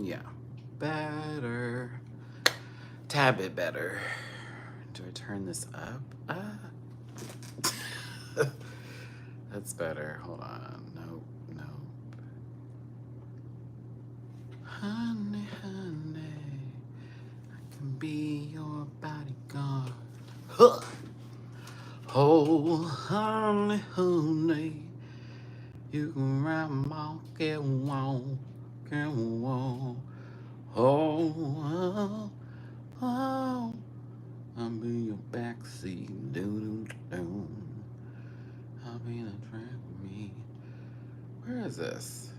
Yeah. Better. Tad bit better. Do I turn this up? That's better. Hold on. Nope. Nope. Honey, honey, I can be your bodyguard. Huh. Oh, honey, honey, you can ride my get on, get on. Oh, oh, I'll be your backseat, doo doo doo. I'll be the track with me. Where is this?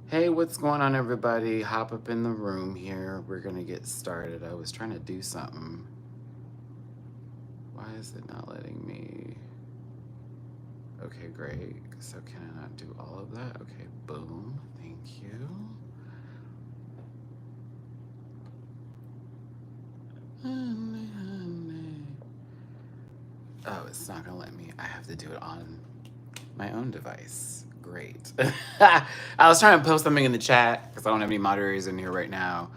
Hey, what's going on, everybody? Hop up in the room here. We're gonna get started. I was trying to do something. Why is it not letting me? Okay, great. So can I not do all of that? Okay, boom. Thank you. Honey, honey. Oh, it's not gonna let me. I have to do it on my own device. Great. I was trying to post something in the chat because I don't have any moderators in here right now.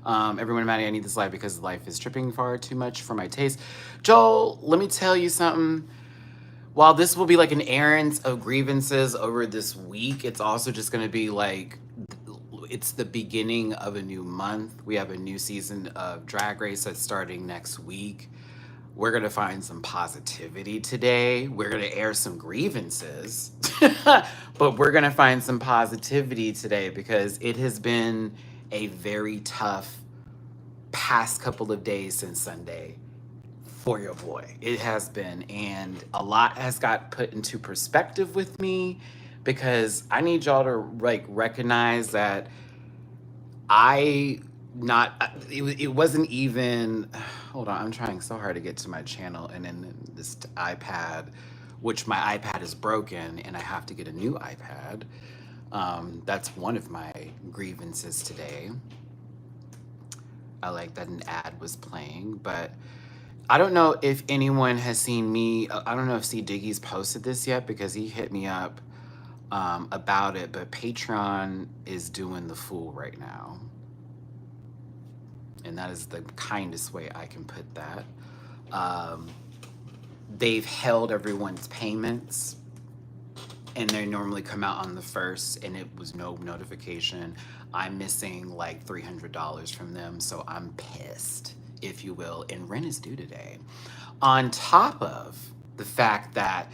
Everyone, Maddie, I need this life because life is tripping far too much for my taste. Joel, let me tell you something. While this will be like an errand of grievances over this week, it's also just going to be like, it's the beginning of a new month. We have a new season of Drag Race that's starting next week. We're going to find some positivity today. We're going to air some grievances, but we're going to find some positivity today because it has been a very tough past couple of days since Sunday for your boy. It has been, and a lot has got put into perspective with me because I need y'all to like recognize that I not it wasn't even. Hold on, I'm trying so hard to get to my channel, and then this iPad, which my iPad is broken, and I have to get a new iPad. That's one of my grievances today. I like that an ad was playing, but I don't know if anyone has seen me. I don't know if C Diggy's posted this yet because he hit me up about it, but Patreon is doing the fool right now. And that is the kindest way I can put that. They've held everyone's payments, and they normally come out on the 1st, and it was no notification. I'm missing like $300 from them, so I'm pissed, if you will, and rent is due today. On top of the fact that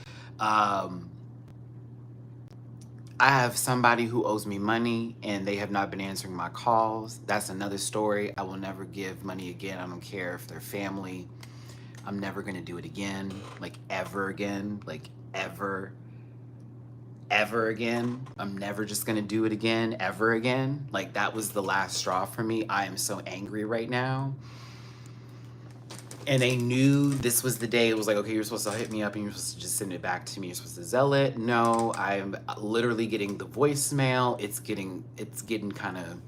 I have somebody who owes me money and they have not been answering my calls. That's another story. I will never give money again. I don't care if they're family. I'm never going to do it again, like ever again, like ever again. I'm never just going to do it again, ever again. Like that was the last straw for me. I am so angry right now. And they knew this was the day. It was like, okay, you're supposed to hit me up and you're supposed to just send it back to me. You're supposed to zell it. No, I'm literally getting the voicemail. It's getting kind of,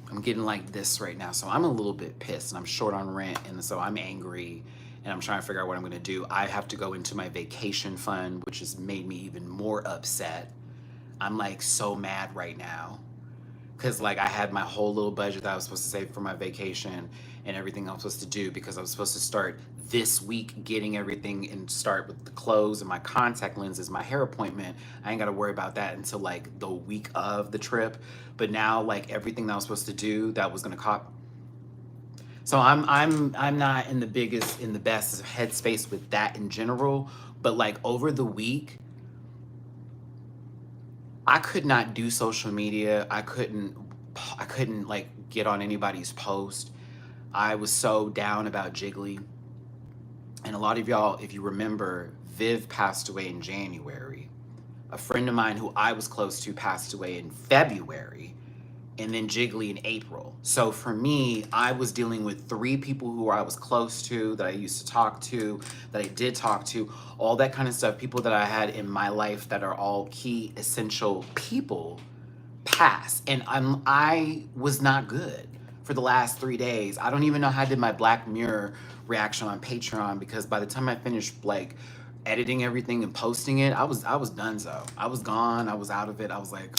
I'm getting like this right now. So I'm a little bit pissed and I'm short on rent. And so I'm angry and I'm trying to figure out what I'm going to do. I have to go into my vacation fund, which has made me even more upset. I'm like so mad right now. Because like I had my whole little budget that I was supposed to save for my vacation and everything I was supposed to do because I was supposed to start this week getting everything and start with the clothes and my contact lenses, my hair appointment. I ain't got to worry about that until like the week of the trip. But now like everything that I was supposed to do that was going to cost. So I'm not in the best headspace with that in general. But like over the week, I could not do social media. I couldn't like get on anybody's post. I was so down about Jiggly. And a lot of y'all, if you remember, Viv passed away in January. A friend of mine who I was close to passed away in February. And then Jiggly in April. So for me, I was dealing with 3 people who I was close to, that I used to talk to, that I did talk to, all that kind of stuff. People that I had in my life that are all key, essential people pass. And I was not good for the last 3 days. I don't even know how I did my Black Mirror reaction on Patreon because by the time I finished like editing everything and posting it, I was donezo. I was gone. I was out of it. I was like,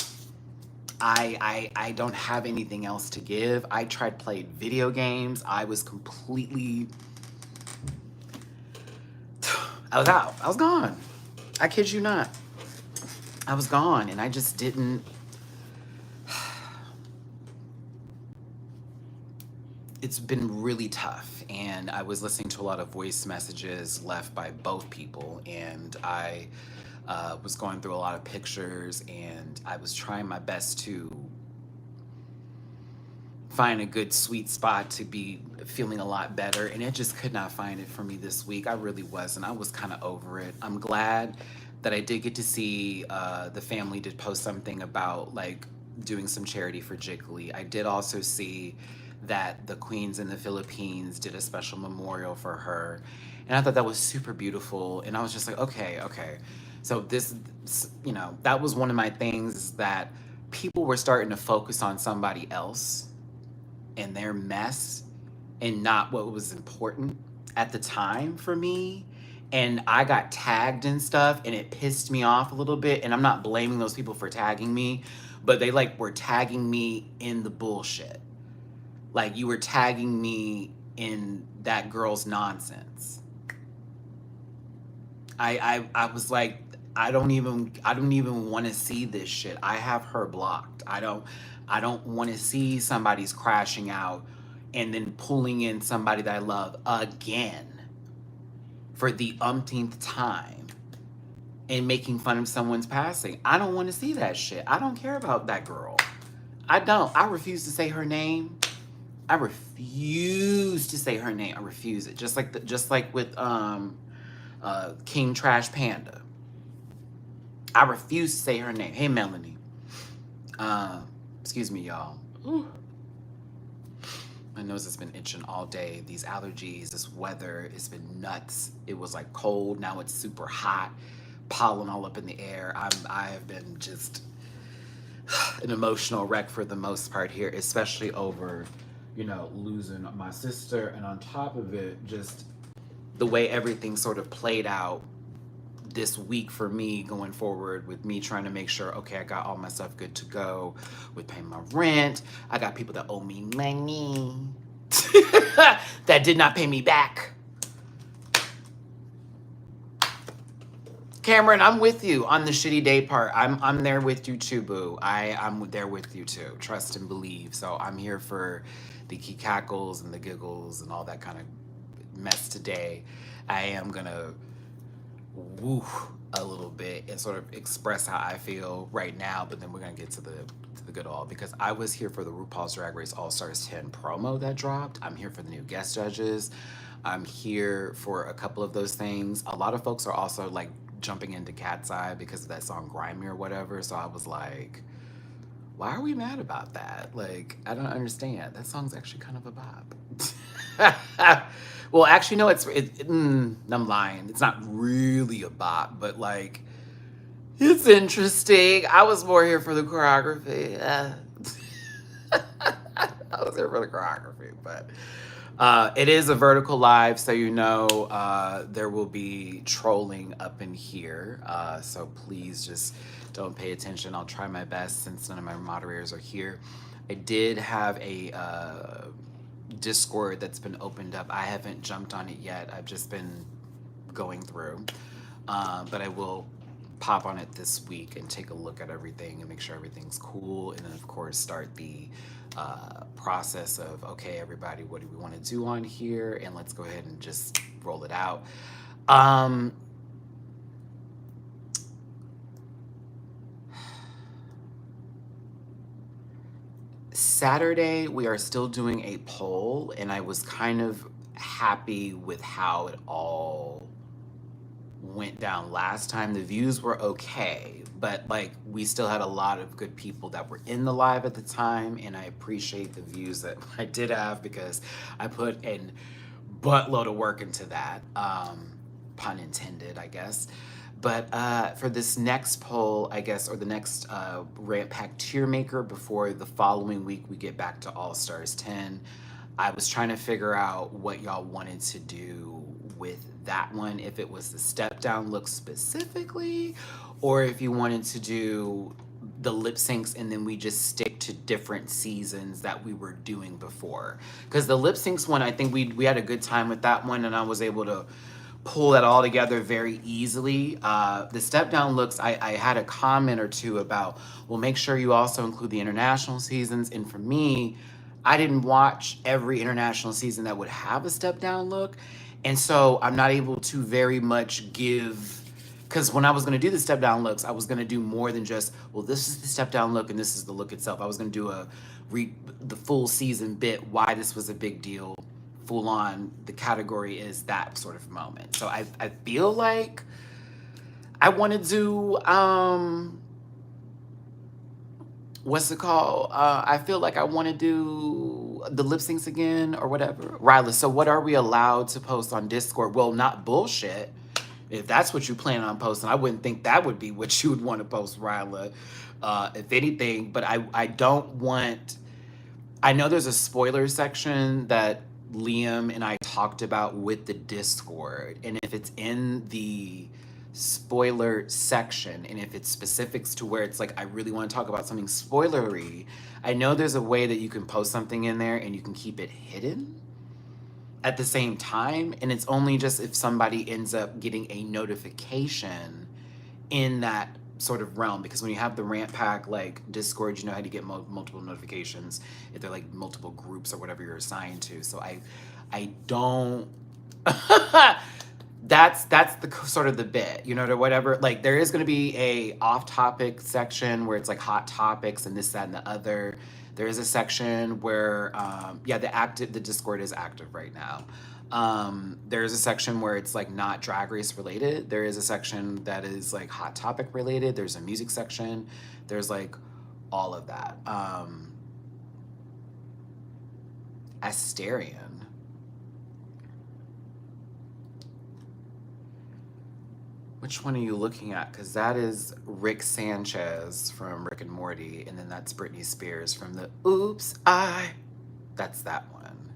I don't have anything else to give. I tried playing video games. I was completely I was out. I was gone. I kid you not. I was gone and I just didn't. It's been really tough, and I was listening to a lot of voice messages left by both people, and I was going through a lot of pictures, and I was trying my best to find a good sweet spot to be feeling a lot better, and it just could not find it for me this week. I really wasn't. I was kind of over it. I'm glad that I did get to see the family did post something about like doing some charity for Jiggly. I did also see that the Queens in the Philippines did a special memorial for her, and I thought that was super beautiful. And I was just like, okay, okay. So this, that was one of my things, is that people were starting to focus on somebody else and their mess and not what was important at the time for me. And I got tagged and stuff, and it pissed me off a little bit. And I'm not blaming those people for tagging me, but they like were tagging me in the bullshit. Like, you were tagging me in that girl's nonsense. I was like, I don't even want to see this shit. I have her blocked. I don't want to see somebody's crashing out and then pulling in somebody that I love again for the umpteenth time and making fun of someone's passing. I don't want to see that shit. I don't care about that girl. I don't. I refuse to say her name. I refuse to say her name. I refuse it. Just like with King Trash Panda. I refuse to say her name. Hey, Melanie. Excuse me, y'all. Ooh. My nose has been itching all day. These allergies, this weather, it's been nuts. It was like cold. Now it's super hot. Pollen all up in the air. I have been just an emotional wreck for the most part here, especially over, losing my sister. And on top of it, just the way everything sort of played out this week for me going forward, with me trying to make sure, okay, I got all my stuff good to go with paying my rent. I got people that owe me money that did not pay me back. Cameron, I'm with you on the shitty day part. I'm there with you too, boo. I'm there with you too. Trust and believe. So I'm here for the cackles and the giggles and all that kind of mess today. I am gonna woo a little bit and sort of express how I feel right now, but then we're gonna get to the good all, because I was here for the RuPaul's Drag Race All Stars 10 promo that dropped. I'm here for the new guest judges. I'm here for a couple of those things. A lot of folks are also like jumping into Cat's Eye because of that song Grimy or whatever. So I was like, why are we mad about that? Like, I don't understand. That song's actually kind of a bop. Well, actually, no, I'm lying. It's not really a bop, but like, it's interesting. I was more here for the choreography. I was here for the choreography, but it is a vertical live, so there will be trolling up in here. So please just don't pay attention. I'll try my best since none of my moderators are here. I did have a Discord that's been opened up. I haven't jumped on it yet. I've just been going through. But I will pop on it this week and take a look at everything and make sure everything's cool. And then, of course, start the process of, okay, everybody, what do we want to do on here? And let's go ahead and just roll it out. Saturday, we are still doing a poll, and I was kind of happy with how it all went down last time. The views were okay, but like, we still had a lot of good people that were in the live at the time, and I appreciate the views that I did have because I put a buttload of work into that, pun intended, I guess. But for this next poll, I guess, or the next Rant Pack tier maker before the following week we get back to All Stars 10, I was trying to figure out what y'all wanted to do with that one, if it was the step down look specifically, or if you wanted to do the lip syncs and then we just stick to different seasons that we were doing before. Because the lip syncs one, I think we had a good time with that one, and I was able to pull that all together very easily. The step down looks, I had a comment or two about, well, make sure you also include the international seasons. And for me, I didn't watch every international season that would have a step down look. And so I'm not able to very much give, because when I was going to do the step down looks, I was going to do more than just, well, this is the step down look and this is the look itself. I was going to do the full season bit, why this was a big deal, full on. The category is that sort of moment. So I feel like I want to do, what's it called? I feel like I want to do the lip syncs again or whatever. Ryla, so what are we allowed to post on Discord? Well, not bullshit. If that's what you plan on posting, I wouldn't think that would be what you would want to post, Ryla. If anything, but I don't want, I know there's a spoiler section that Liam and I talked about with the Discord, and if it's in the spoiler section and if it's specifics to where it's like I really want to talk about something spoilery, I know there's a way that you can post something in there and you can keep it hidden at the same time, and it's only just if somebody ends up getting a notification in that sort of realm, because when you have the rant pack like Discord, you know how to get multiple notifications if they're like multiple groups or whatever you're assigned to. So I don't that's the sort of the bit, you know, to whatever, like there is going to be a off topic section where it's like hot topics and this, that, and the other. There is a section where the Discord is active right now. There's a section where it's like not Drag Race related. There is a section that is like hot topic related. There's a music section. There's like all of that. Asterion. Which one are you looking at? Because that is Rick Sanchez from Rick and Morty, and then that's Britney Spears from the Oops, That's that one.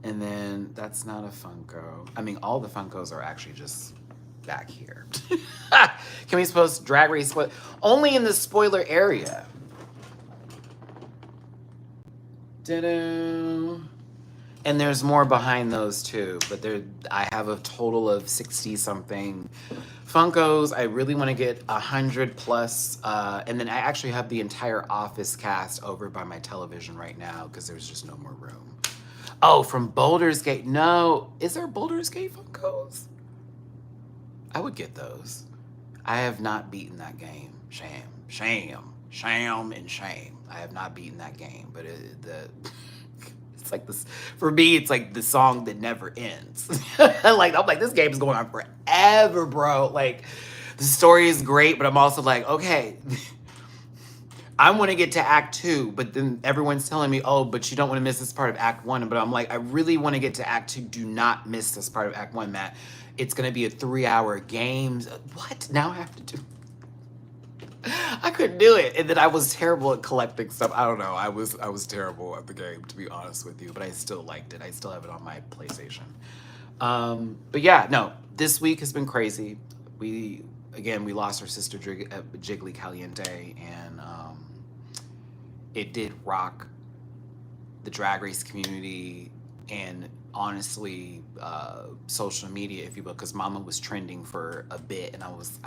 And then that's not a Funko. I mean, all the Funkos are actually just back here. Can we post Drag Race? Only in the spoiler area. Da-da. And there's more behind those too, but I have a total of 60 something Funkos. I really want to get 100 plus, and then I actually have the entire Office cast over by my television right now because there's just no more room. Oh, from Baldur's Gate. No, is there Baldur's Gate Funkos? I would get those. I have not beaten that game. Shame, and shame. I have not beaten that game, but it's like this, for me, it's like the song that never ends. Like, I'm like, this game is going on forever, bro. Like, the story is great, but I'm also like, okay, I want to get to Act 2, but then everyone's telling me, oh, but you don't want to miss this part of Act 1. But I'm like, I really want to get to Act 2. Do not miss this part of Act 1, Matt. It's going to be a 3-hour game. What? Now I have to do... I couldn't do it. And then I was terrible at collecting stuff. I don't know. I was terrible at the game, to be honest with you, but I still liked it. I still have it on my PlayStation. But yeah, no, this week has been crazy. We lost our sister Jiggly Caliente, and it did rock the Drag Race community and honestly social media, if you will, because Mama was trending for a bit, and I was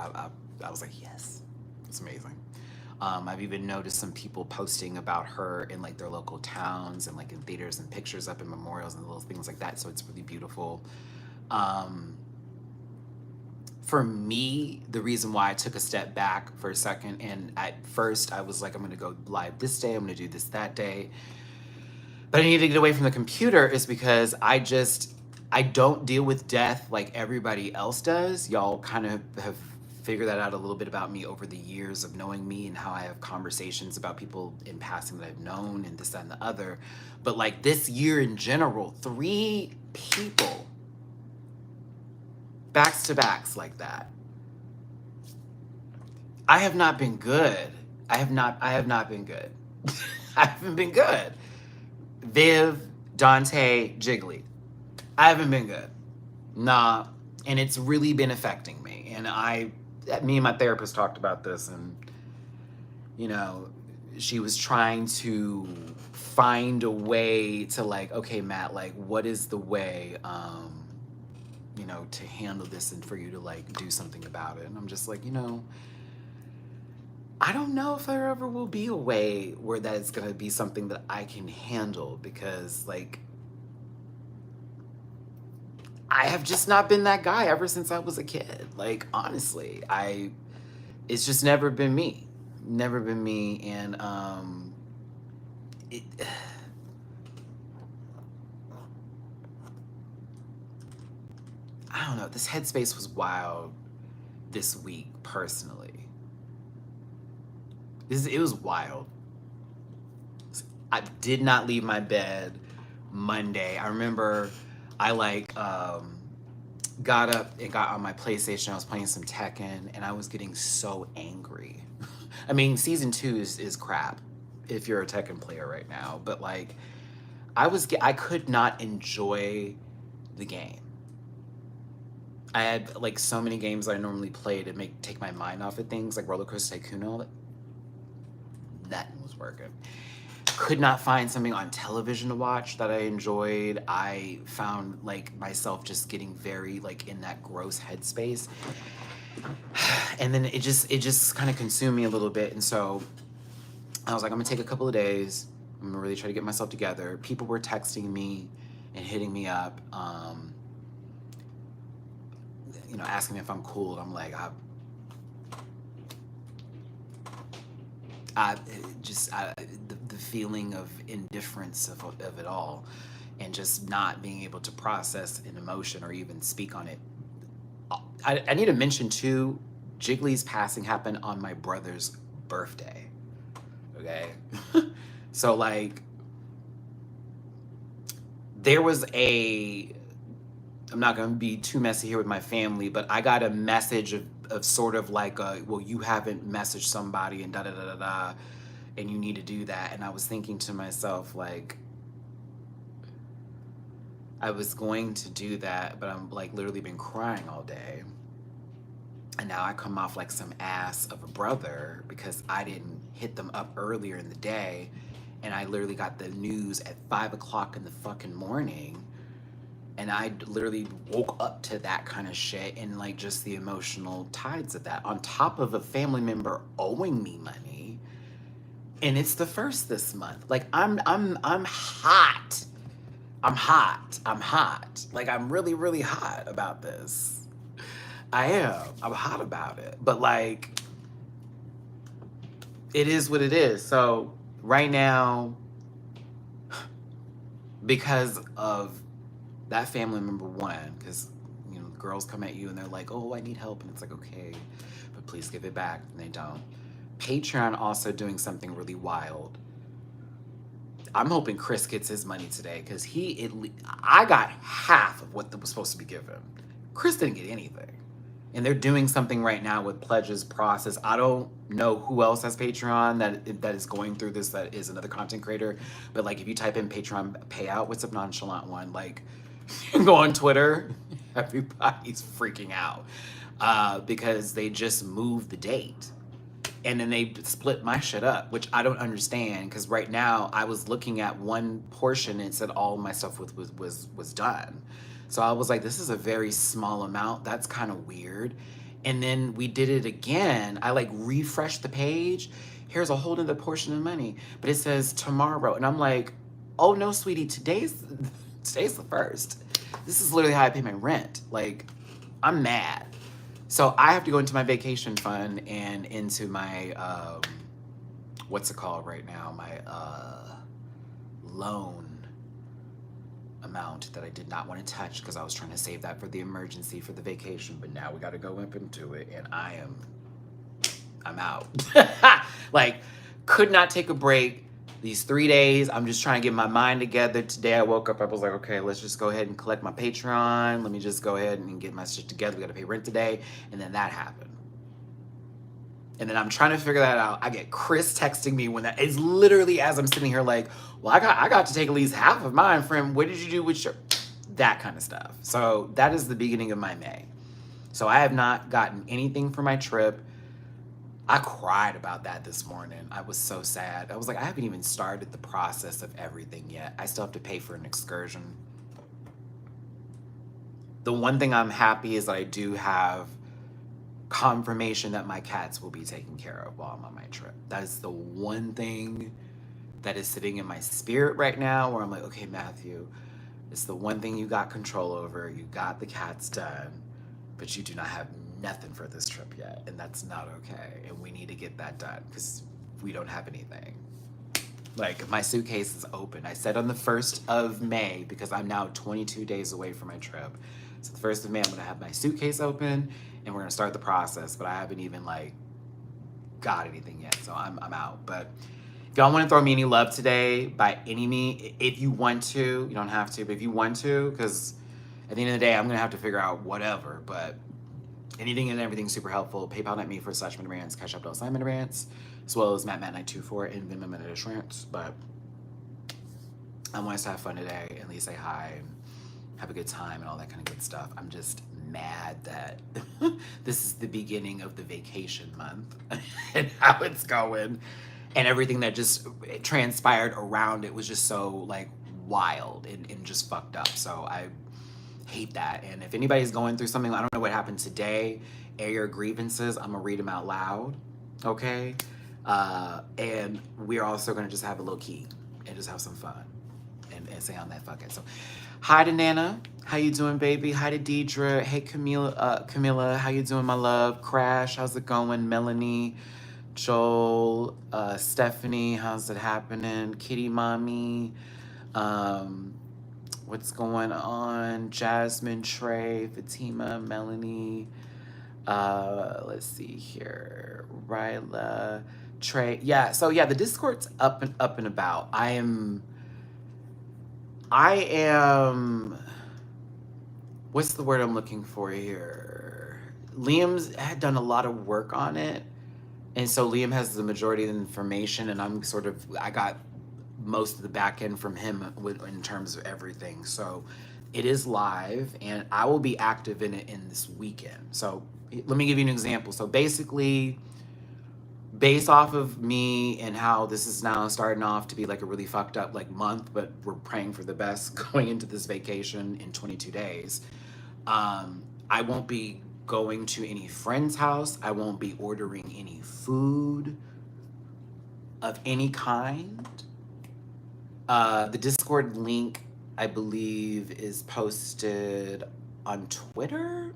like, yes. It's amazing. I've even noticed some people posting about her in like their local towns and like in theaters and pictures up in memorials and little things like that. So it's really beautiful. For me, the reason why I took a step back for a second, and at first I was like, I'm going to go live this day. I'm going to do this that day. But I need to get away from the computer is because I don't deal with death like everybody else does. Y'all kind of have figure that out a little bit about me over the years of knowing me and how I have conversations about people in passing that I've known and this, that, and the other. But like this year in general, 3 people backs to backs like that. I have not been good. I have not been good. I haven't been good. Viv, Dante, Jiggly. I haven't been good. Nah, and it's really been affecting me. And me and my therapist talked about this, and you know, she was trying to find a way to like, okay, Matt, like, what is the way, you know, to handle this and for you to like do something about it? And I'm just like, you know, I don't know if there ever will be a way where that is going to be something that I can handle, because like I have just not been that guy ever since I was a kid. Like honestly, it's just never been me. Never been me. And it I don't know, this headspace was wild this week personally. It was wild. I did not leave my bed Monday. I remember I like got up and got on my PlayStation. I was playing some Tekken, and I was getting so angry. I mean, season 2 is crap if you're a Tekken player right now, but like I could not enjoy the game. I had like so many games I normally play to take my mind off of things, like Roller Coaster Tycoon and all that. Nothing was working. Could not find something on television to watch that I enjoyed. I found like myself just getting very like in that gross headspace. And then it just kind of consumed me a little bit. And so I was like, I'm gonna take a couple of days. I'm gonna really try to get myself together. People were texting me and hitting me up, you know, asking me if I'm cool. And I'm like, the feeling of indifference of it all, and just not being able to process an emotion or even speak on it. I need to mention too, Jiggly's passing happened on my brother's birthday. Okay. So like there was I'm not going to be too messy here with my family, but I got a message of sort of like, well, you haven't messaged somebody and da-da-da-da-da, and you need to do that. And I was thinking to myself, like, I was going to do that, but I'm like literally been crying all day. And now I come off like some ass of a brother because I didn't hit them up earlier in the day. And I literally got the news at 5 o'clock in the fucking morning. And I literally woke up to that kind of shit, and like just the emotional tides of that, on top of a family member owing me money. And it's the first this month. Like I'm hot. I'm hot. Like I'm really, really hot about this. I am. I'm hot about it. But like, it is what it is. So right now, because of that family member one, because you know, girls come at you and they're like, oh, I need help. And it's like, okay, but please give it back. And they don't. Patreon also doing something really wild. I'm hoping Chris gets his money today, because I got half of what was supposed to be given. Chris didn't get anything. And they're doing something right now with pledges process. I don't know who else has Patreon that is going through this, that is another content creator. But like, if you type in Patreon payout, what's a nonchalant one? Like, you go on Twitter, everybody's freaking out because they just moved the date. And then they split my shit up, which I don't understand, because right now I was looking at one portion and it said all my stuff was done. So I was like, this is a very small amount. That's kind of weird. And then we did it again. I like refreshed the page. Here's a whole nother portion of money, but it says tomorrow. And I'm like, oh no, sweetie, today's the 1st. This is literally how I pay my rent. Like, I'm mad. So I have to go into my vacation fund and into my, what's it called right now? My loan amount that I did not want to touch, because I was trying to save that for the emergency for the vacation. But now we got to go up into it, and I'm out. Like, could not take a break these 3 days. I'm just trying to get my mind together. Today I woke up, I was like, okay, let's just go ahead and collect my Patreon. Let me just go ahead and get my shit together. We got to pay rent today. And then that happened. And then I'm trying to figure that out. I get Chris texting me when that is literally as I'm sitting here like, well, I got to take at least half of mine, friend. What did you do with your... that kind of stuff. So that is the beginning of my May. So I have not gotten anything for my trip. I cried about that this morning. I was so sad. I was like, I haven't even started the process of everything yet. I still have to pay for an excursion. The one thing I'm happy is that I do have confirmation that my cats will be taken care of while I'm on my trip. That is the one thing that is sitting in my spirit right now where I'm like, okay, Matthew, it's the one thing you got control over. You got the cats done, but you do not have nothing for this trip yet, and that's not okay. And we need to get that done because we don't have anything. Like, my suitcase is open. I said on the 1st of May, because I'm now 22 days away from my trip. So the 1st of May, I'm gonna have my suitcase open and we're gonna start the process, but I haven't even like got anything yet, so I'm out. But if y'all wanna throw me any love today, by any means, if you want to, you don't have to, but if you want to, because at the end of the day, I'm gonna have to figure out whatever, but anything and everything super helpful. PayPal.me/MattyRants, Cash App $MattyRants, as well as MatTmat924 and Venmo MattyRants. But I want us to have fun today and at least say hi and have a good time and all that kind of good stuff. I'm just mad that this is the beginning of the vacation month and how it's going, and everything that just transpired around it was just so like wild and just fucked up. So I hate that. And if anybody's going through something, I don't know what happened today, air your grievances. I'm gonna read them out loud, okay? And we're also gonna just have a low key and just have some fun and say on that fuck it. So hi to Nana, how you doing, baby? Hi to Deidre. Hey, Camilla, how you doing, my love? Crash, how's it going? Melanie, Joel, Stephanie, how's it happening? Kitty mommy, what's going on? Jasmine, Trey, Fatima, Melanie, let's see here, Ryla, Trey. Yeah, so yeah, the Discord's up and about. I am, what's the word I'm looking for here? Liam's had done a lot of work on it. And so Liam has the majority of the information, and I got most of the back end from him in terms of everything. So it is live, and I will be active in it in this weekend. So let me give you an example. So basically, based off of me and how this is now starting off to be like a really fucked up like month, but we're praying for the best going into this vacation in 22 days. I won't be going to any friend's house. I won't be ordering any food of any kind. The Discord link, I believe, is posted on Twitter.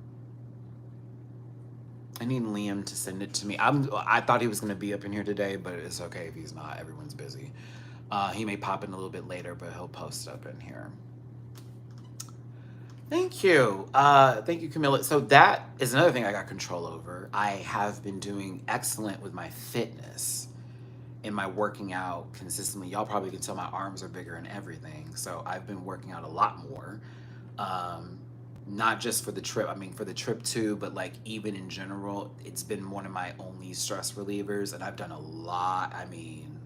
I need Liam to send it to me. I thought he was going to be up in here today, but it's okay if he's not. Everyone's busy. He may pop in a little bit later, but he'll post up in here. Thank you. Thank you, Camilla. So that is another thing I got control over. I have been doing excellent with my fitness and my working out consistently. Y'all probably can tell my arms are bigger and everything. So I've been working out a lot more. Not just for the trip, I mean for the trip too, but like even in general, it's been one of my only stress relievers, and I've done a lot. I mean,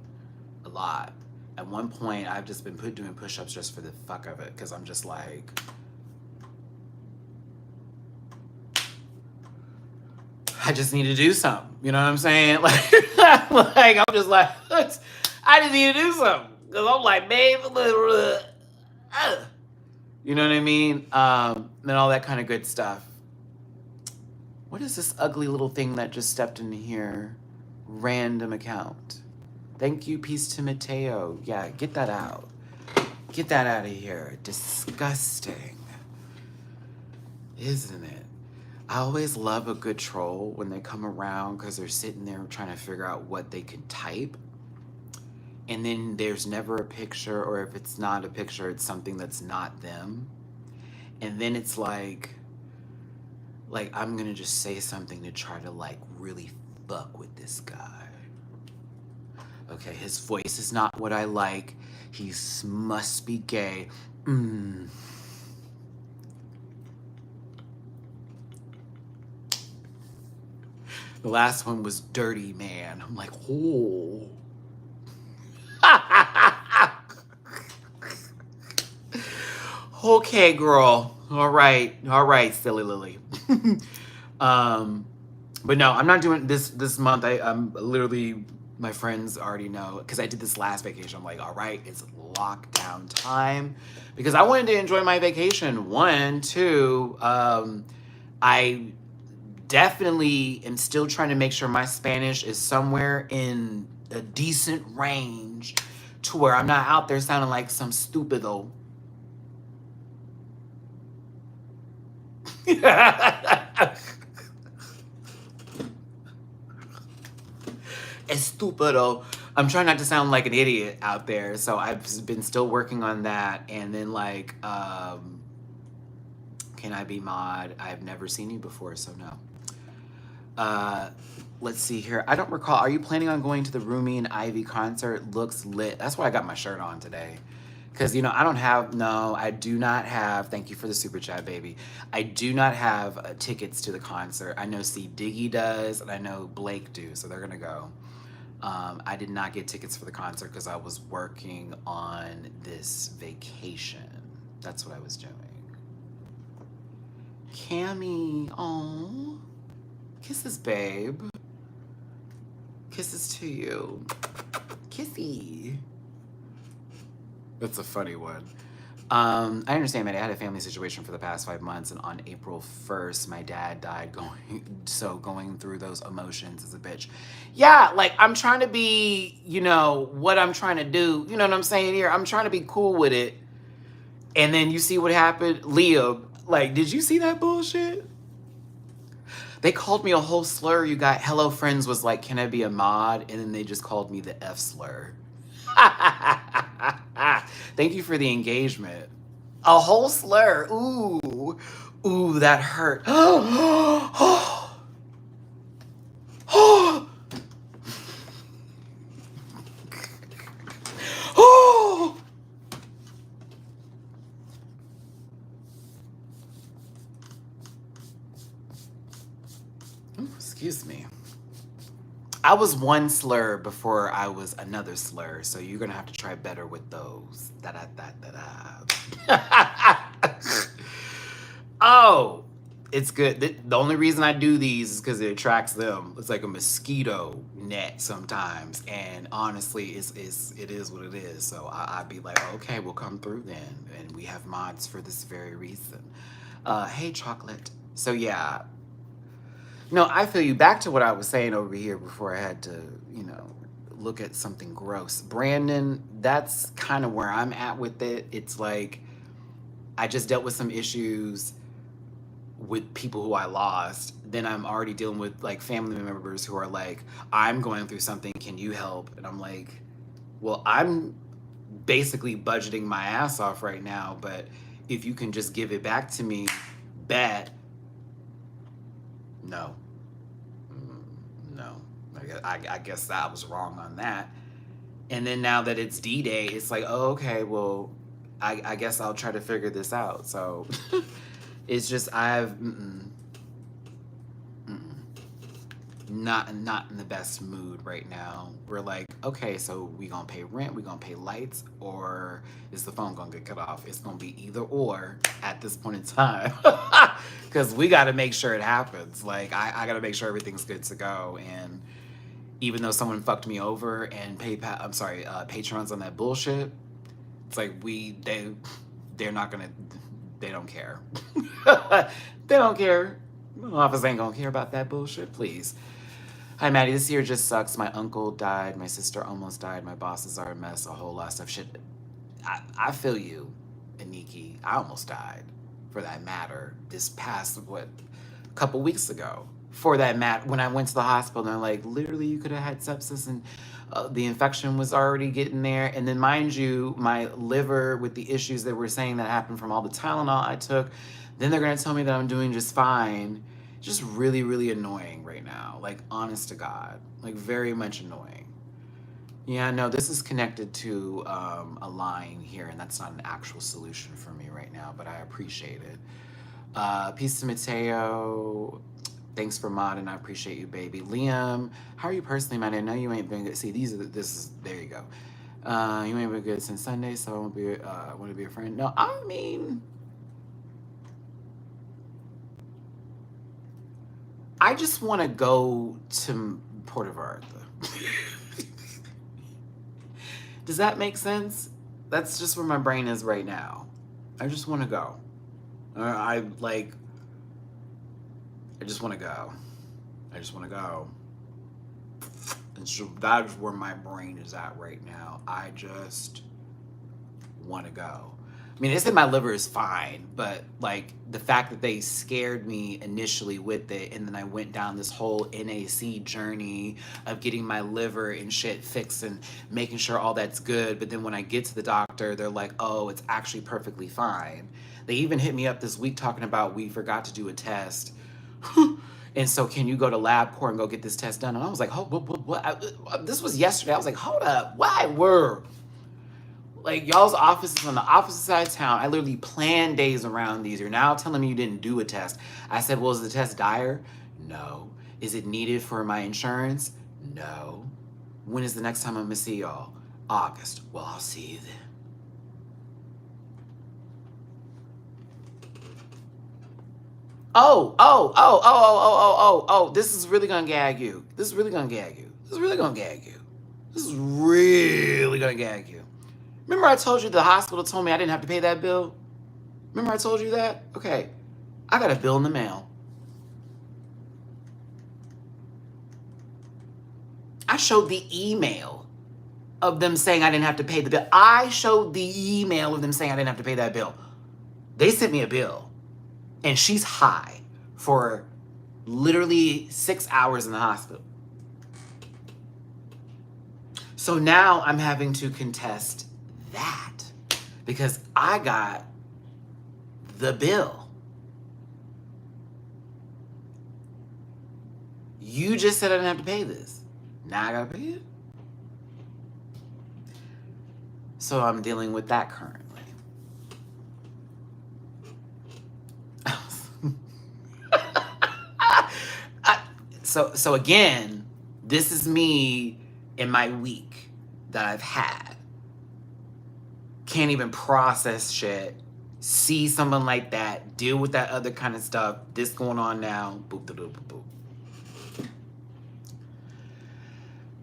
a lot. At one point, I've just been doing push-ups just for the fuck of it, because I'm just like, I just need to do something. You know what I'm saying? Like, like I'm just like, I just need to do something. Because I'm like, babe, you know what I mean? And all that kind of good stuff. What is this ugly little thing that just stepped in here? Random account. Thank you, peace to Mateo. Yeah, get that out. Get that out of here. Disgusting. Isn't it? I always love a good troll when they come around because they're sitting there trying to figure out what they can type. And then there's never a picture, or if it's not a picture, it's something that's not them. And then it's like I'm gonna just say something to try to like really fuck with this guy. Okay, his voice is not what I like. He must be gay. The last one was dirty man. I'm like, oh. Okay, girl. All right, silly Lily. But no, I'm not doing this month. I'm literally, my friends already know because I did this last vacation. I'm like, all right, it's lockdown time because I wanted to enjoy my vacation. One, two, I definitely am still trying to make sure my Spanish is somewhere in a decent range to where I'm not out there sounding like some stupido. Estupido. I'm trying not to sound like an idiot out there, so I've been still working on that. And then like, can I be mod? I've never seen you before, so no. Let's see here. I don't recall. Are you planning on going to the Rumi and Ivy concert? Looks lit. That's why I got my shirt on today. Because, you know, I do not have, thank you for the super chat, baby. I do not have tickets to the concert. I know C. Diggy does, and I know Blake do, so they're going to go. I did not get tickets for the concert because I was working on this vacation. That's what I was doing. Cammy, oh, kisses, babe. Kisses to you. Kissy. That's a funny one. I understand, Matty. I had a family situation for the past 5 months, and on April 1st, my dad died. Going through those emotions is a bitch. Yeah, like I'm trying to be, you know, what I'm trying to do. You know what I'm saying here? I'm trying to be cool with it. And then you see what happened, Leah. Like, did you see that bullshit? They called me a whole slur. You got Hello Friends was like, can I be a mod? And then they just called me the F slur. Thank you for the engagement. A whole slur. Ooh. Ooh, that hurt. Ooh, excuse me. I was one slur before I was another slur, so you're gonna have to try better with those. Oh, it's good. The only reason I do these is because it attracts them. It's like a mosquito net sometimes, and honestly, it is what it is. So I'd be like, okay, we'll come through then, and we have mods for this very reason. Hey, chocolate. So yeah. No, I feel you. Back to what I was saying over here before I had to, you know, look at something gross. Brandon, that's kind of where I'm at with it. It's like I just dealt with some issues with people who I lost. Then I'm already dealing with like family members who are like, I'm going through something. Can you help? And I'm like, well, I'm basically budgeting my ass off right now. But if you can just give it back to me, bet. No. No. I guess I was wrong on that. And then now that it's D-Day, it's like, oh, okay, well, I guess I'll try to figure this out. So it's just not in the best mood right now. We're like, okay, so we gonna pay rent, we gonna pay lights, or is the phone gonna get cut off? It's gonna be either or at this point in time. Because we gotta make sure it happens. Like I gotta make sure everything's good to go. And even though someone fucked me over and Patreon's on that bullshit, it's like they're not gonna, they don't care. They don't care. My office ain't gonna care about that bullshit, please. Hi, Matty. This year just sucks. My uncle died. My sister almost died. My bosses are a mess. A whole lot of stuff. Shit. I feel you, Aniki. I almost died, for that matter. This past, a couple weeks ago. For that matter, when I went to the hospital, they're like, literally, you could have had sepsis and the infection was already getting there. And then, mind you, my liver with the issues that we're saying that happened from all the Tylenol I took, then they're going to tell me that I'm doing just fine. Just really, really annoying right now. Like, honest to God. Like, very much annoying. Yeah, no, this is connected to a line here, and that's not an actual solution for me right now, but I appreciate it. Peace to Mateo. Thanks for modding. I appreciate you, baby. Liam, how are you personally, man? I know you ain't been good. See, there you go. You ain't been good since Sunday, so I want to be a friend. No, I mean, I just want to go to Puerto Vallarta. Does that make sense? That's just where my brain is right now. I just want to go. I just want to go. I just want to go. That's where my brain is at right now. I just want to go. I mean, they said my liver is fine, but like the fact that they scared me initially with it, and then I went down this whole NAC journey of getting my liver and shit fixed and making sure all that's good. But then when I get to the doctor, they're like, oh, it's actually perfectly fine. They even hit me up this week talking about we forgot to do a test. And so can you go to LabCorp and go get this test done? And I was like, oh, what? This was yesterday. I was like, hold up, why were? Like, y'all's office is on the opposite side of town. I literally planned days around these. You're now telling me you didn't do a test. I said, well, is the test dire? No. Is it needed for my insurance? No. When is the next time I'm gonna see y'all? August. Well, I'll see you then. Oh, this is really gonna gag you. This is really gonna gag you. This is really gonna gag you. This is really gonna gag you. Remember I told you the hospital told me I didn't have to pay that bill? Remember I told you that? Okay. I got a bill in the mail. I showed the email of them saying I didn't have to pay the bill. I showed the email of them saying I didn't have to pay that bill. They sent me a bill. And she's high for literally 6 hours in the hospital. So now I'm having to contest that because I got the bill. You just said I didn't have to pay this. Now I gotta pay it. So I'm dealing with that currently. So again, this is me in my week that I've had. Can't even process shit. See someone like that, deal with that other kind of stuff. This going on now. Boop, boop, boop,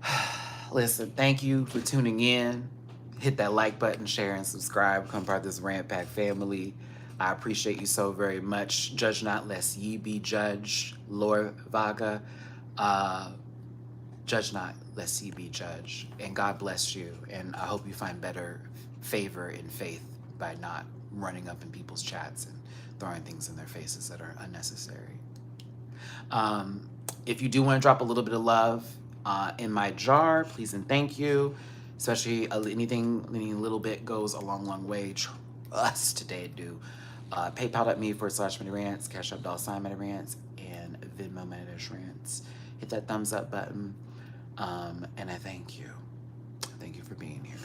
boop. Listen, thank you for tuning in. Hit that like button, share, and subscribe. Become part of this Rant Pack family. I appreciate you so very much. Judge not, lest ye be judged. Lord Vaga. Judge not, lest ye be judged. And God bless you. And I hope you find better favor and faith by not running up in people's chats and throwing things in their faces that are unnecessary. If you do want to drop a little bit of love in my jar, please and thank you. Especially anything, any little bit goes a long way. Trust today, do. PayPal.me/MattyRants, Cash App $MattyRants, and Venmo MattyRants. Hit that thumbs up button, and I thank you. Thank you for being here.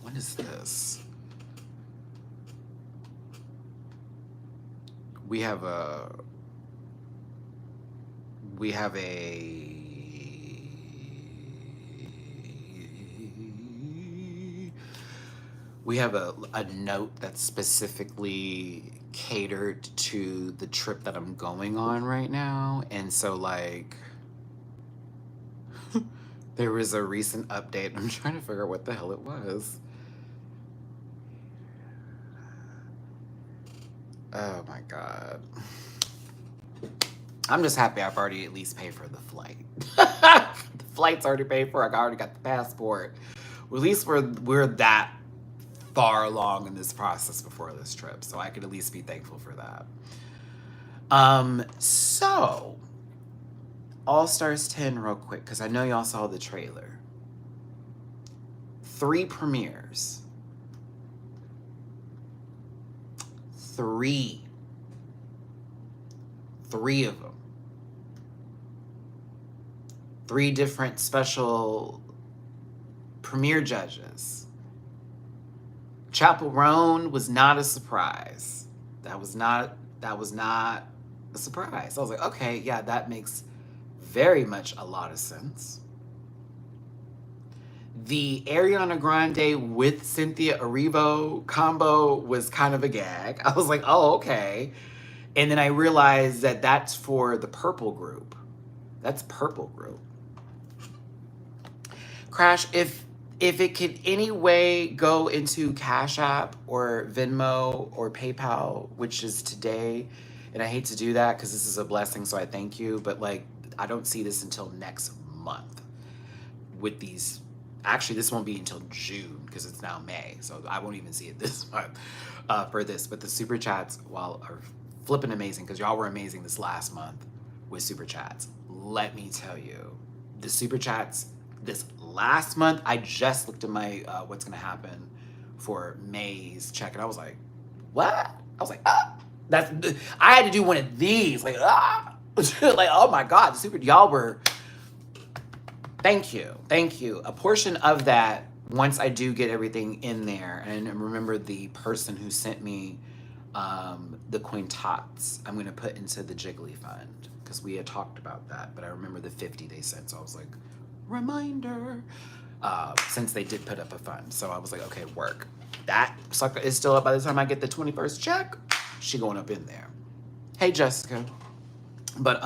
What is this? We have a note that's specifically catered to the trip that I'm going on right now. And so like there was a recent update. I'm trying to figure out what the hell it was. Oh my God. I'm just happy I've already at least paid for the flight. The flight's already paid for. I already got the passport. Well, at least we're that far along in this process before this trip, so I could at least be thankful for that. So All Stars 10 real quick, because I know y'all saw the trailer. 3 premieres. 3 of them. 3 different special premiere judges. Chappell Roan was not a surprise. That was not a surprise. I was like, okay, yeah, that makes very much a lot of sense. The Ariana Grande with Cynthia Erivo combo was kind of a gag. I was like, oh, okay. And then I realized that that's for the purple group. That's purple group. Crash, if it could any way go into Cash App or Venmo or PayPal, which is today, and I hate to do that because this is a blessing, so I thank you, but like I don't see this until next month with these. Actually, this won't be until June because it's now May, so I won't even see it this month for this. But the super chats, while are flipping amazing, because y'all were amazing this last month with super chats. Let me tell you, the super chats this last month, I just looked at my what's gonna happen for May's check, and I was like, what? I was like, ah, that's. I had to do one of these, like, ah, like, oh my God, the super, y'all were. Thank you. Thank you. A portion of that, once I do get everything in there, and remember the person who sent me the coin tots, I'm going to put into the Jiggly fund because we had talked about that, but I remember the 50 they sent, so I was like, reminder, since they did put up a fund. So I was like, okay, work. That sucker is still up by the time I get the 21st check. She going up in there. Hey, Jessica. But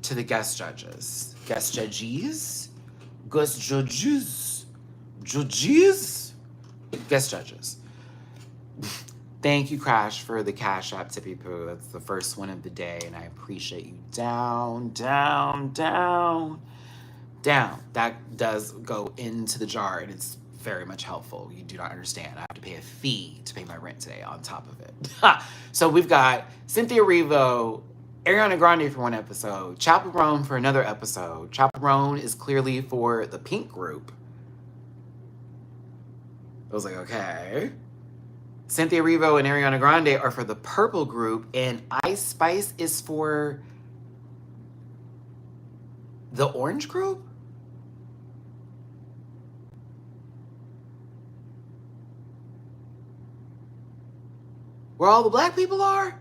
to the guest judges. Guest judges, guest judges, guest judges. Thank you, Crash, for the Cash App tippy poo. That's the first one of the day, and I appreciate you. Down. That does go into the jar, and it's very much helpful. You do not understand. I have to pay a fee to pay my rent today on top of it. So we've got Cynthia Erivo, Ariana Grande for one episode, Chaperone for another episode. Chaperone is clearly for the pink group. I was like, okay. Cynthia Erivo and Ariana Grande are for the purple group, and Ice Spice is for the orange group? Where all the black people are?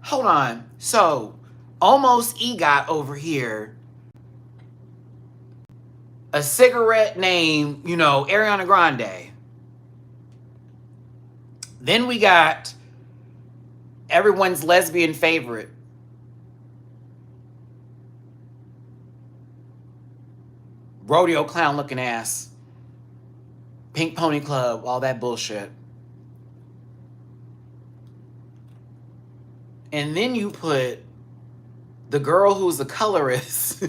Hold on. So, almost EGOT over here. A cigarette named, Ariana Grande. Then we got everyone's lesbian favorite. Rodeo clown looking ass. Pink Pony Club, all that bullshit. And then you put the girl who's a colorist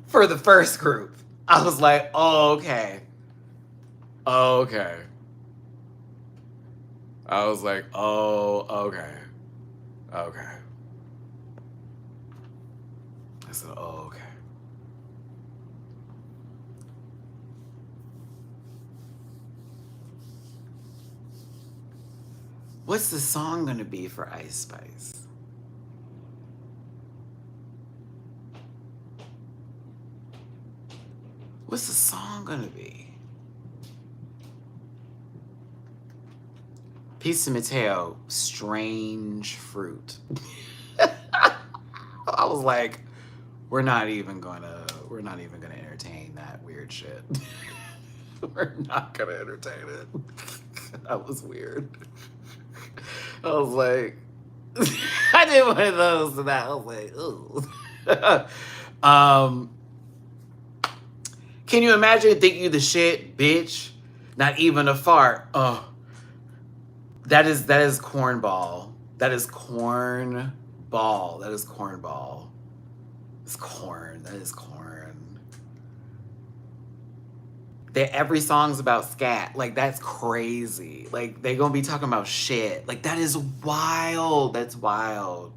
for the first group. I was like, oh, okay. Okay. I was like, oh, okay. Okay. I said, oh, okay. What's the song gonna be for Ice Spice? What's the song gonna be? Peace to Mateo, Strange Fruit. I was like, we're not even gonna entertain that weird shit. We're not gonna entertain it. That was weird. I was like, I did one of those and I was like, ooh. Can you imagine thinking you the shit, bitch? Not even a fart. Oh, that is cornball. That is cornball. That is cornball. It's corn. That is corn. Every song's about scat. Like, that's crazy. Like, they gonna be talking about shit. Like, that is wild. That's wild.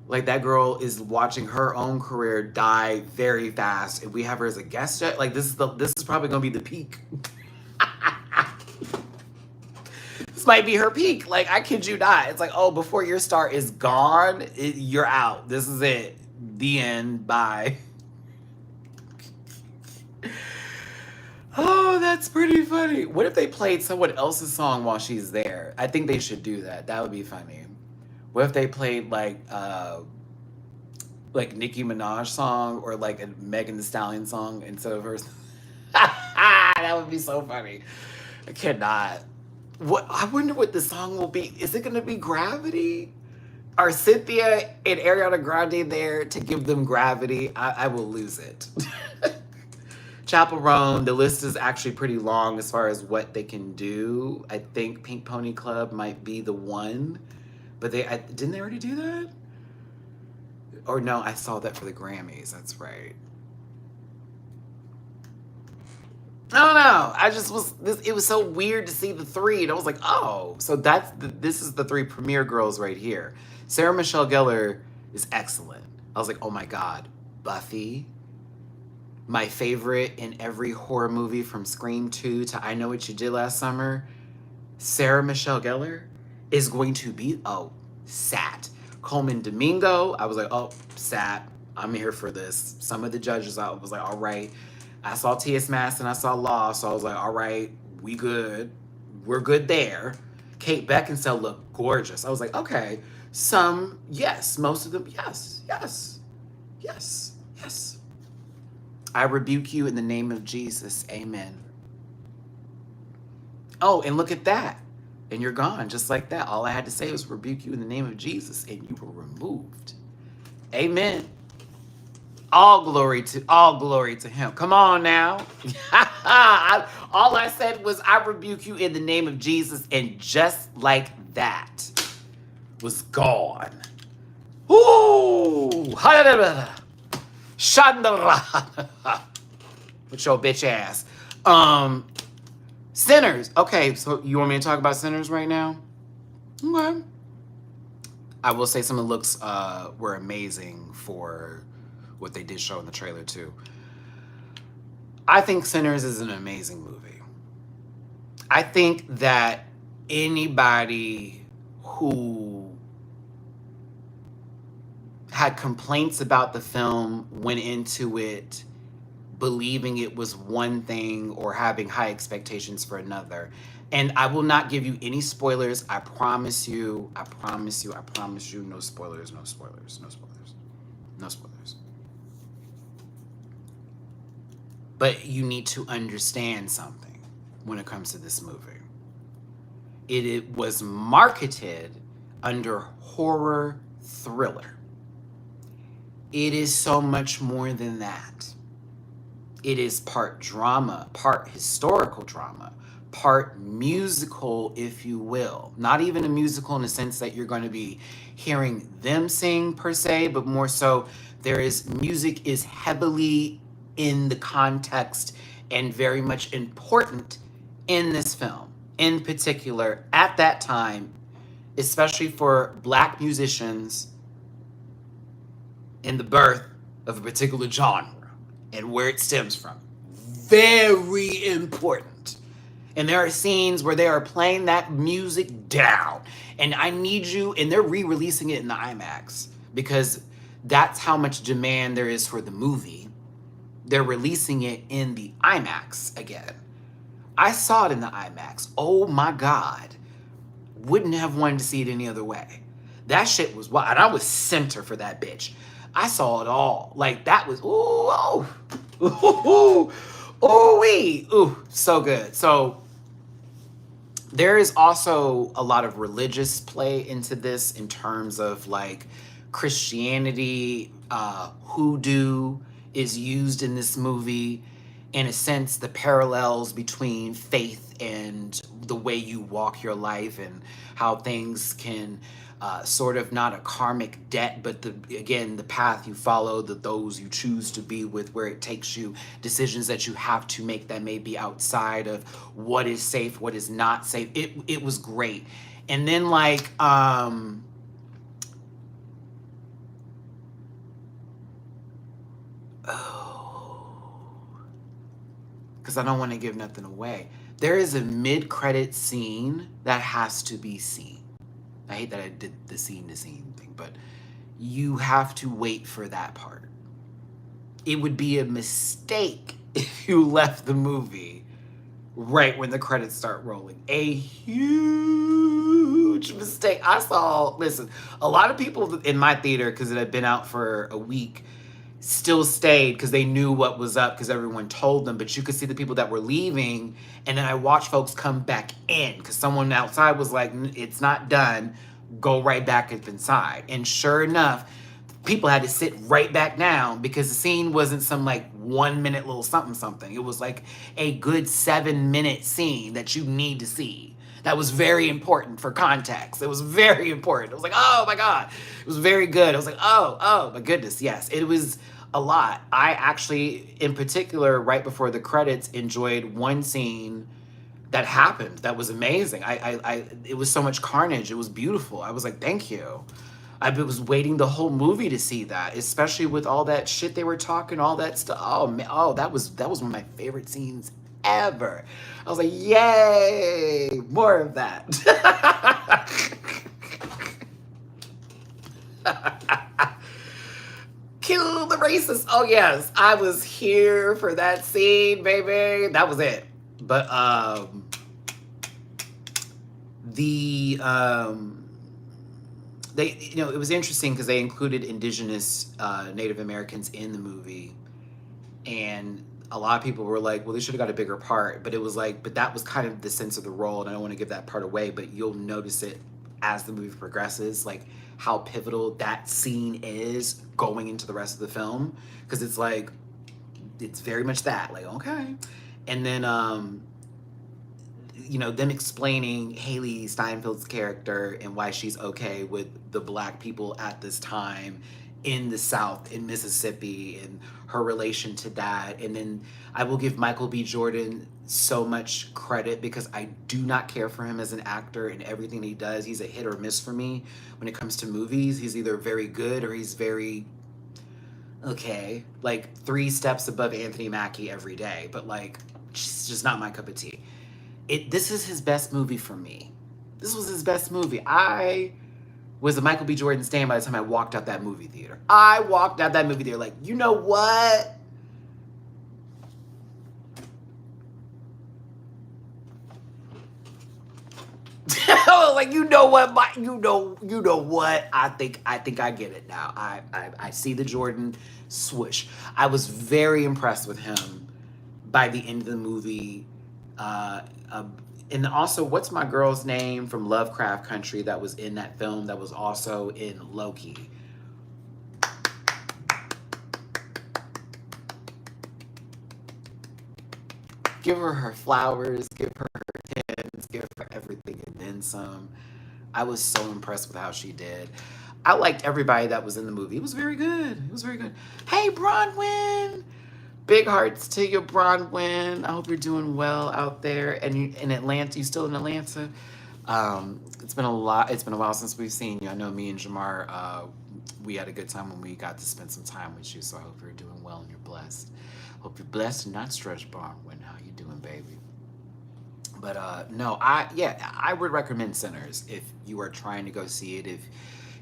Like, that girl is watching her own career die very fast. If we have her as a guest judge, like, this is probably gonna be the peak. This might be her peak. Like, I kid you not. It's like, oh, before your star is gone, you're out. This is it. The end. Bye. Oh, that's pretty funny. What if they played someone else's song while she's there? I think they should do that. That would be funny. What if they played like like Nicki Minaj song or like a Megan Thee Stallion song instead of hers. That would be so funny. I cannot. What I wonder what the song will be. Is it gonna be Gravity? Are Cynthia and Ariana Grande there to give them gravity? I will lose it. Chaperone, the list is actually pretty long as far as what they can do. I think Pink Pony Club might be the one, but didn't they already do that? Or no, I saw that for the Grammys. That's right. I don't know. I just it was so weird to see the three, and I was like, oh, so this is the three premiere girls right here. Sarah Michelle Gellar is excellent. I was like, oh my God, Buffy, my favorite in every horror movie from Scream 2 to I Know What You Did Last Summer. Sarah Michelle Gellar is going to be, Sat. Coleman Domingo, I was like, oh, Sat, I'm here for this. Some of the judges, I was like, all right. I saw T.S. Mass and I saw Law, so I was like, all right, we good. We're good there. Kate Beckinsale looked gorgeous. I was like, okay, some, yes. Most of them, yes, yes, yes, yes. I rebuke you in the name of Jesus. Amen. Oh, and look at that. And you're gone just like that. All I had to say was rebuke you in the name of Jesus, and you were removed. Amen. All glory to him. Come on now. All I said was I rebuke you in the name of Jesus, and just like that was gone. Ooh. Shandara. With your bitch ass. Sinners. Okay, so you want me to talk about Sinners right now? Okay. I will say some of the looks were amazing for what they did show in the trailer too. I think Sinners is an amazing movie. I think that anybody who had complaints about the film went into it believing it was one thing or having high expectations for another. And I will not give you any spoilers. I promise you. I promise you. I promise you. No spoilers. No spoilers. No spoilers. No spoilers. But you need to understand something when it comes to this movie. It was marketed under horror thriller. It is so much more than that. It is part drama, part historical drama, part musical, if you will. Not even a musical in the sense that you're going to be hearing them sing per se, but more so music is heavily in the context and very much important in this film. In particular, at that time, especially for Black musicians in the birth of a particular genre and where it stems from. Very important. And there are scenes where they are playing that music down. And I need you, and they're re-releasing it in the IMAX because that's how much demand there is for the movie. They're releasing it in the IMAX again. I saw it in the IMAX. Oh my God. Wouldn't have wanted to see it any other way. That shit was wild. And I was center for that bitch. I saw it all. Like that was, so good. So there is also a lot of religious play into this in terms of like Christianity, hoodoo is used in this movie. In a sense, the parallels between faith and the way you walk your life and how things can sort of not a karmic debt, but the path you follow, those you choose to be with, where it takes you, decisions that you have to make that may be outside of what is safe, what is not safe. It was great. And then like, because I don't want to give nothing away. There is a mid-credit scene that has to be seen. I hate that I did the scene to scene thing, but you have to wait for that part. It would be a mistake if you left the movie right when the credits start rolling. A huge mistake. Listen, a lot of people in my theater, because it had been out for a week, still stayed because they knew what was up because everyone told them. But you could see the people that were leaving, and then I watched folks come back in because someone outside was like, it's not done, go right back up inside. And sure enough, people had to sit right back down because the scene wasn't some like 1 minute little something. It was like a good 7-minute scene that you need to see. That was very important for context. It was very important. It was like, oh my God. It was very good. I was like, oh my goodness. Yes, it was a lot. I actually, in particular, right before the credits, enjoyed one scene that happened that was amazing. It was so much carnage. It was beautiful. I was like, thank you. I was waiting the whole movie to see that, especially with all that shit they were talking, all that stuff. Oh man, that was one of my favorite scenes ever. I was like, yay, more of that. Kill the racist. Oh yes, I was here for that scene, baby. That was it. But they, it was interesting because they included indigenous Native Americans in the movie, and a lot of people were like, well, they should have got a bigger part. But it was like, but that was kind of the sense of the role, and I don't want to give that part away, but you'll notice it as the movie progresses, like how pivotal that scene is going into the rest of the film, because it's like, it's very much that, like, okay. And then them explaining Haley Steinfeld's character and why she's okay with the Black people at this time in the South, in Mississippi, and her relation to that. And then I will give Michael B. Jordan so much credit because I do not care for him as an actor, and everything he does, he's a hit or miss for me when it comes to movies. He's either very good or he's very okay, like 3 steps above Anthony Mackie every day, but like, it's just not my cup of tea. This is his best movie for me. This was his best movie. I was a Michael B. Jordan stan by the time I walked out that movie theater. I walked out that movie theater like, you know what? Like, you know what? You know what? I think I get it now. I see the Jordan swoosh. I was very impressed with him by the end of the movie. And also, what's my girl's name from Lovecraft Country that was in that film that was also in Loki? Give her her flowers, give her her tens, give her everything and then some. I was so impressed with how she did. I liked everybody that was in the movie. It was very good. It was very good. Hey, Bronwyn! Big hearts to you, Bronwyn. I hope you're doing well out there. And you in Atlanta, you still in Atlanta? It's been a while since we've seen you. I know me and Jamar, we had a good time when we got to spend some time with you. So I hope you're doing well and you're blessed. Hope you're blessed and not stressed, Bronwyn. How you doing, baby? But no, I would recommend Sinners if you are trying to go see it. If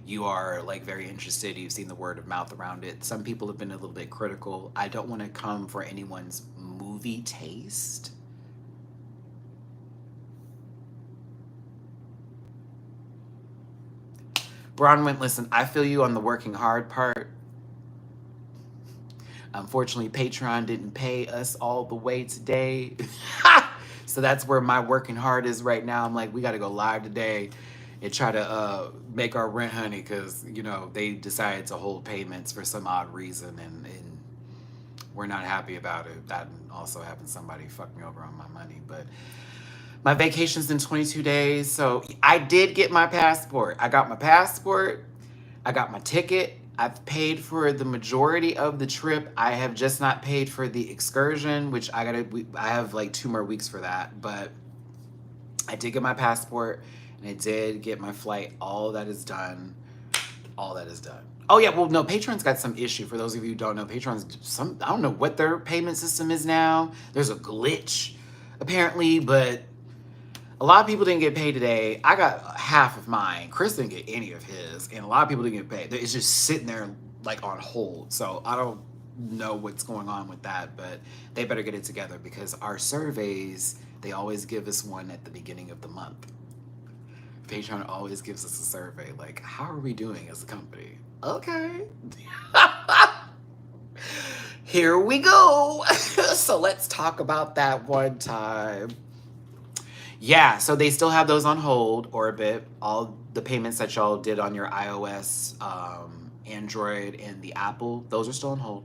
you are like very interested, you've seen the word of mouth around it. Some people have been a little bit critical. I don't want to come for anyone's movie taste. Bronwyn, listen, I feel you on the working hard part. Unfortunately, Patreon didn't pay us all the way today. So that's where my working hard is right now. I'm like, we got to go live today and try to make our rent, honey, because, they decided to hold payments for some odd reason, and we're not happy about it. That also happened. Somebody fucked me over on my money, but my vacation's in 22 days, so I did get my passport. I got my passport. I got my ticket. I've paid for the majority of the trip. I have just not paid for the excursion, which I have like 2 more weeks for that, but I did get my passport. And I did get my flight. All that is done. All that is done. Oh yeah, well no, Patreon's got some issue. For those of you who don't know, I don't know what their payment system is now. There's a glitch, apparently, but a lot of people didn't get paid today. I got half of mine. Chris didn't get any of his, and a lot of people didn't get paid. It's just sitting there like on hold. So I don't know what's going on with that, but they better get it together because our surveys They always give us one at the beginning of the month. Patreon always gives us a survey, like, how are we doing as a company? Okay. Here we go. So let's talk about that one time. Yeah, so they still have those on hold, Orbit. All the payments that y'all did on your iOS, Android, and the Apple, those are still on hold.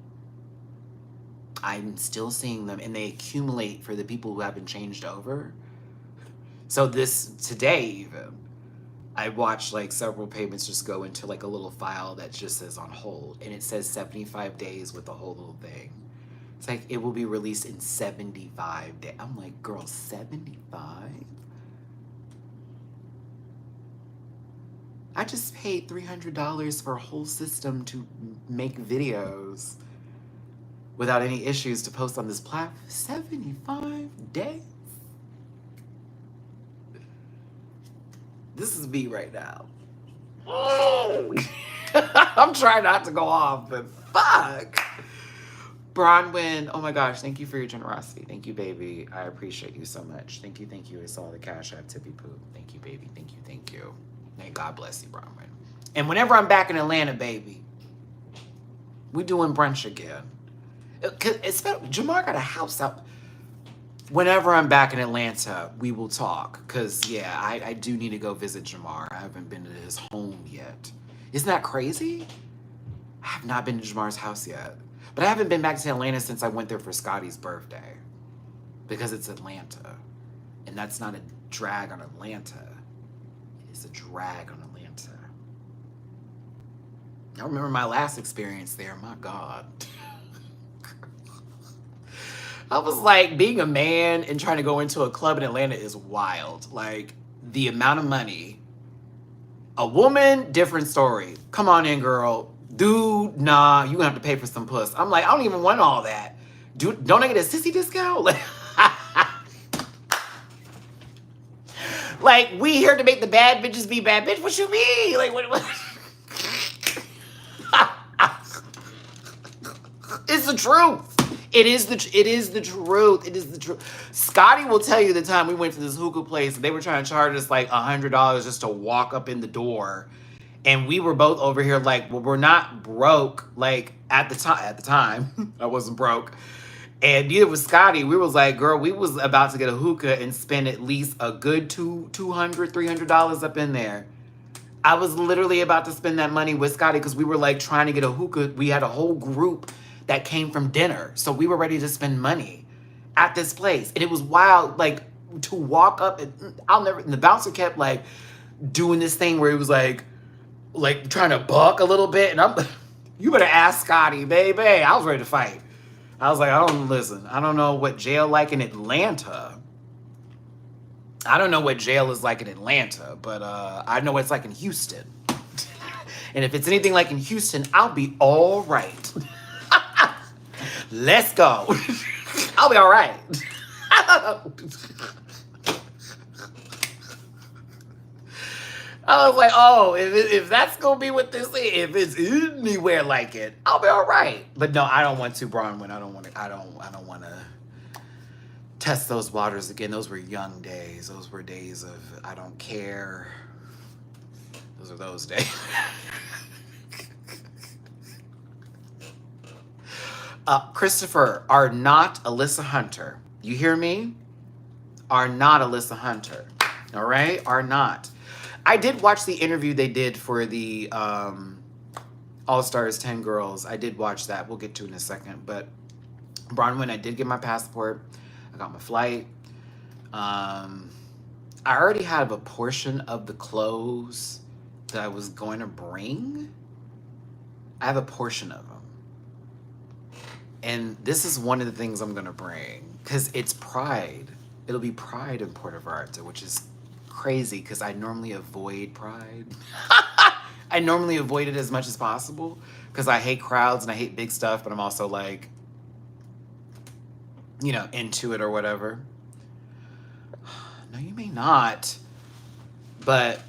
I'm still seeing them, and they accumulate for the people who haven't changed over. So today even, I watched like several payments just go into like a little file that just says on hold, and it says 75 days with the whole little thing. It's like, it will be released in 75 days. I'm like, girl, 75? I just paid $300 for a whole system to make videos without any issues to post on this platform. 75 days? This is me right now. Oh. I'm trying not to go off, but fuck. Bronwyn, oh my gosh, thank you for your generosity. Thank you, baby. I appreciate you so much. Thank you, thank you. I saw the Cash App tippy poo. Thank you, baby. Thank you, thank you. May God bless you, Bronwyn. And whenever I'm back in Atlanta, baby, we doing brunch again. Jamar got a house out. Whenever I'm back in Atlanta, we will talk. Because, yeah, I do need to go visit Jamar. I haven't been to his home yet. Isn't that crazy? I have not been to Jamar's house yet. But I haven't been back to Atlanta since I went there for Scotty's birthday. Because it's Atlanta. And that's not a drag on Atlanta. It is a drag on Atlanta. I remember my last experience there. My God. I was like, being a man and trying to go into a club in Atlanta is wild. Like, the amount of money. A woman, different story. Come on in, girl. Dude, nah, you gonna have to pay for some puss. I'm like, I don't even want all that. Dude, don't I get a sissy discount? Like, we here to make the bad bitches be bad bitch. What you mean? Like, what? It's the truth. It is the truth. It is the truth. Scotty will tell you the time we went to this hookah place and they were trying to charge us like $100 just to walk up in the door. And we were both over here like, well, we're not broke. Like, at the time, I wasn't broke. And neither was Scotty. We was like, girl, we was about to get a hookah and spend at least a good $200, $300 up in there. I was literally about to spend that money with Scotty because we were like trying to get a hookah. We had a whole group that came from dinner. So we were ready to spend money at this place. And it was wild, like, to walk up and and the bouncer kept like doing this thing where he was like trying to buck a little bit. And I'm you better ask Scotty, baby. I was ready to fight. I was like, I don't know what jail like in Atlanta. I don't know what jail is like in Atlanta, but I know what it's like in Houston. And if it's anything like in Houston, I'll be all right. Let's go. I'll be all right. I was like, oh, if that's gonna be what this is, if it's anywhere like it, I'll be all right. But no, I don't want to, Bronwyn. I don't want to test those waters again. Those were young days. Those were days of I don't care. Those are those days. Christopher, are not Alyssa Hunter. You hear me? Are not Alyssa Hunter. All right? Are not. I did watch the interview they did for the All Stars 10 Girls. I did watch that. We'll get to it in a second. But Bronwyn, I did get my passport. I got my flight. I already have a portion of the clothes that I was going to bring. I have a portion of them. And this is one of the things I'm going to bring. Because it's Pride. It'll be Pride in Puerto Vallarta, which is crazy because I normally avoid Pride. I normally avoid it as much as possible because I hate crowds and I hate big stuff, but I'm also like, you know, into it or whatever. No, you may not. But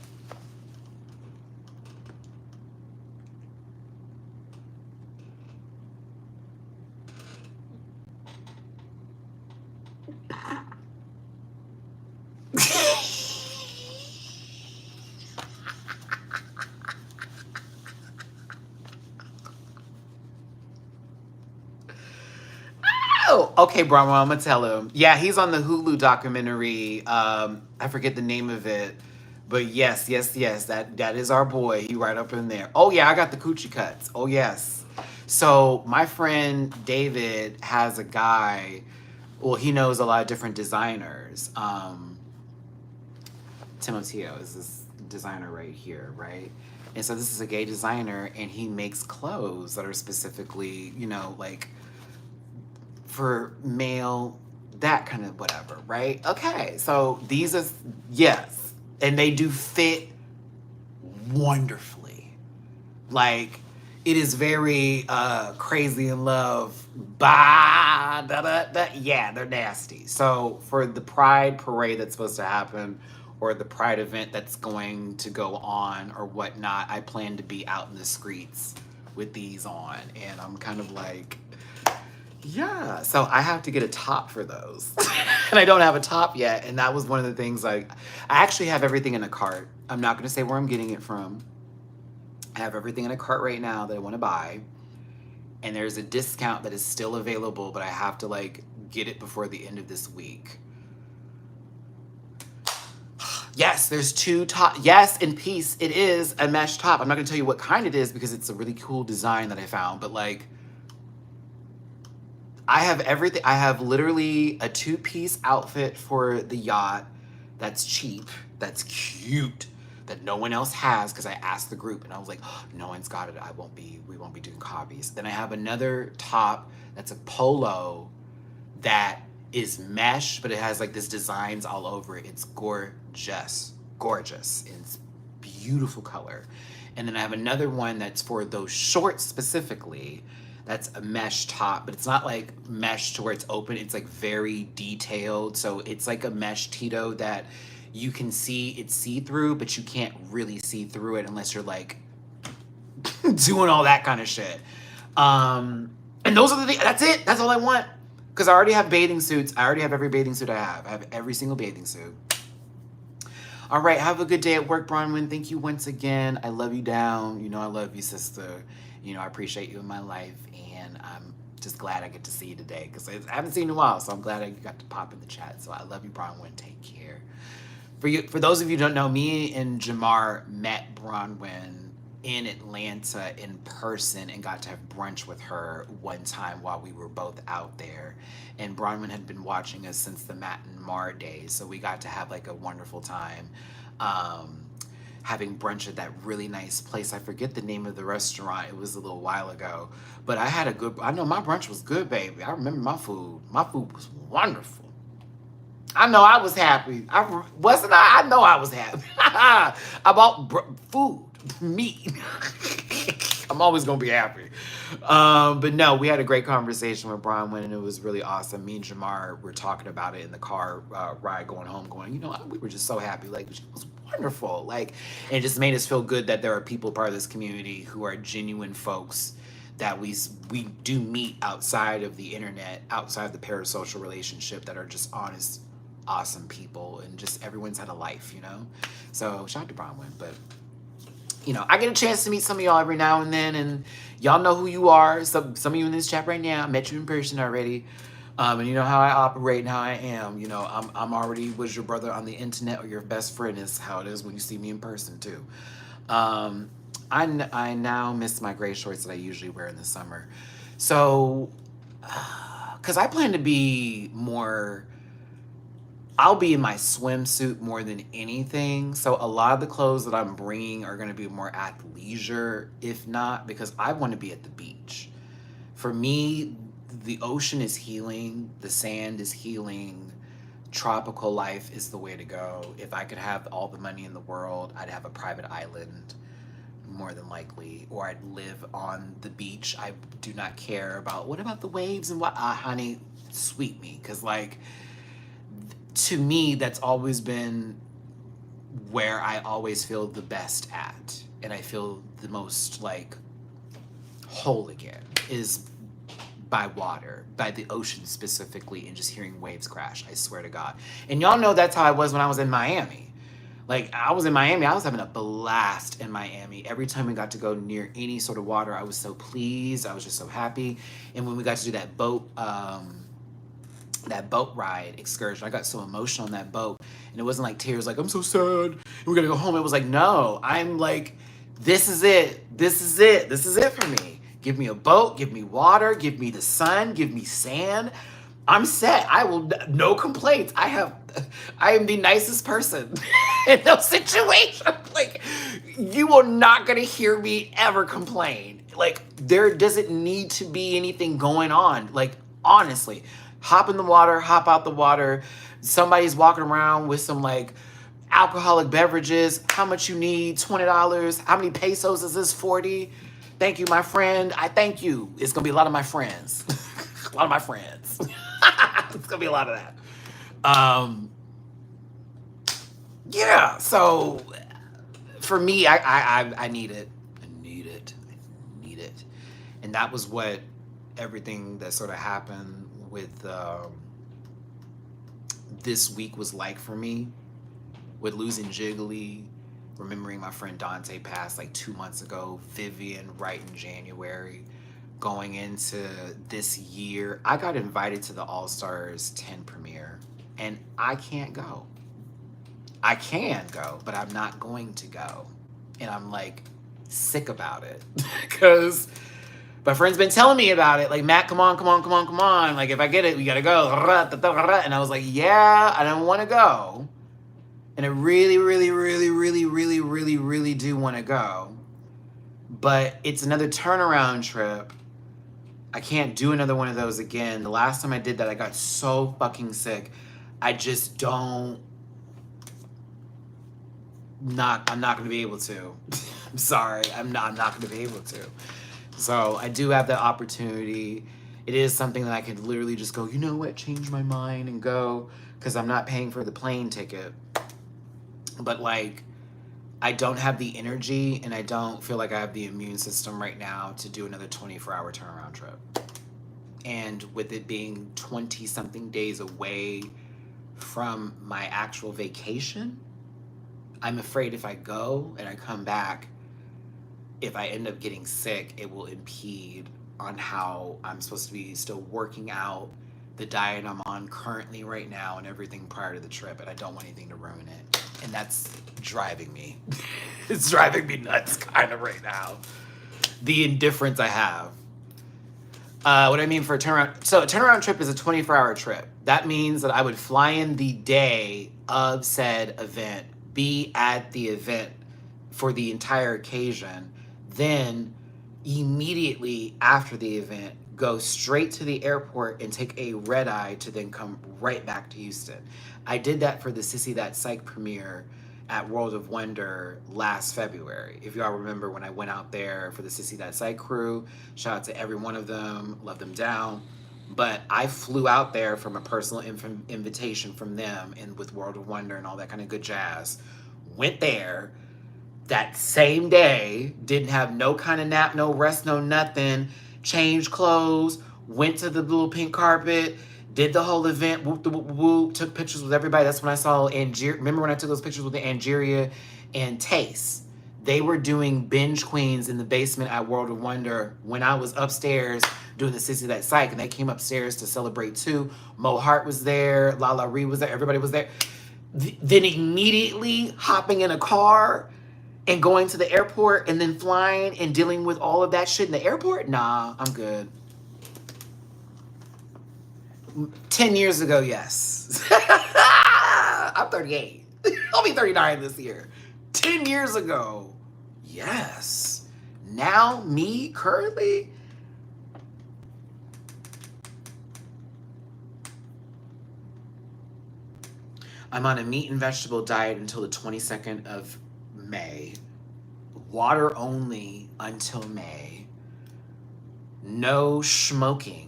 Oh, okay, Brahma, I'm gonna tell him. Yeah, he's on the Hulu documentary. I forget the name of it, but yes, yes, yes, that is our boy. He right up in there. Oh yeah, I got the coochie cuts. Oh yes. So my friend David has a guy. Well, he knows a lot of different designers. Timoteo is this designer right here, right? And so this is a gay designer, and he makes clothes that are specifically, like for male, that kind of whatever, right? Okay, so these are, yes, and they do fit wonderfully. Like, it is very crazy in love. Bah, da, da, da. Yeah, they're nasty. So for the Pride parade that's supposed to happen, or the Pride event that's going to go on, or whatnot, I plan to be out in the streets with these on, and I'm kind of like, yeah. So I have to get a top for those, and I don't have a top yet. And that was one of the things. I actually have everything in a cart. I'm not going to say where I'm getting it from. I have everything in a cart right now that I want to buy, and there's a discount that is still available, but I have to like get it before the end of this week. Yes, there's two top. Yes, in peace, it is a mesh top. I'm not gonna tell you what kind it is because it's a really cool design that I found, but like, I have everything. I have literally a 2-piece outfit for the yacht that's cheap, that's cute, that no one else has because I asked the group and I was like, oh, no one's got it. We won't be doing copies. Then I have another top that's a polo that is mesh, but it has like this designs all over it. It's gorgeous, gorgeous. It's beautiful color. And then I have another one that's for those shorts specifically. That's a mesh top, but it's not like mesh to where it's open. It's like very detailed. So it's like a mesh Tito that you can see it's see-through, but you can't really see through it unless you're like doing all that kind of shit. And those are the things. That's it. That's all I want. Because I already have bathing suits. I already have every bathing suit I have. I have every single bathing suit. All right. Have a good day at work, Bronwyn. Thank you once again. I love you down. You know I love you, sister. You know I appreciate you in my life. And I'm just glad I get to see you today. Because I haven't seen you in a while. So I'm glad I got to pop in the chat. So I love you, Bronwyn. Take care. For those of you who don't know, me and Jamar met Bronwyn in Atlanta in person and got to have brunch with her one time while we were both out there. And Bronwyn had been watching us since the Matt and Mar days, so we got to have like a wonderful time having brunch at that really nice place. I forget the name of the restaurant. It was a little while ago, but I know my brunch was good, baby. I remember my food. My food was wonderful. I know I was happy. Wasn't I? I know I was happy. I bought food. Meat. I'm always gonna be happy. But no, we had a great conversation with Bronwyn, and it was really awesome. Me and Jamar were talking about it in the car ride going home, going, we were just so happy. Like, it was wonderful. Like, and it just made us feel good that there are people part of this community who are genuine folks that we do meet outside of the internet, outside of the parasocial relationship, that are just honest, awesome people, and just everyone's had a life, So shout out to Bronwyn, but I get a chance to meet some of y'all every now and then, and y'all know who you are. Some of you in this chat right now, I met you in person already, and you know how I operate and how I am. I'm already was your brother on the internet, or your best friend is how it is when you see me in person too. I now miss my gray shorts that I usually wear in the summer, so because I plan to be more. I'll be in my swimsuit more than anything. So a lot of the clothes that I'm bringing are going to be more athleisure, if not, because I want to be at the beach. For me, the ocean is healing. The sand is healing. Tropical life is the way to go. If I could have all the money in the world, I'd have a private island, more than likely, or I'd live on the beach. I do not care about, what about the waves and what? Honey, sweep me. Because, like, to me, that's always been where I always feel the best at, and I feel the most like whole again, is by water, by the ocean specifically, and just hearing waves crash. I swear to God. And y'all know that's how I was when I was in Miami. Like, I was in Miami, I was having a blast in Miami. Every time we got to go near any sort of water, I was so pleased. I was just so happy. And when we got to do that boat that boat ride excursion. I got so emotional on that boat, and it wasn't like tears, like I'm so sad, and we're gonna go home. It was like, no, I'm like, this is it. This is it. This is it for me. Give me a boat. Give me water. Give me the sun. Give me sand. I'm set. I will, no complaints. I am the nicest person in those situations. Like, you are not gonna hear me ever complain. Like, there doesn't need to be anything going on. Like, honestly, hop in the water, hop out the water. Somebody's walking around with some like alcoholic beverages. How much you need? $20. How many pesos is this? 40. Thank you, my friend. I thank you. It's gonna be a lot of my friends. A lot of my friends. It's gonna be a lot of that. Yeah. So for me, I need it. I need it. I need it. And that was what everything that sort of happened with this week was like for me, with losing Jiggly, remembering my friend Dante passed like 2 months ago, Vivian right in January, going into this year. I got invited to the All-Stars 10 premiere, and I can't go. I can go, but I'm not going to go. And I'm like sick about it because my friend's been telling me about it. Like, Matt, come on. Like, if I get it, we gotta go. And I was like, yeah, I don't want to go. And I really do want to go. But it's another turnaround trip. I can't do another one of those again. The last time I did that, I got so fucking sick. I just don't. I'm not going to be able to. I'm sorry. I'm not going to be able to. So I do have that opportunity. It is something that I could literally just go, you know what, change my mind and go, because I'm not paying for the plane ticket. But like, I don't have the energy, and I don't feel like I have the immune system right now to do another 24-hour turnaround trip. And with it being 20-something days away from my actual vacation, I'm afraid if I go and I come back, if I end up getting sick, it will impede on how I'm supposed to be still working out the diet I'm on currently right now and everything prior to the trip, and I don't want anything to ruin it. And that's driving me. It's driving me nuts kind of right now. The indifference I have. What I mean for a turnaround. So a turnaround trip is a 24-hour trip. That means that I would fly in the day of said event, be at the event for the entire occasion, then immediately after the event, go straight to the airport and take a red eye to then come right back to Houston. I did that for the Sissy That Psych premiere at World of Wonder last February. If y'all remember when I went out there for the Sissy That Psych crew, shout out to every one of them, love them down. But I flew out there from a personal invitation from them, and with World of Wonder and all that kind of good jazz. Went there that same day, didn't have no kind of nap, no rest, no nothing, changed clothes, went to the little pink carpet, did the whole event, whoop, whoop, whoop, took pictures with everybody. That's when I saw remember when I took those pictures with the Angeria and Taste? They were doing binge queens in the basement at World of Wonder when I was upstairs doing the Sissy That Psych, and they came upstairs to celebrate too. Mo Hart was there, Lala Ree was there, everybody was there. Then immediately hopping in a car and going to the airport and then flying and dealing with all of that shit in the airport? Nah, I'm good. 10 years ago, yes. I'm 38. I'll be 39 this year. 10 years ago, yes. Now, me, currently, I'm on a meat and vegetable diet until the 22nd of May. Water only until May. No smoking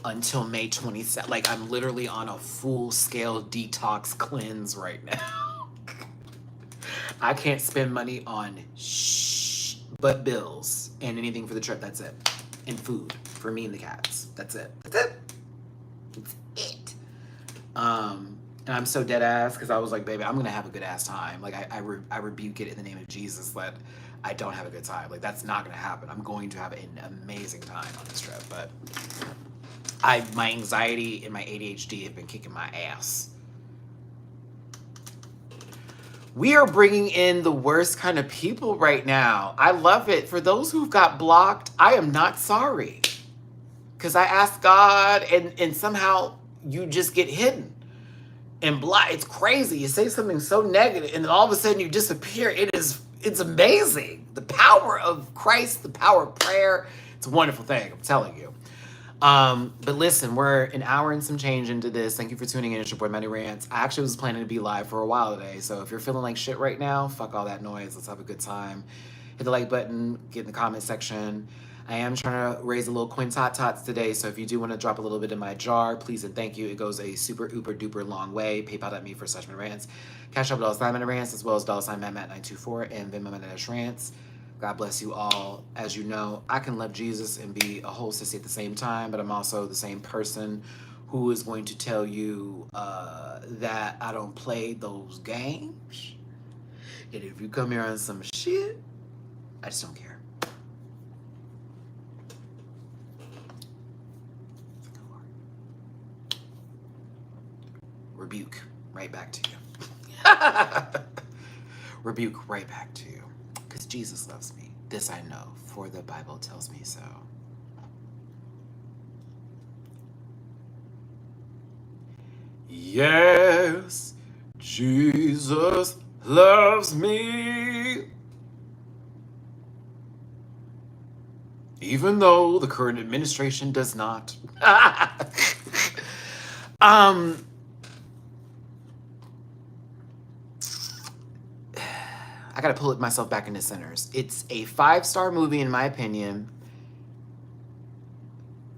until May 27th. Like, I'm literally on a full-scale detox cleanse right now. I can't spend money on but bills and anything for the trip. That's it. And food for me and the cats. That's it. That's it. That's it. And I'm so dead ass because I was like, baby, I'm gonna have a good ass time. Like, I rebuke it in the name of Jesus that I don't have a good time. Like, that's not gonna happen. I'm going to have an amazing time on this trip. But My anxiety and my ADHD have been kicking my ass. We are bringing in the worst kind of people right now. I love it. For those who've got blocked, I am not sorry. Because I asked God and somehow you just get hidden and blocked. It's crazy. You say something so negative and then all of a sudden you disappear. It's amazing. The power of Christ, the power of prayer. It's a wonderful thing, I'm telling you. But listen, we're an hour and some change into this. Thank you for tuning in. It's your boy Matty-Rants. I actually was planning to be live for a while today, so if you're feeling like shit right now, fuck all that noise. Let's have a good time. Hit the like button, get in the comment section. I am trying to raise a little quintot today, so if you do want to drop a little bit in my jar, please and thank you. It goes a super uber duper long way. PayPal.me for /Matty-Rants. Cash App $Matty-Rants, as well as $Matt924 and Venmo Matty-Rants. God bless you all. As you know, I can love Jesus and be a whole sissy at the same time, but I'm also the same person who is going to tell you that I don't play those games. And if you come here on some shit, I just don't care. Rebuke right back to you. Rebuke right back to you. Because Jesus loves me. This I know, for the Bible tells me so. Yes, Jesus loves me. Even though the current administration does not. I gotta pull myself back into Sinners. It's a 5-star movie in my opinion.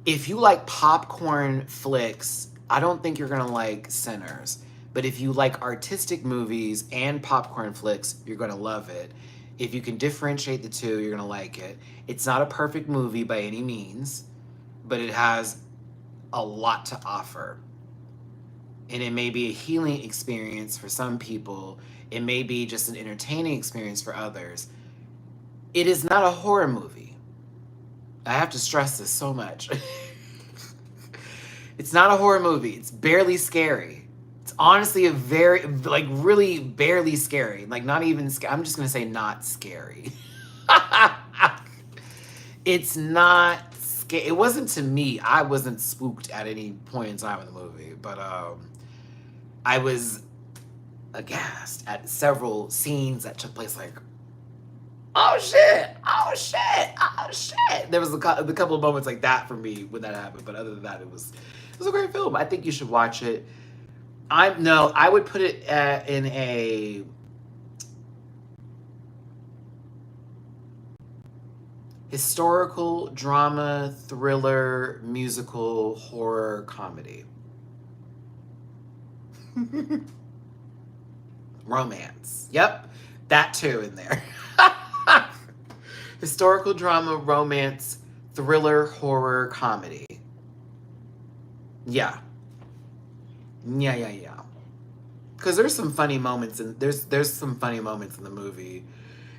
If you like popcorn flicks, I don't think you're gonna like Sinners. But if you like artistic movies and popcorn flicks, you're gonna love it. If you can differentiate the two, you're gonna like it. It's not a perfect movie by any means, but it has a lot to offer. And it may be a healing experience for some people. It may be just an entertaining experience for others. It is not a horror movie. I have to stress this so much. It's not a horror movie. It's barely scary. It's honestly a very, like, really barely scary. Like, not even scary. I'm just going to say not scary. It's not scary. It wasn't to me. I wasn't spooked at any point in time in the movie. But I was aghast at several scenes that took place, like, oh shit, oh shit, oh shit. There was a couple of moments like that for me when that happened, but other than that, it was a great film. I think you should watch it. I would put it in a historical drama, thriller, musical, horror, comedy. Romance. Yep, that too in there. Historical drama, romance, thriller, horror, comedy. Yeah. Because there's some funny moments and there's some funny moments in the movie,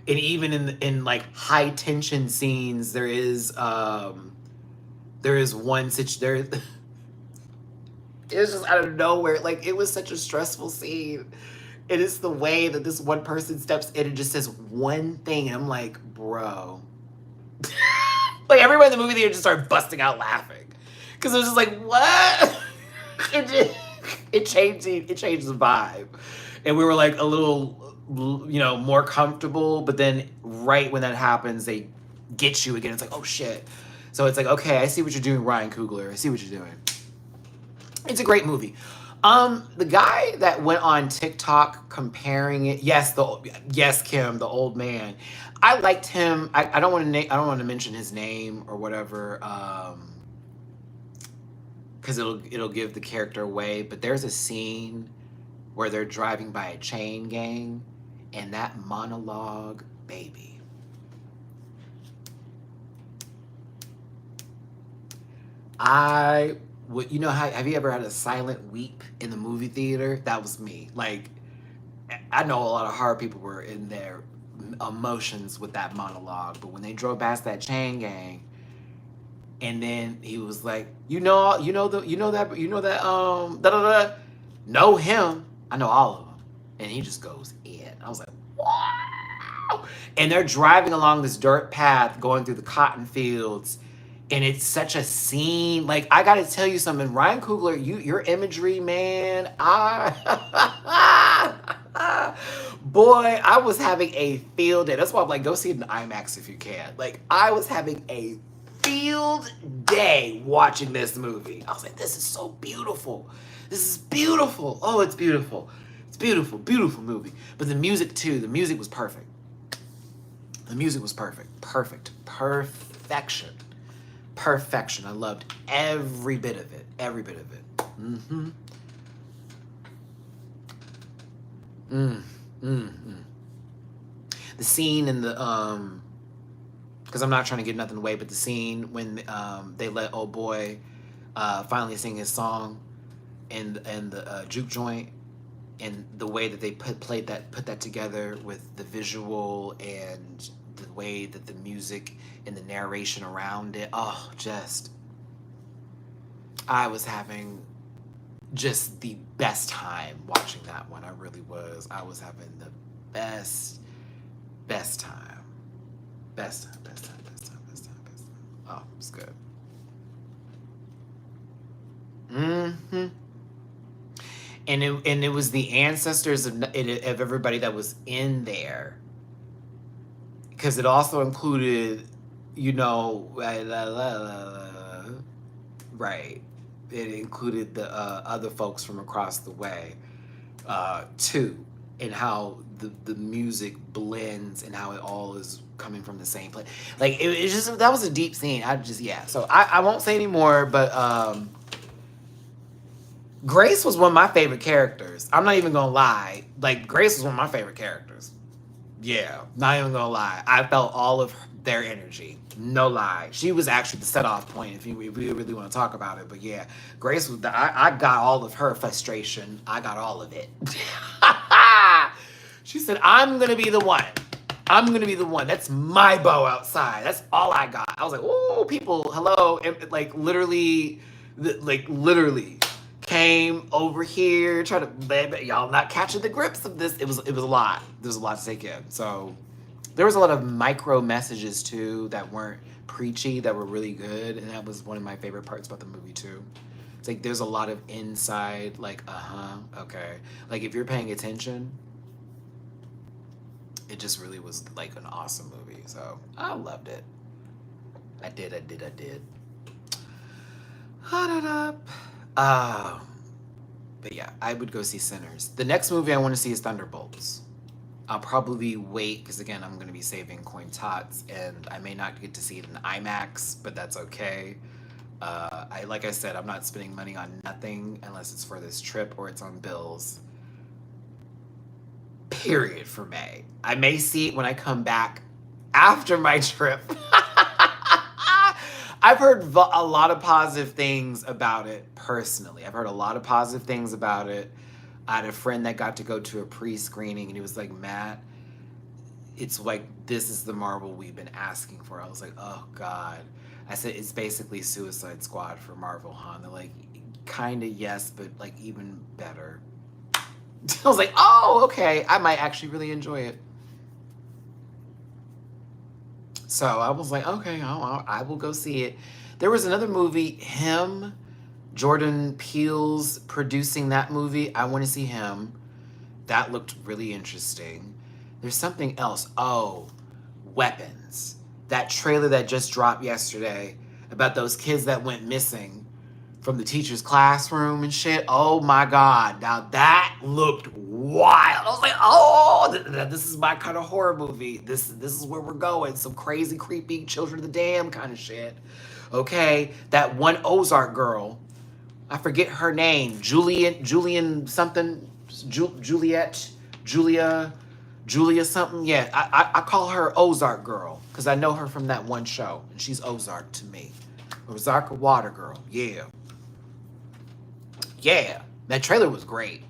and even in like high tension scenes, there is one situation there. It was just out of nowhere. Like, it was such a stressful scene. It is the way that this one person steps in and just says one thing. And I'm like, bro. Like, everybody in the movie theater just started busting out laughing. Because it was just like, what? It changed the vibe. And we were like a little, more comfortable. But then right when that happens, they get you again. It's like, oh, shit. So it's like, okay, I see what you're doing, Ryan Coogler. I see what you're doing. It's a great movie. The guy that went on TikTok comparing it, yes, Kim, the old man. I liked him. I don't want to mention his name or whatever, because it'll give the character away. But there's a scene where they're driving by a chain gang, and that monologue, baby. Have you ever had a silent weep in the movie theater? That was me. Like, I know a lot of horror people were in their emotions with that monologue, but when they drove past that chain gang, And then he was like, da da da. Know him. I know all of them. And he just goes in. I was like, wow. And they're driving along this dirt path going through the cotton fields. And it's such a scene. Like, I gotta tell you something, Ryan Coogler, your imagery, man. Boy, I was having a field day. That's why I'm like, go see it in IMAX if you can. Like, I was having a field day watching this movie. I was like, this is so beautiful. This is beautiful. Oh, it's beautiful. It's beautiful, beautiful movie. But the music too, the music was perfect. The music was perfect. Perfection. Perfection. I loved every bit of it. Every bit of it. Mm-hmm. The scene in the because I'm not trying to give nothing away, but the scene when they let old boy finally sing his song in the juke joint, and the way that they put that together with the visual and the way that the music and the narration around it, oh, just I was having just the best time watching that one. I really was. I was having the best time. Best time. Oh, it's good. Mm-hmm. And it was the ancestors of everybody that was in there. Because it also included, right. It included the other folks from across the way, too. And how the music blends and how it all is coming from the same place. Like, it's just, that was a deep scene. So I won't say anymore, but Grace was one of my favorite characters. I'm not even gonna lie. Like, Grace was one of my favorite characters. Yeah, not even gonna lie. I felt all of their energy. No lie. She was actually the set-off point if we really want to talk about it. But yeah, Grace was I got all of her frustration. I got all of it. She said, I'm gonna be the one. I'm gonna be the one. That's my bow outside. That's all I got. I was like, oh, people, hello. And, like, literally came over here, trying to, y'all not catching the grips of this. It was a lot. There was a lot to take in. So there was a lot of micro messages too that weren't preachy, that were really good. And that was one of my favorite parts about the movie too. It's like, there's a lot of inside, like, okay. Like, if you're paying attention, it just really was like an awesome movie. So I loved it. I did. But yeah, I would go see Sinners. The next movie I want to see is Thunderbolts. I'll probably wait, because again, I'm going to be saving coin tots, and I may not get to see it in IMAX, but that's okay. Like I said, I'm not spending money on nothing unless it's for this trip or it's on bills. Period for May. I may see it when I come back after my trip. I've heard a lot of positive things about it personally. I've heard a lot of positive things about it. I had a friend that got to go to a pre-screening, and he was like, Matt, it's like, this is the Marvel we've been asking for. I was like, oh God. I said, it's basically Suicide Squad for Marvel, huh? And they're like, kind of yes, but like even better. I was like, oh, okay. I might actually really enjoy it. So I was like, okay, I will go see it. There was another movie, Jordan Peele's producing that movie. I want to see him. That looked really interesting. There's something else. Oh, Weapons. That trailer that just dropped yesterday about those kids that went missing from the teacher's classroom and shit. Oh my God. Now that looked wild. I was like, oh, this is my kind of horror movie. This is where we're going. Some crazy, creepy Children of the Damned kind of shit. Okay. That one Ozark girl, I forget her name. Julian something. Julia something. Yeah. I call her Ozark girl because I know her from that one show. And she's Ozark to me. Ozark Water Girl. Yeah. Yeah, that trailer was great.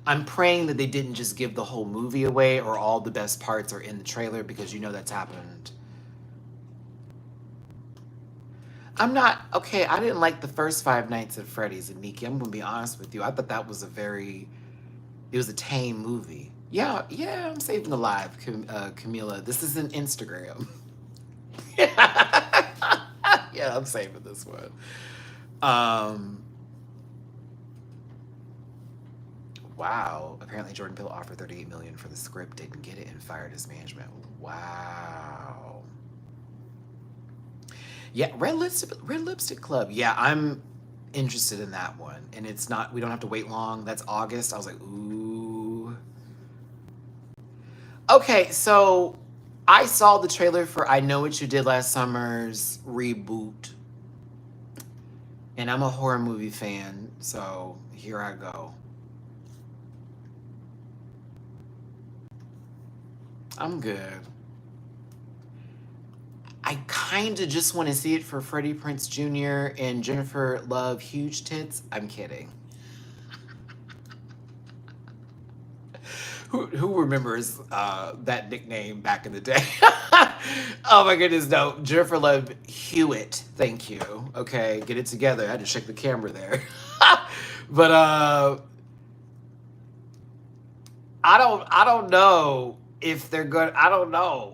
I'm praying that they didn't just give the whole movie away or all the best parts are in the trailer, because that's happened. I'm not okay. I didn't like the first Five Nights at Freddy's and Nikki. I'm gonna be honest with you. I thought that was it was a tame movie. Yeah, yeah. I'm saving alive, Camila. This is an Instagram. Yeah, I'm saving this one. Um, wow. Apparently, Jordan Peele offered 38 million for the script, didn't get it, and fired his management. Wow. Yeah, Red Lipstick Club. Yeah, I'm interested in that one, and it's not. We don't have to wait long. That's August. I was like, ooh. Okay, so I saw the trailer for I Know What You Did Last Summer's reboot, and I'm a horror movie fan, so here I go. I'm good. I kind of just want to see it for Freddie Prinze Jr. and Jennifer Love Huge Tits. I'm kidding. Who remembers that nickname back in the day? Oh my goodness, no. Jennifer Love Hewitt. Thank you. Okay, get it together. I had to check the camera there. But I don't know if they're good. I don't know.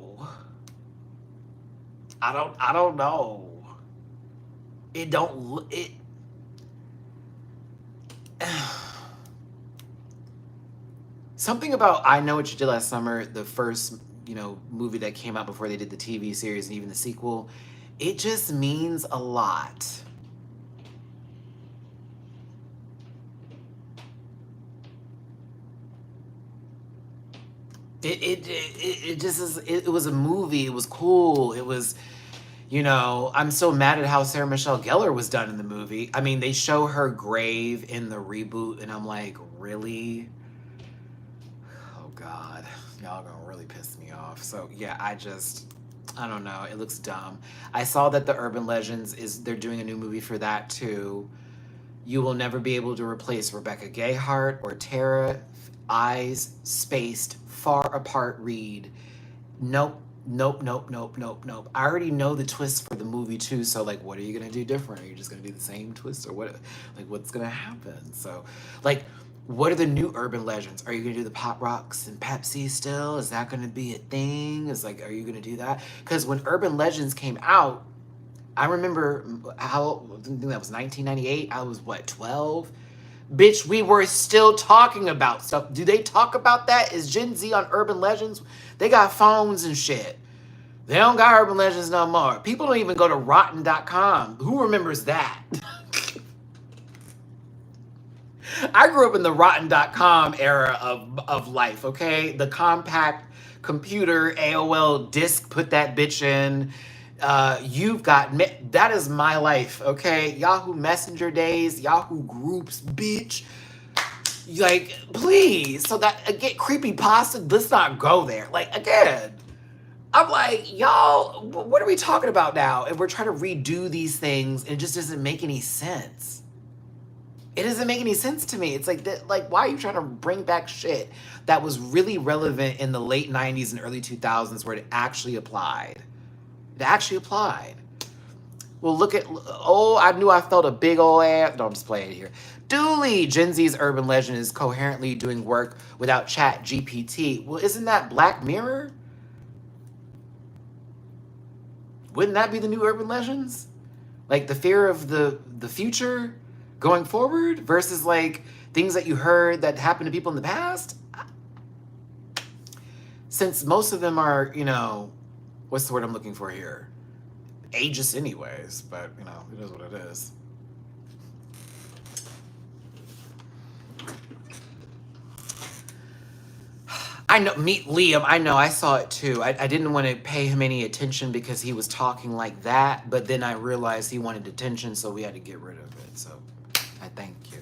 I don't know. It don't it something about I Know What You Did Last Summer, the first, movie that came out before they did the TV series and even the sequel, it just means a lot. It just is. It was a movie. It was cool. It was, I'm so mad at how Sarah Michelle Gellar was done in the movie. I mean, they show her grave in the reboot, and I'm like, really? Oh God, y'all gonna really piss me off. So yeah, I don't know. It looks dumb. I saw that the Urban Legends they're doing a new movie for that too. You will never be able to replace Rebecca Gayheart or Tara Eyes Spaced Far Apart Reed. Nope. Nope, nope, nope, nope, nope. I already know the twist for the movie too, so like what are you gonna do different? Are you just gonna do the same twist or what, like what's gonna happen? So like what are the new urban legends? Are you gonna do the Pop Rocks and Pepsi still? Is that gonna be a thing? Are you gonna do that? Because when Urban Legends came out, I remember I think that was 1998. I was what, 12? Bitch, we were still talking about stuff. Do they talk about that? Is Gen Z on Urban Legends? They got phones and shit. They don't got Urban Legends no more. People don't even go to rotten.com. Who remembers that? I grew up in the rotten.com era of life, okay? The compact computer, AOL disk, put that bitch in. That is my life, okay? Yahoo Messenger days, Yahoo Groups, bitch. Like, please. So that, again, creepy pasta, let's not go there. Like, again, I'm like, y'all, what are we talking about now? And we're trying to redo these things, and it just doesn't make any sense. It doesn't make any sense to me. It's like that. Like, why are you trying to bring back shit that was really relevant in the late 90s and early 2000s where it actually applied? It actually applied. Well, look at, I knew I felt a big old ass. Don't just play it here. Dooley, Gen Z's urban legend is coherently doing work without Chat GPT. Well, isn't that Black Mirror? Wouldn't that be the new urban legends? Like the fear of the future going forward versus like things that you heard that happened to people in the past? Since most of them are, what's the word I'm looking for here? Ageist anyways, but it is what it is. I know, meet Liam. I know, I saw it too. I didn't want to pay him any attention because he was talking like that, but then I realized he wanted attention, so we had to get rid of it. So I thank you.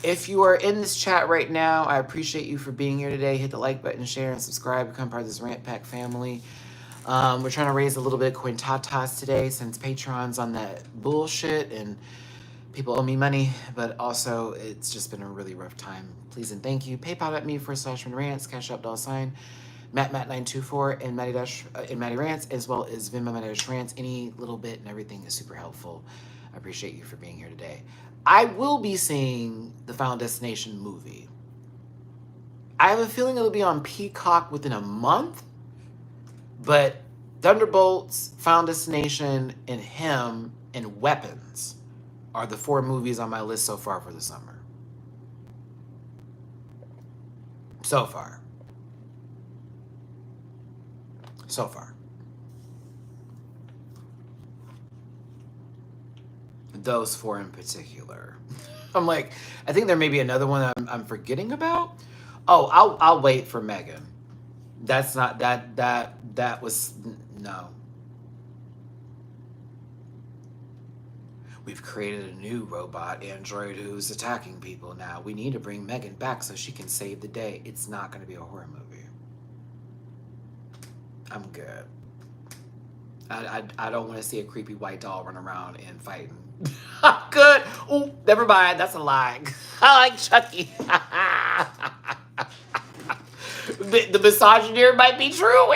If you are in this chat right now, I appreciate you for being here today. Hit the like button, share, and subscribe. Become part of this Rant Pack family. We're trying to raise a little bit of quintatas today since Patreon's on that bullshit and people owe me money, but also it's just been a really rough time. Please and thank you. PayPal.me/MattyRants, Cash App $, MattyRants and MattyRants, as well as Venmo MattyRants. Any little bit and everything is super helpful. I appreciate you for being here today. I will be seeing the Final Destination movie. I have a feeling it'll be on Peacock within a month, but Thunderbolts, Final Destination, and Him, and Weapons are the 4 movies on my list so far for the summer. So far. Those 4 in particular. I'm like, I think there may be another one I'm forgetting about. Oh, I'll wait for Megan. That's not that was no. We've created a new robot android who's attacking people now. We need to bring Megan back so she can save the day. It's not going to be a horror movie. I'm good. I don't want to see a creepy white doll run around and fighting. I'm good. Oh, never mind. That's a lie. I like Chucky. The misogyny might be true.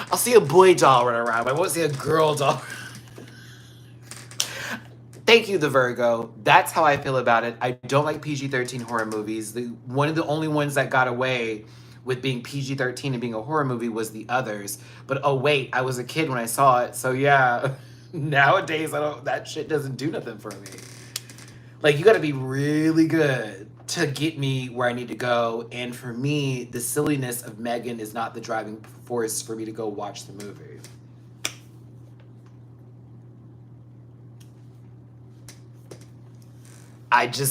I'll see a boy doll run around. I won't see a girl doll. Thank you, the Virgo. That's how I feel about it. I don't like PG-13 horror movies. One of the only ones that got away with being PG-13 and being a horror movie was The Others. But oh wait, I was a kid when I saw it. So yeah, nowadays that shit doesn't do nothing for me. Like, you got to be really good to get me where I need to go. And for me, the silliness of Megan is not the driving force for me to go watch the movie.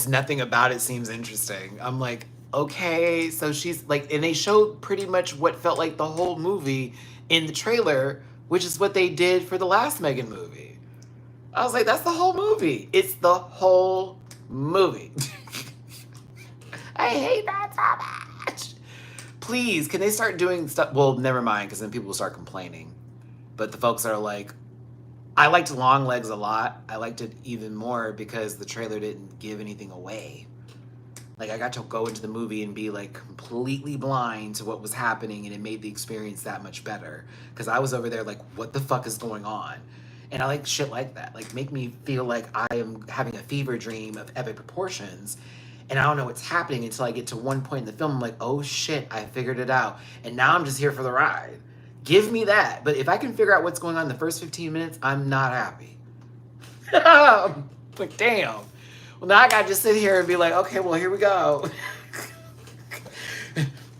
Nothing about it seems interesting. I'm like, okay, so she's like, and they showed pretty much what felt like the whole movie in the trailer, which is what they did for the last Megan movie. I was like, that's the whole movie. It's the whole movie. I hate that so much. Please, can they start doing stuff? Well, never mind, because then people will start complaining. But the folks that are like, I liked Longlegs a lot. I liked it even more because the trailer didn't give anything away. Like, I got to go into the movie and be like completely blind to what was happening, and it made the experience that much better. Because I was over there like, what the fuck is going on? And I like shit like that. Like, make me feel like I am having a fever dream of epic proportions, and I don't know what's happening until I get to one point in the film. I'm like, oh shit, I figured it out. And now I'm just here for the ride. Give me that. But if I can figure out what's going on in the first 15 minutes, I'm not happy. Like, damn. Well, now I gotta just sit here and be like, okay, well, here we go.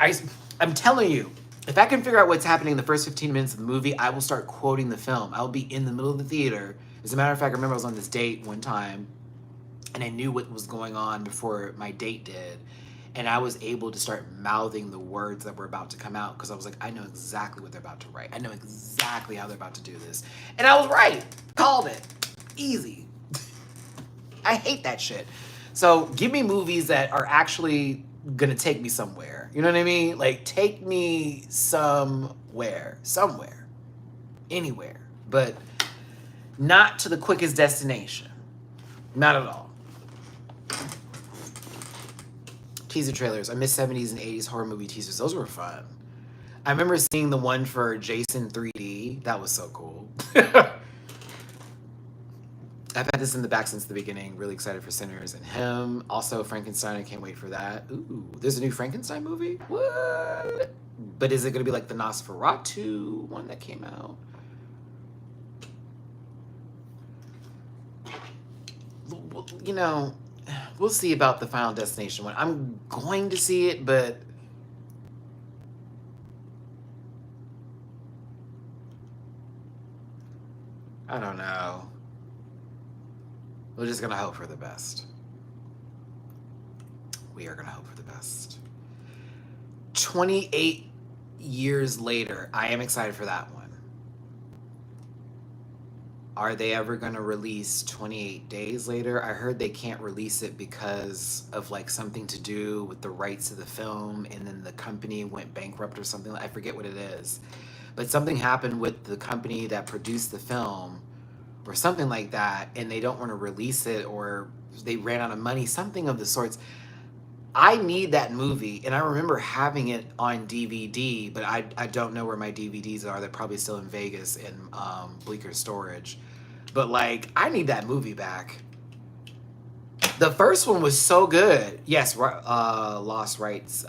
I'm telling you, if I can figure out what's happening in the first 15 minutes of the movie, I will start quoting the film. I'll be in the middle of the theater. As a matter of fact, I remember I was on this date one time, and I knew what was going on before my date did. And I was able to start mouthing the words that were about to come out because I was like, I know exactly what they're about to write. I know exactly how they're about to do this. And I was right. Called it. Easy. I hate that shit. So give me movies that are actually going to take me somewhere. You know what I mean? Like, take me somewhere. Somewhere. Anywhere. But not to the quickest destination. Not at all. Teaser trailers. I miss 70s and 80s horror movie teasers. Those were fun. I remember seeing the one for Jason 3D. That was so cool. I've had this in the back since the beginning. Really excited for Sinners and Him. Also, Frankenstein. I can't wait for that. Ooh, there's a new Frankenstein movie? What? But is it going to be like the Nosferatu one that came out? You know, we'll see about the Final Destination one. I'm going to see it, but I don't know. We're just going to hope for the best. We are going to hope for the best. 28 years later, I am excited for that one. Are they ever going to release 28 Days Later? I heard they can't release it because of like something to do with the rights to the film, and then the company went bankrupt or something. I forget what it is. But something happened with the company that produced the film or something like that, and they don't want to release it, or they ran out of money, something of the sorts. I need that movie, and I remember having it on DVD, but I don't know where my DVDs are. They're probably still in Vegas in Bleecker storage. But like, I need that movie back. The first one was so good. Yes, lost rights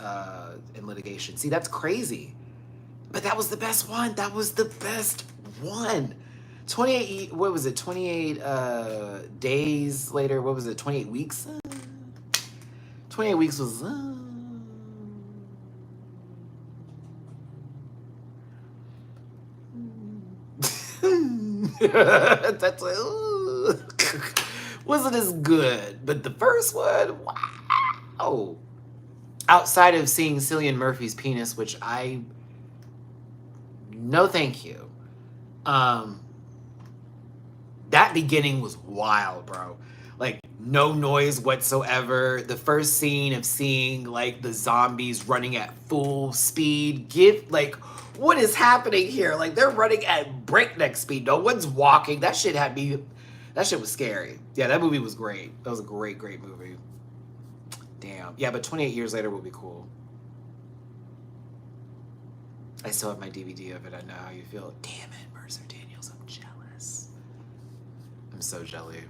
in litigation. See, that's crazy. But that was the best one. That was the best one. 28, what was it? 28 days later. What was it? 28 weeks? 28 weeks was... That's wasn't as good, but the first one, wow. Outside of seeing Cillian Murphy's penis, which no thank you. That beginning was wild, bro. Like, no noise whatsoever. The first scene of seeing like the zombies running at full speed, what is happening here? Like, they're running at breakneck speed. No one's walking. That shit was scary. Yeah, that movie was great. That was a great, great movie. Damn. Yeah, but 28 years later will be cool. I still have my DVD of it. I know how you feel. Damn it, Mercer Daniels. I'm jealous. I'm so jelly.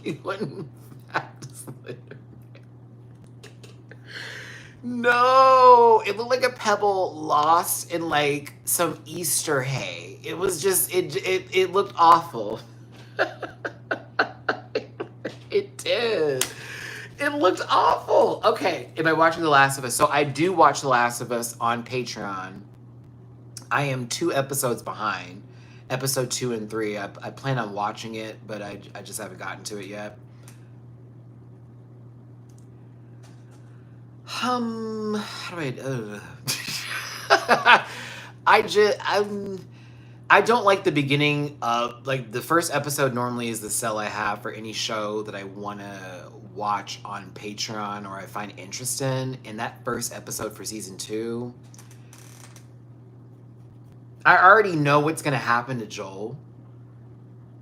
He wouldn't No, it looked like a pebble lost in like some Easter hay. It was just it looked awful. It did. It looked awful. Okay, am I watching The Last of Us? So I do watch The Last of Us on Patreon. I am 2 episodes behind. Episode 2 and 3. I plan on watching it, but I just haven't gotten to it yet. How do I don't like the beginning of, like, the first episode normally is the sell I have for any show that I want to watch on Patreon or I find interest in. And that first episode for season 2, I already know what's going to happen to Joel.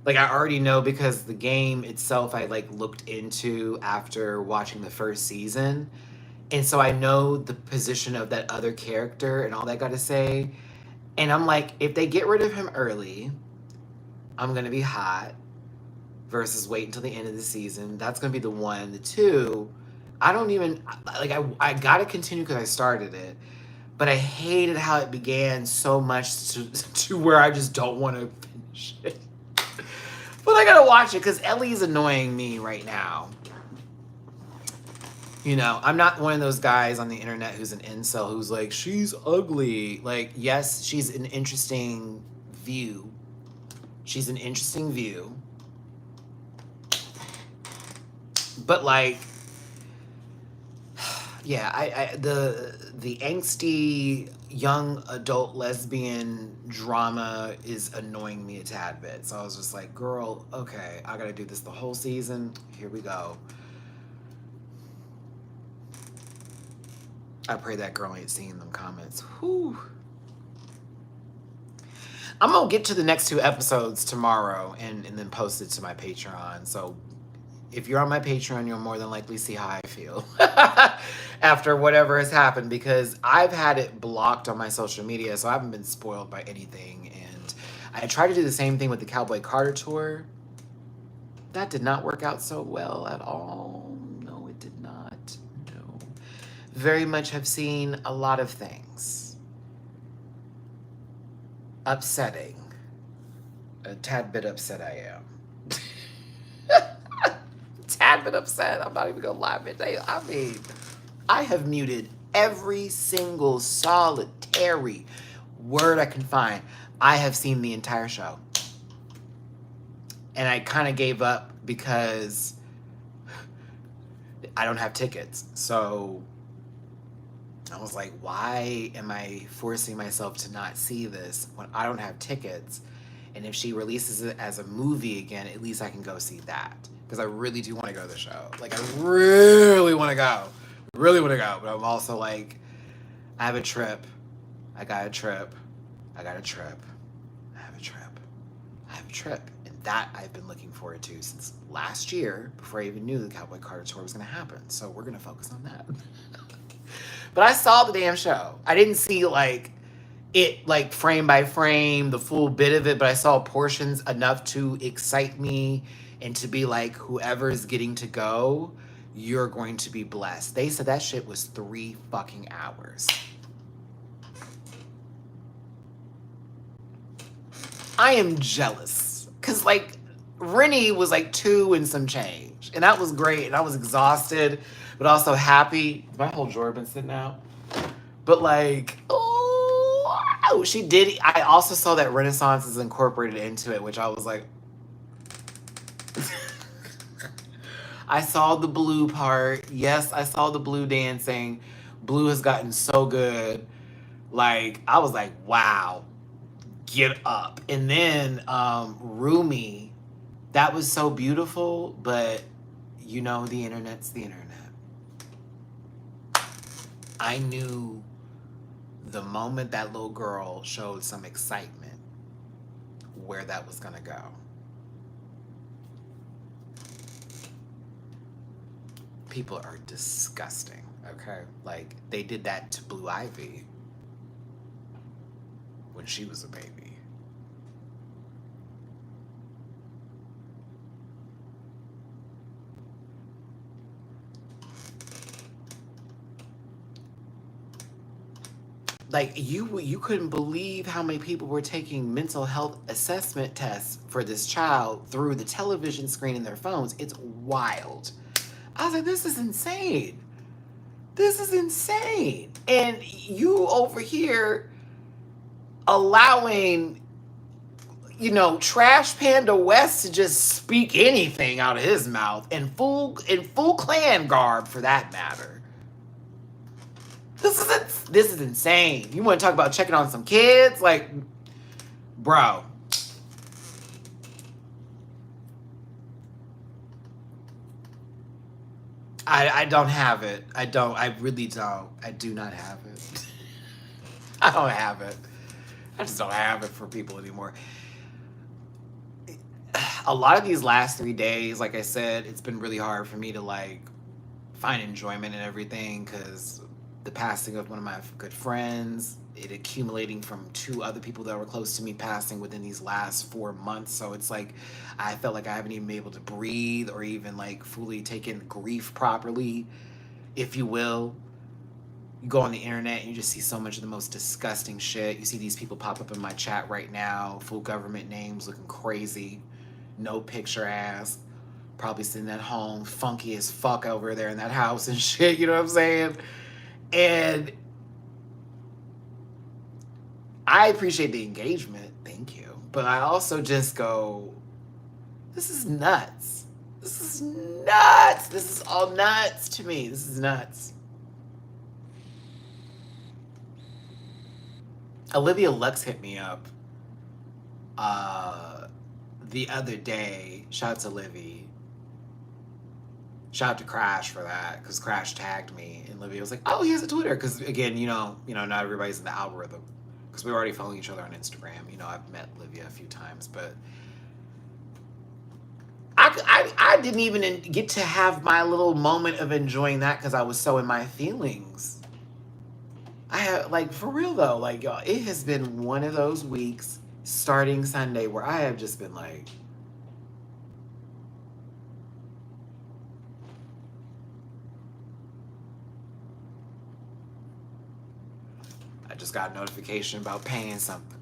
Like, I already know because the game itself I, like, looked into after watching the first season. And so I know the position of that other character and all that got to say. And I'm like, if they get rid of him early, I'm going to be hot versus wait until the end of the season. That's going to be the one. The 2, I don't even, like, I got to continue because I started it. But I hated how it began so much to where I just don't want to finish it. But I got to watch it because Ellie's annoying me right now. You know, I'm not one of those guys on the internet who's an incel who's like, she's ugly. Like, yes, she's an interesting view. She's an interesting view. But like, yeah, the angsty young adult lesbian drama is annoying me a tad bit. So I was just like, girl, okay, I gotta do this the whole season. Here we go. I pray that girl ain't seeing them comments. Whew. I'm gonna get to the next 2 episodes tomorrow and then post it to my Patreon. So if you're on my Patreon, you'll more than likely see how I feel after whatever has happened, because I've had it blocked on my social media, so I haven't been spoiled by anything. And I tried to do the same thing with the Cowboy Carter tour. That did not work out so well at all. No, it did not. No. Very much have seen a lot of things. Upsetting. A tad bit upset I am. Tad bit upset. I'm not even gonna lie. I mean, I have muted every single solitary word I can find. I have seen the entire show. And I kind of gave up because I don't have tickets. So I was like, why am I forcing myself to not see this when I don't have tickets? And if she releases it as a movie again, at least I can go see that. Because I really do want to go to the show. Like, I really want to go. Really want to go. But I'm also like, I have a trip. I got a trip. I got a trip. I have a trip. I have a trip. And that I've been looking forward to since last year, before I even knew the Cowboy Carter tour was going to happen. So we're going to focus on that. But I saw the damn show. I didn't see like it like frame by frame, the full bit of it, but I saw portions enough to excite me and to be like, whoever's getting to go, you're going to be blessed. They said that shit was 3 fucking hours. I am jealous. Cause like Rennie was like 2 and some change. And that was great. And I was exhausted, but also happy. My whole drawer been sitting out. But like, oh, she did. I also saw that Renaissance is incorporated into it, which I was like, I saw the Blue part. Yes, I saw the Blue dancing. Blue has gotten so good. Like, I was like, wow, get up. And then Rumi, that was so beautiful, but you know, the internet's the internet. I knew the moment that little girl showed some excitement where that was gonna go. People are disgusting, okay? Like, they did that to Blue Ivy when she was a baby. Like, you couldn't believe how many people were taking mental health assessment tests for this child through the television screen in their phones. It's wild. I was like, this is insane. This is insane. And you over here allowing, you know, Trash Panda West to just speak anything out of his mouth in full clan garb, for that matter. This is insane. You want to talk about checking on some kids? Like, bro. I don't have it. I really don't. I do not have it. I don't have it. I just don't have it for people anymore. A lot of these last 3 days, like I said, it's been really hard for me to like find enjoyment in everything, because the passing of one of my good friends, it accumulating from 2 other people that were close to me passing within these last 4 months. So it's like, I felt like I haven't even been able to breathe or even like fully take in grief properly, if you will. You go on the internet and you just see so much of the most disgusting shit. You see these people pop up in my chat right now, full government names, looking crazy, no picture ass, probably sitting at home, funky as fuck over there in that house and shit, you know what I'm saying? And I appreciate the engagement, thank you. But I also just go, this is nuts. This is nuts. This is all nuts to me. This is nuts. Olivia Lux hit me up the other day. Shout out to Livy. Shout out to Crash for that, because Crash tagged me, and Livy was like, "Oh, he has a Twitter." Because again, you know, not everybody's in the algorithm. Because we're already following each other on Instagram. You know, I've met Livia a few times, but I didn't even get to have my little moment of enjoying that because I was so in my feelings. I have, like, for real though, like, y'all, it has been one of those weeks starting Sunday where I have just been like, I just got a notification about paying something.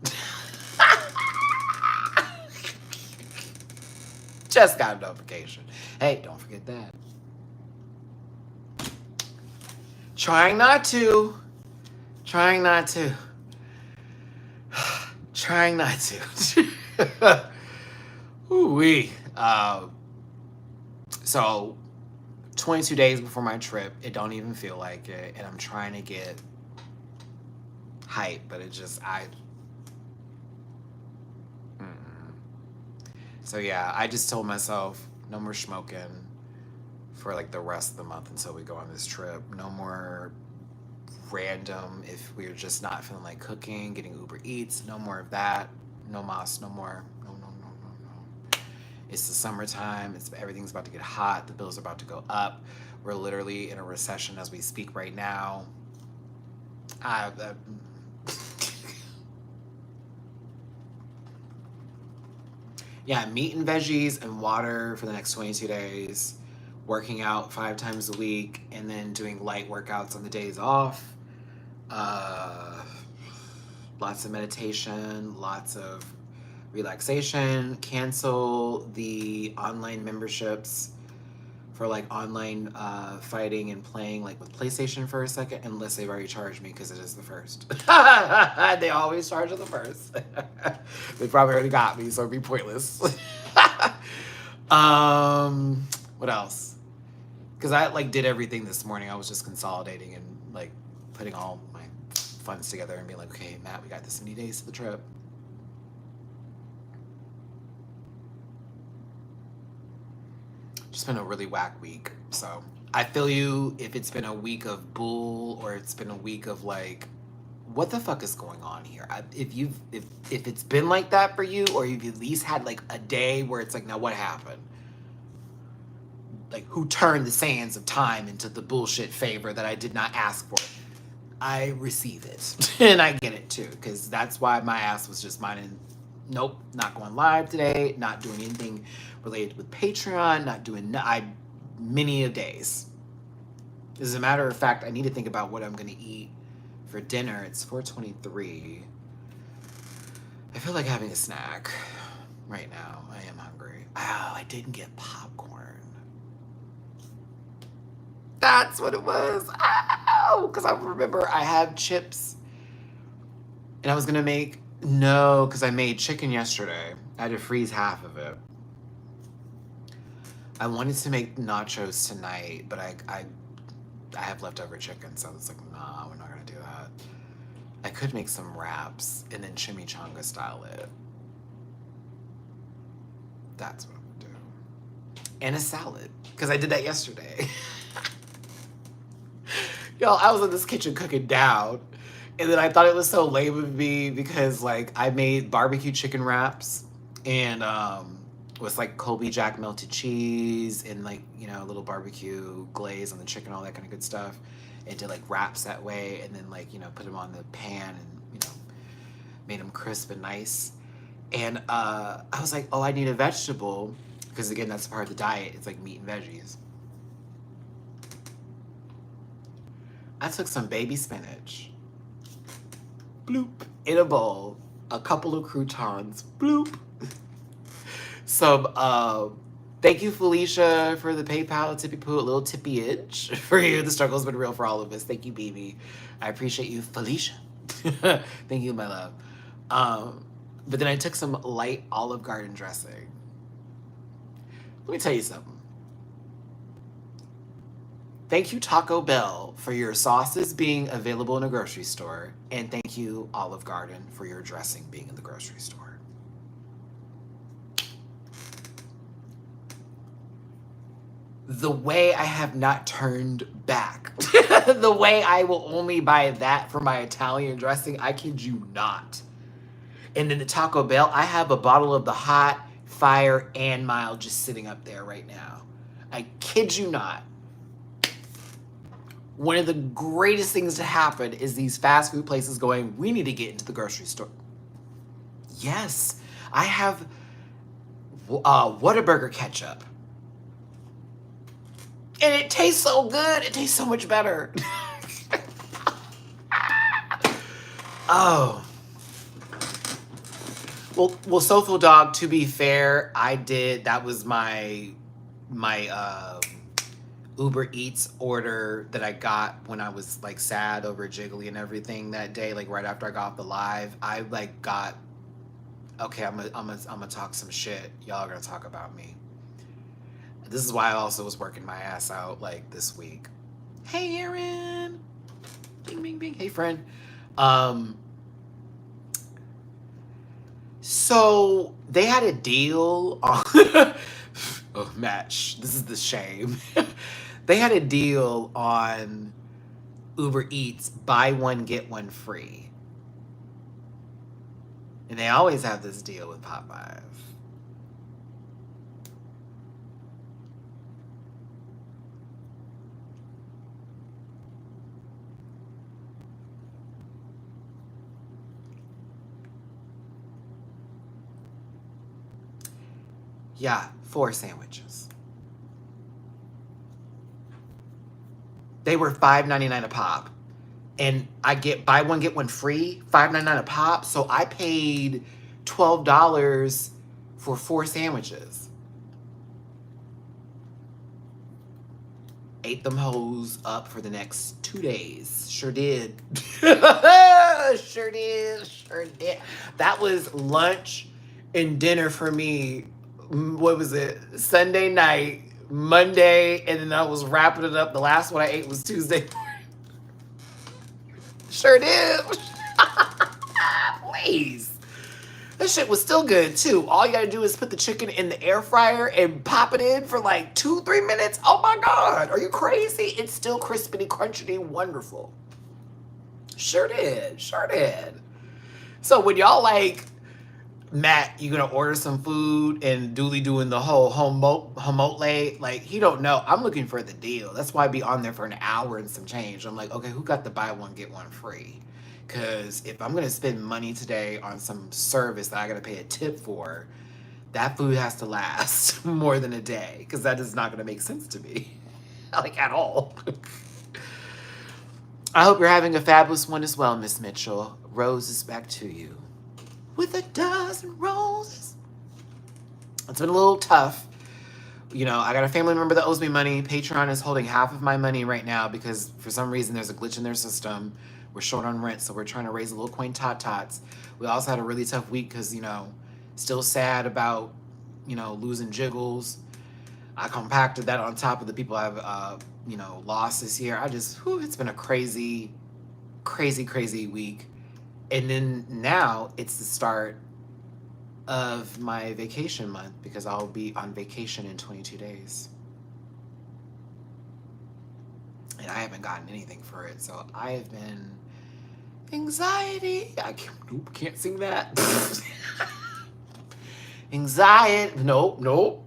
Just got a notification. Hey, don't forget that. Trying not to. Trying not to. Trying not to. Ooh-wee. So, 22 days before my trip, it don't even feel like it, and I'm trying to get hype, but it just, So yeah, I just told myself, no more smoking for like the rest of the month until we go on this trip. No more random, if we're just not feeling like cooking, getting Uber Eats. No more of that. No mas, no more. No, no, no, no, It's the summertime. Everything's about to get hot. The bills are about to go up. We're literally in a recession as we speak right now. I Yeah, meat and veggies and water for the next 22 days, working out 5 times a week, and then doing light workouts on the days off. Uh, Lots of meditation, lots of relaxation. Cancel the online memberships for like online fighting and playing like with PlayStation for a second, unless they've already charged me because it is the first. They always charge on the first. They probably already got me, so it'd be pointless. What else? Because I like did everything this morning. I was just consolidating and like putting all my funds together and being like, okay, Matt, we got this many days to the trip. Just been a really whack week. So I feel you if it's been a week of bull or it's been a week of like, what the fuck is going on here? If it's been like that for you, or you've at least had like a day where it's like, now what happened? Like, who turned the sands of time into the bullshit favor that I did not ask for? I receive it. And I get it too, because that's why my ass was just minding, nope, not going live today, not doing anything related with Patreon, not doing many of days. As a matter of fact, I need to think about what I'm going to eat for dinner. It's 4:23. I feel like having a snack right now. I am hungry. Oh, I didn't get popcorn. That's what it was. Oh, because I remember I had chips and I was going to make, no, because I made chicken yesterday. I had to freeze half of it. I wanted to make nachos tonight, but I have leftover chicken, so it's like, nah, we're not going to do that. I could make some wraps and then chimichanga style it. That's what I'm going to do. And a salad, because I did that yesterday. Y'all, I was in this kitchen cooking down, and then I thought it was so lame of me because, like, I made barbecue chicken wraps, and with, like, Colby Jack melted cheese and, like, you know, a little barbecue glaze on the chicken, all that kind of good stuff, and did, like, wraps that way, and then, like, you know, put them on the pan and, you know, made them crisp and nice. And I was like, oh, I need a vegetable, because, again, that's part of the diet. It's, like, meat and veggies. I took some baby spinach, bloop, in a bowl, a couple of croutons, bloop. Some, thank you, Felicia, for the PayPal tippy poo, a little tippy itch for you. The struggle's been real for all of us. Thank you, baby. I appreciate you, Felicia. Thank you, my love. But then I took some light Olive Garden dressing. Let me tell you something. Thank you, Taco Bell, for your sauces being available in a grocery store. And thank you, Olive Garden, for your dressing being in the grocery store. The way I have not turned back. The way I will only buy that for my Italian dressing, I kid you not. And then the Taco Bell, I have a bottle of the hot, fire, and mild just sitting up there right now. I kid you not. One of the greatest things to happen is these fast food places going, we need to get into the grocery store. Yes, I have Whataburger ketchup. And it tastes so good. It tastes so much better. Oh. Well, Soulful Dog, to be fair, that was my Uber Eats order that I got when I was like sad over Jiggly and everything that day, like right after I got off the live. I like got, okay, I'm gonna talk some shit. Y'all are gonna talk about me. This is why I also was working my ass out like this week. Hey, Aaron. Bing, bing, bing. Hey, friend. So they had a deal on oh, match. This is the shame. They had a deal on Uber Eats, buy one, get one free. And they always have this deal with Popeyes. Yeah, 4 sandwiches. They were $5.99 a pop. And I get buy one, get one free, $5.99 a pop. So I paid $12 for 4 sandwiches. Ate them hoes up for the next 2 days. Sure did. Sure did. Sure did. That was lunch and dinner for me. What was it? Sunday night, Monday, and then I was wrapping it up. The last one I ate was Tuesday. Sure did. Please. That shit was still good too. All you gotta do is put the chicken in the air fryer and pop it in for like 2-3 minutes. Oh my God, are you crazy? It's still crispity, crunchy, wonderful. Sure did, sure did. So when y'all like, Matt, you gonna order some food and Dooley doing the whole homotle, like he don't know. I'm looking for the deal. That's why I be on there for an hour and some change. I'm like, okay, who got the buy one, get one free? Because if I'm going to spend money today on some service that I got to pay a tip for, that food has to last more than a day. Because that is not going to make sense to me. Like, at all. I hope you're having a fabulous one as well, Miss Mitchell. Rose is back to you. With a dozen roses. It's been a little tough. You know, I got a family member that owes me money. Patreon is holding half of my money right now because for some reason there's a glitch in their system. We're short on rent, so we're trying to raise a little coin tots. We also had a really tough week because, you know, still sad about, you know, losing Jiggles. I compacted that on top of the people I've, you know, lost this year. It's been a crazy, crazy, crazy week. And then now it's the start of my vacation month because I'll be on vacation in 22 days. And I haven't gotten anything for it, so I have been anxiety. I can't sing that. Anxiety. Nope.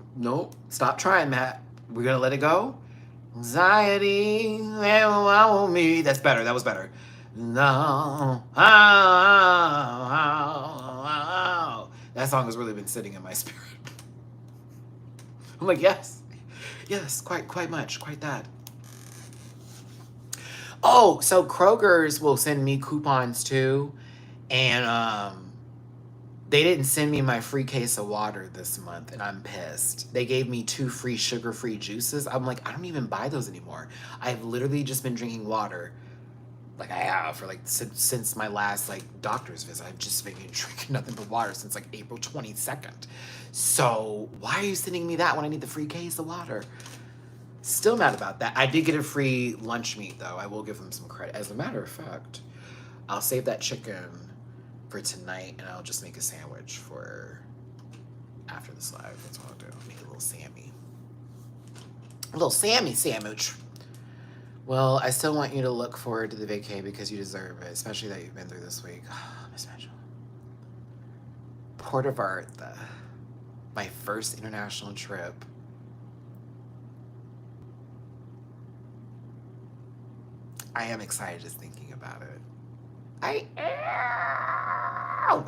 Stop trying, Matt. We're gonna let it go. Anxiety. Me. That's better. That was better. No. That song has really been sitting in my spirit. I'm like, yes, quite much, quite that. Oh, so Kroger's will send me coupons too. And they didn't send me my free case of water this month, and I'm pissed. They gave me 2 free sugar-free juices. I'm like, I don't even buy those anymore. I've literally just been drinking water. Like I have for like since my last like doctor's visit. I've just been drinking nothing but water since like April 22nd. So why are you sending me that when I need the free case of water? Still mad about that. I did get a free lunch meat, though. I will give them some credit. As a matter of fact, I'll save that chicken for tonight, and I'll just make a sandwich for after this live. That's what I'll do. I'll make a little Sammy. A little Sammy sandwich. Well, I still want you to look forward to the vacay because you deserve it, especially that you've been through this week. Miss Mitchell. Port of Arthur. My first international trip. I am excited just thinking about it. I am.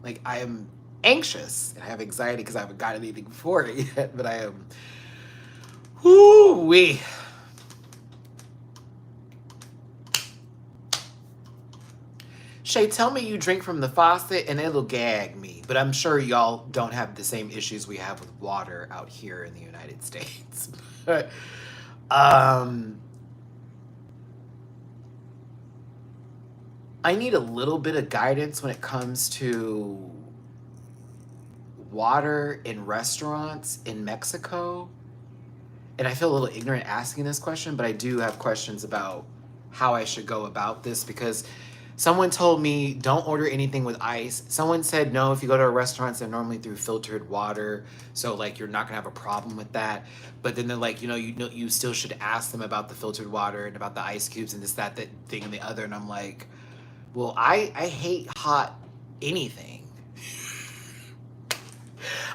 Like, I am anxious and I have anxiety because I haven't got anything for it yet, but I am. Whoo-wee. Shay, tell me you drink from the faucet and it'll gag me. But I'm sure y'all don't have the same issues we have with water out here in the United States. I need a little bit of guidance when it comes to water in restaurants in Mexico. And I feel a little ignorant asking this question, but I do have questions about how I should go about this because someone told me don't order anything with ice. Someone said no, if you go to a restaurant, they're normally through filtered water, so like you're not gonna have a problem with that. But then they're like, you still should ask them about the filtered water and about the ice cubes and this, that thing and the other. And I'm like, well, I hate hot anything.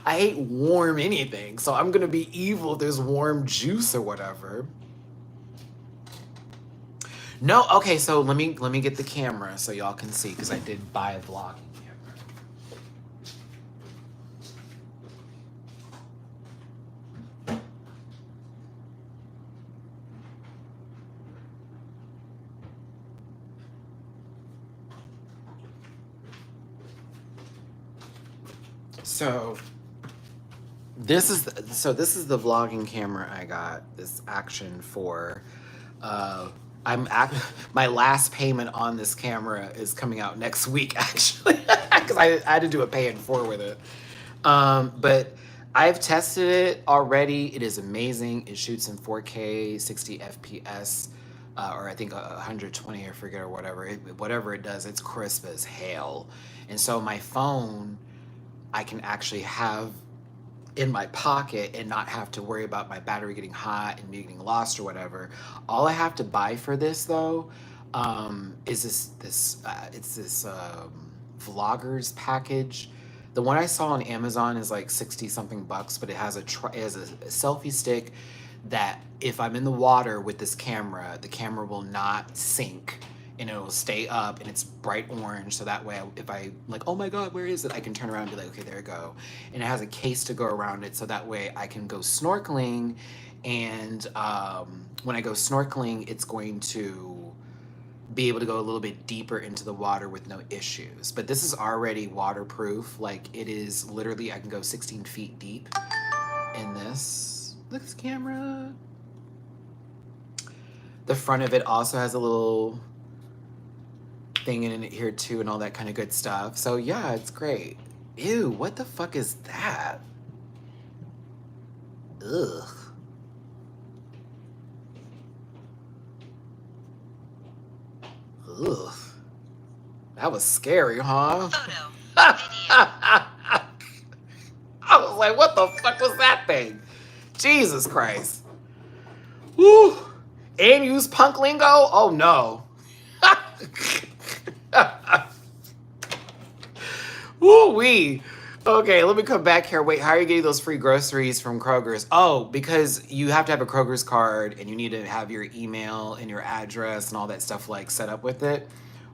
I hate warm anything, so I'm gonna be evil if there's warm juice or whatever. No, okay, so let me get the camera so y'all can see because I did buy a vlogging camera. So this is the vlogging camera I got. This Action 4. Uh, my last payment on this camera is coming out next week, actually, because I had to do a pay in 4 with it. But I've tested it already. It is amazing. It shoots in 4K, 60 FPS, or I think 120, I forget, or whatever. Whatever it does, it's crisp as hell. And so my phone, I can actually have in my pocket and not have to worry about my battery getting hot and me getting lost or whatever. All I have to buy for this though, is this vloggers package. The one I saw on Amazon is like 60 something bucks, but it has a selfie stick that if I'm in the water with this camera, the camera will not sink and it'll stay up and it's bright orange. So that way, if I like, oh my God, where is it? I can turn around and be like, okay, there we go. And it has a case to go around it. So that way I can go snorkeling. And when I go snorkeling, it's going to be able to go a little bit deeper into the water with no issues. But this is already waterproof. Like it is literally, I can go 16 feet deep in this. Look at this camera. The front of it also has a little thing in it here too and all that kind of good stuff. So yeah, it's great. Ew, what the fuck is that? Ugh. Ugh. That was scary, huh? Photo. I was like, what the fuck was that thing? Jesus Christ. Woo. And use punk lingo? Oh no. Woo-wee. Okay, let me come back here. Wait, how are you getting those free groceries from Kroger's? Oh, because you have to have a Kroger's card and you need to have your email and your address and all that stuff like set up with it.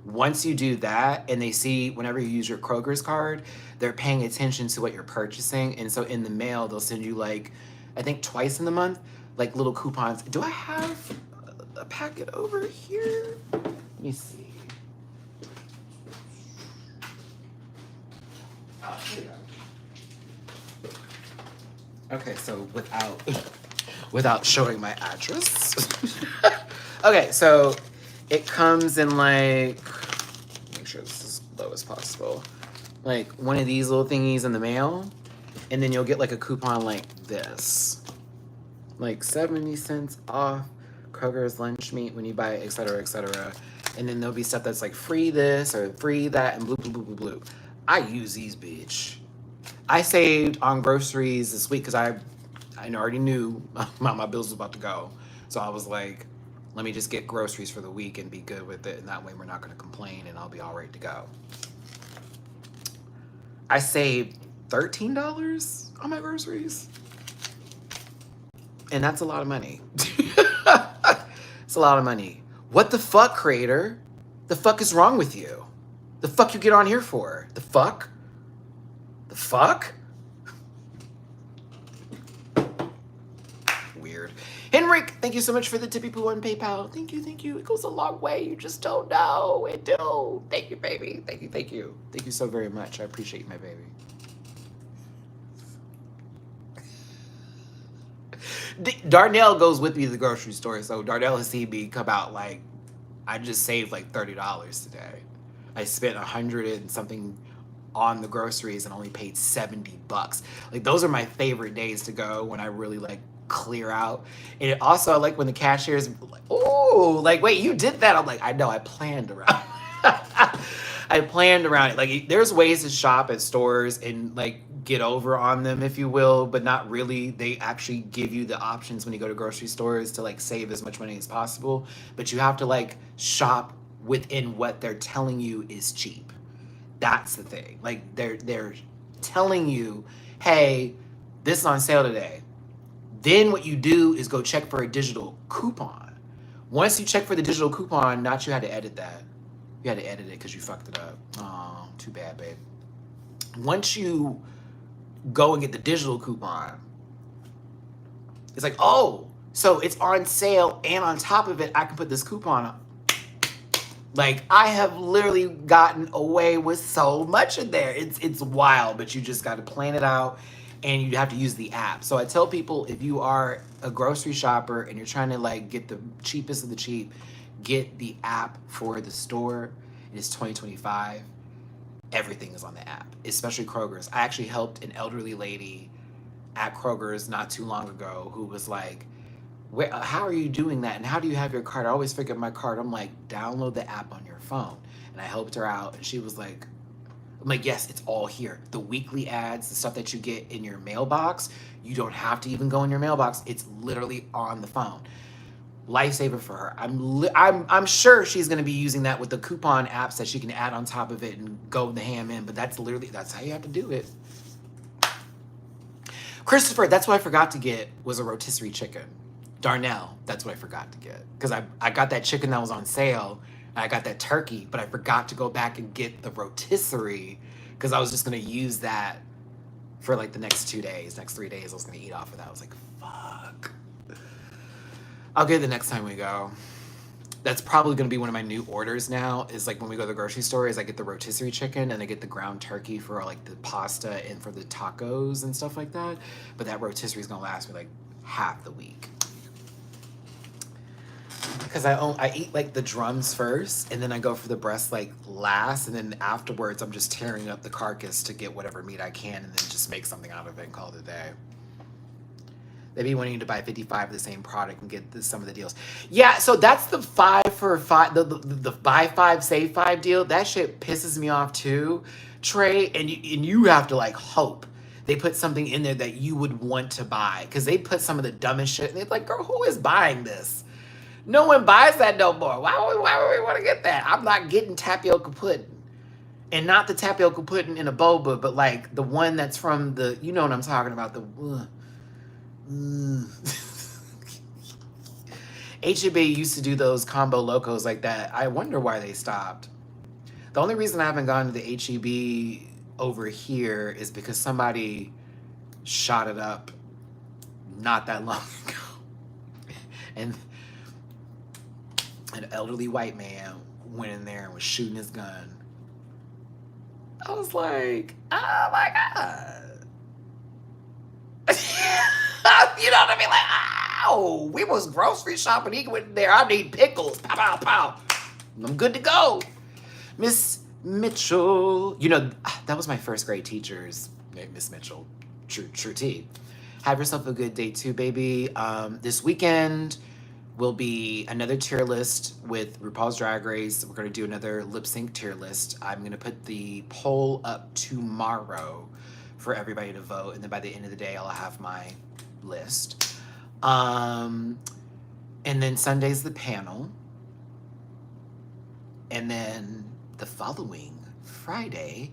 Once you do that and they see whenever you use your Kroger's card, they're paying attention to what you're purchasing. And so in the mail, they'll send you like, I think twice in the month, like little coupons. Do I have a packet over here? Let me see. Oh, here you go. Okay, so without showing my address. Okay, so it comes in like, make sure this is as low as possible, like one of these little thingies in the mail, and then you'll get like a coupon like this, like 70 cents off Kroger's lunch meat when you buy it, etc., etc. And then there'll be stuff that's like free this or free that and blue, blue, blue, blue, blue. I use these, bitch. I saved on groceries this week because I already knew my bills was about to go. So I was like, let me just get groceries for the week and be good with it. And that way we're not going to complain and I'll be all right to go. I saved $13 on my groceries. And that's a lot of money. It's a lot of money. What the fuck, creator? The fuck is wrong with you? The fuck you get on here for? The fuck? The fuck? Weird. Henrik, thank you so much for the tippy poo on PayPal. Thank you, thank you. It goes a long way. You just don't know. It do. Thank you, baby. Thank you, thank you. Thank you so very much. I appreciate you, my baby. Darnell goes with me to the grocery store, so Darnell has seen me come out like, I just saved like $30 today. I spent 100 and something on the groceries and only paid $70. Like those are my favorite days to go when I really like clear out. And it also, I like when the cashiers like, oh, like, wait, you did that. I'm like, I know, I planned around. I planned around it. Like there's ways to shop at stores and like get over on them, if you will, but not really. They actually give you the options when you go to grocery stores to like save as much money as possible, but you have to like shop within what they're telling you is cheap. That's the thing. Like they're telling you, hey, this is on sale today. Then what you do is go check for a digital coupon. Once you check for the digital coupon, not you had to edit that. You had to edit it because you fucked it up. Oh, too bad, babe. Once you go and get the digital coupon, it's like, oh, so it's on sale and on top of it, I can put this coupon on. Like, I have literally gotten away with so much in there. It's wild, but you just got to plan it out, and you have to use the app. So I tell people, if you are a grocery shopper and you're trying to like get the cheapest of the cheap, get the app for the store. It is 2025. Everything is on the app, especially Kroger's. I actually helped an elderly lady at Kroger's not too long ago who was like, how are you doing that? And how do you have your card? I always forget my card. I'm like, download the app on your phone. And I helped her out, and she was like, I'm like, yes, it's all here. The weekly ads, the stuff that you get in your mailbox, you don't have to even go in your mailbox. It's literally on the phone. Lifesaver for her. I'm sure she's gonna be using that with the coupon apps that she can add on top of it and go the ham in. But that's how you have to do it. Christopher, that's what I forgot to get was a rotisserie chicken. Darnell, that's what I forgot to get. Because I got that chicken that was on sale, and I got that turkey, but I forgot to go back and get the rotisserie because I was just going to use that for like the next 3 days. I was going to eat off of that. I was like, fuck. I'll get it the next time we go. That's probably going to be one of my new orders now, is like when we go to the grocery store, is I get the rotisserie chicken and I get the ground turkey for like the pasta and for the tacos and stuff like that. But that rotisserie is going to last me like half the week. Because I eat like the drums first, and then I go for the breast like last, and then afterwards I'm just tearing up the carcass to get whatever meat I can, and then just make something out of it and call it a day. They be wanting to buy 55 of the same product and get some of the deals. Yeah, so that's the 5 for 5, the buy 5 save 5 deal. That shit pisses me off too, Trey. And you have to like hope they put something in there that you would want to buy, because they put some of the dumbest shit, and they're like, girl, who is buying this? No one buys that no more. Why would we want to get that? I'm not getting tapioca pudding. And not the tapioca pudding in a boba, but like the one that's from the, you know what I'm talking about, the... HEB used to do those combo locos like that. I wonder why they stopped. The only reason I haven't gone to the HEB over here is because somebody shot it up not that long ago. And an elderly white man went in there and was shooting his gun. I was like, oh my God. You know what I mean? Like, ow, we was grocery shopping. He went in there. I need pickles. Pow, pow, pow. I'm good to go. Miss Mitchell. You know, that was my first grade teacher's name, Miss Mitchell. True T. Have yourself a good day too, baby. This weekend will be another tier list with RuPaul's Drag Race. We're going to do another lip sync tier list. I'm going to put the poll up tomorrow for everybody to vote, and then by the end of the day, I'll have my list. And then Sunday's the panel. And then the following Friday,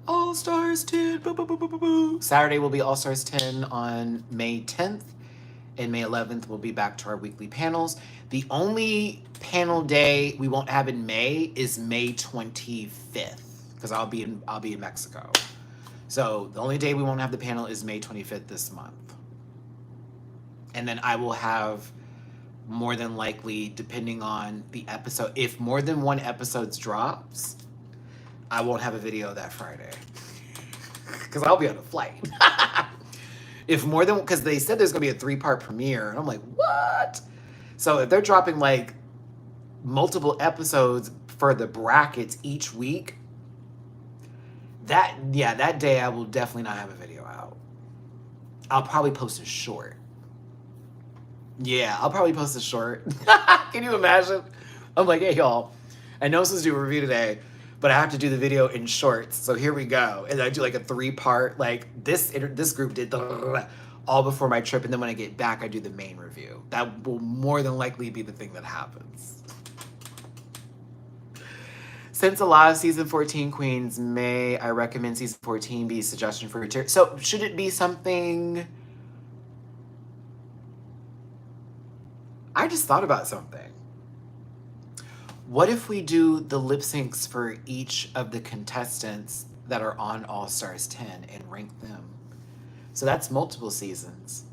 All Stars 10. Boo, boo, boo, boo, boo, boo. Saturday will be All Stars 10 on May 10th. And May 11th, we'll be back to our weekly panels. The only panel day we won't have in May is May 25th, because I'll be in Mexico. So the only day we won't have the panel is May 25th this month. And then I will have, more than likely, depending on the episode, if more than one episode drops, I won't have a video that Friday. Because I'll be on a flight. If more than, because they said there's going to be a 3-part premiere. And I'm like, what? So if they're dropping like multiple episodes for the brackets each week, that day I will definitely not have a video out. I'll probably post a short. Yeah, I'll probably post a short. Can you imagine? I'm like, hey, y'all, I know I'm supposed to do a review today, but I have to do the video in shorts. So here we go. And I do like a 3-part, like this group did all before my trip. And then when I get back, I do the main review. That will more than likely be the thing that happens. Since a lot of season 14 queens may, I recommend season 14 be a suggestion for your tier. So should it be something? I just thought about something. What if we do the lip syncs for each of the contestants that are on All Stars 10 and rank them? So that's multiple seasons.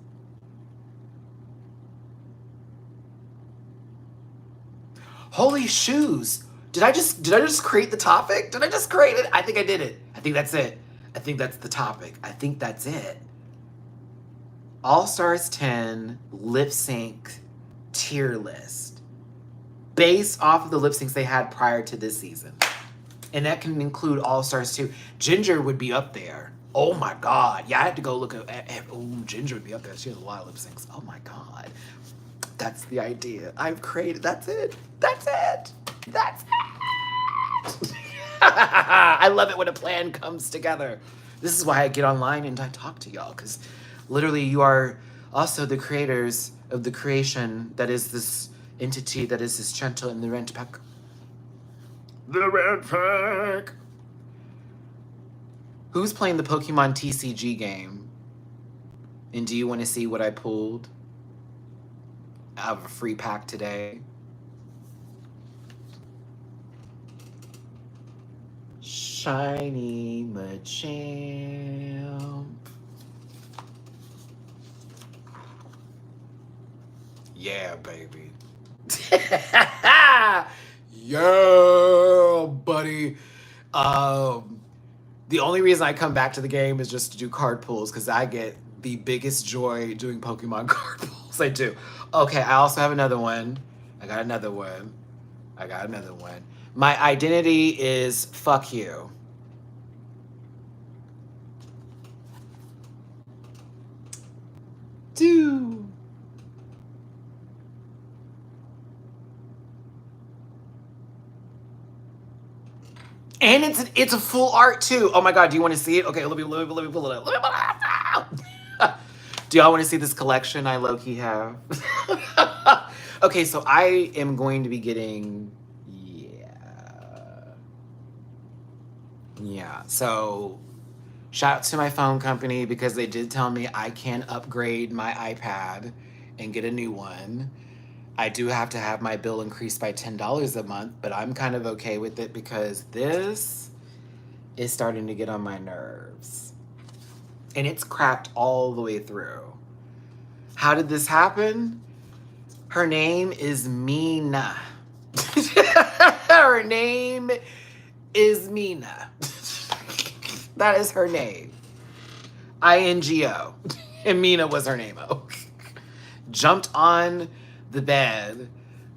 Holy shoes! Did I just create the topic? Did I just create it? I think I did it. I think that's it. I think that's the topic. I think that's it. All Stars 10 lip sync tier list based off of the lip syncs they had prior to this season. And that can include All Stars 2. Ginger would be up there. Oh my God. Yeah, I had to go look at Ginger would be up there. She has a lot of lip syncs. Oh my God. That's the idea. I've created. That's it. That's it. That's it. I love it when a plan comes together. This is why I get online and I talk to y'all, because literally you are also the creators of the creation that is this entity that is this gentle in the rent pack. The rent pack. Who's playing the Pokemon TCG game? And do you want to see what I pulled out of a free pack today? Shiny Machamp. Yeah, baby. Yeah, buddy. The only reason I come back to the game is just to do card pulls, because I get the biggest joy doing Pokemon card pulls. I do. Okay, I also have another one. I got another one. My identity is fuck you. Do. And it's a full art too. Oh my God, do you want to see it? Okay, let me pull it up. Do y'all want to see this collection I low-key have? Okay, so I am going to be getting, yeah. So shout out to my phone company, because they did tell me I can upgrade my iPad and get a new one. I do have to have my bill increased by $10 a month, but I'm kind of okay with it because this is starting to get on my nerves. And it's cracked all the way through. How did this happen? Her name is Mina. Her name is Mina. That is her name. INGO. And Mina was her name. Jumped on the bed.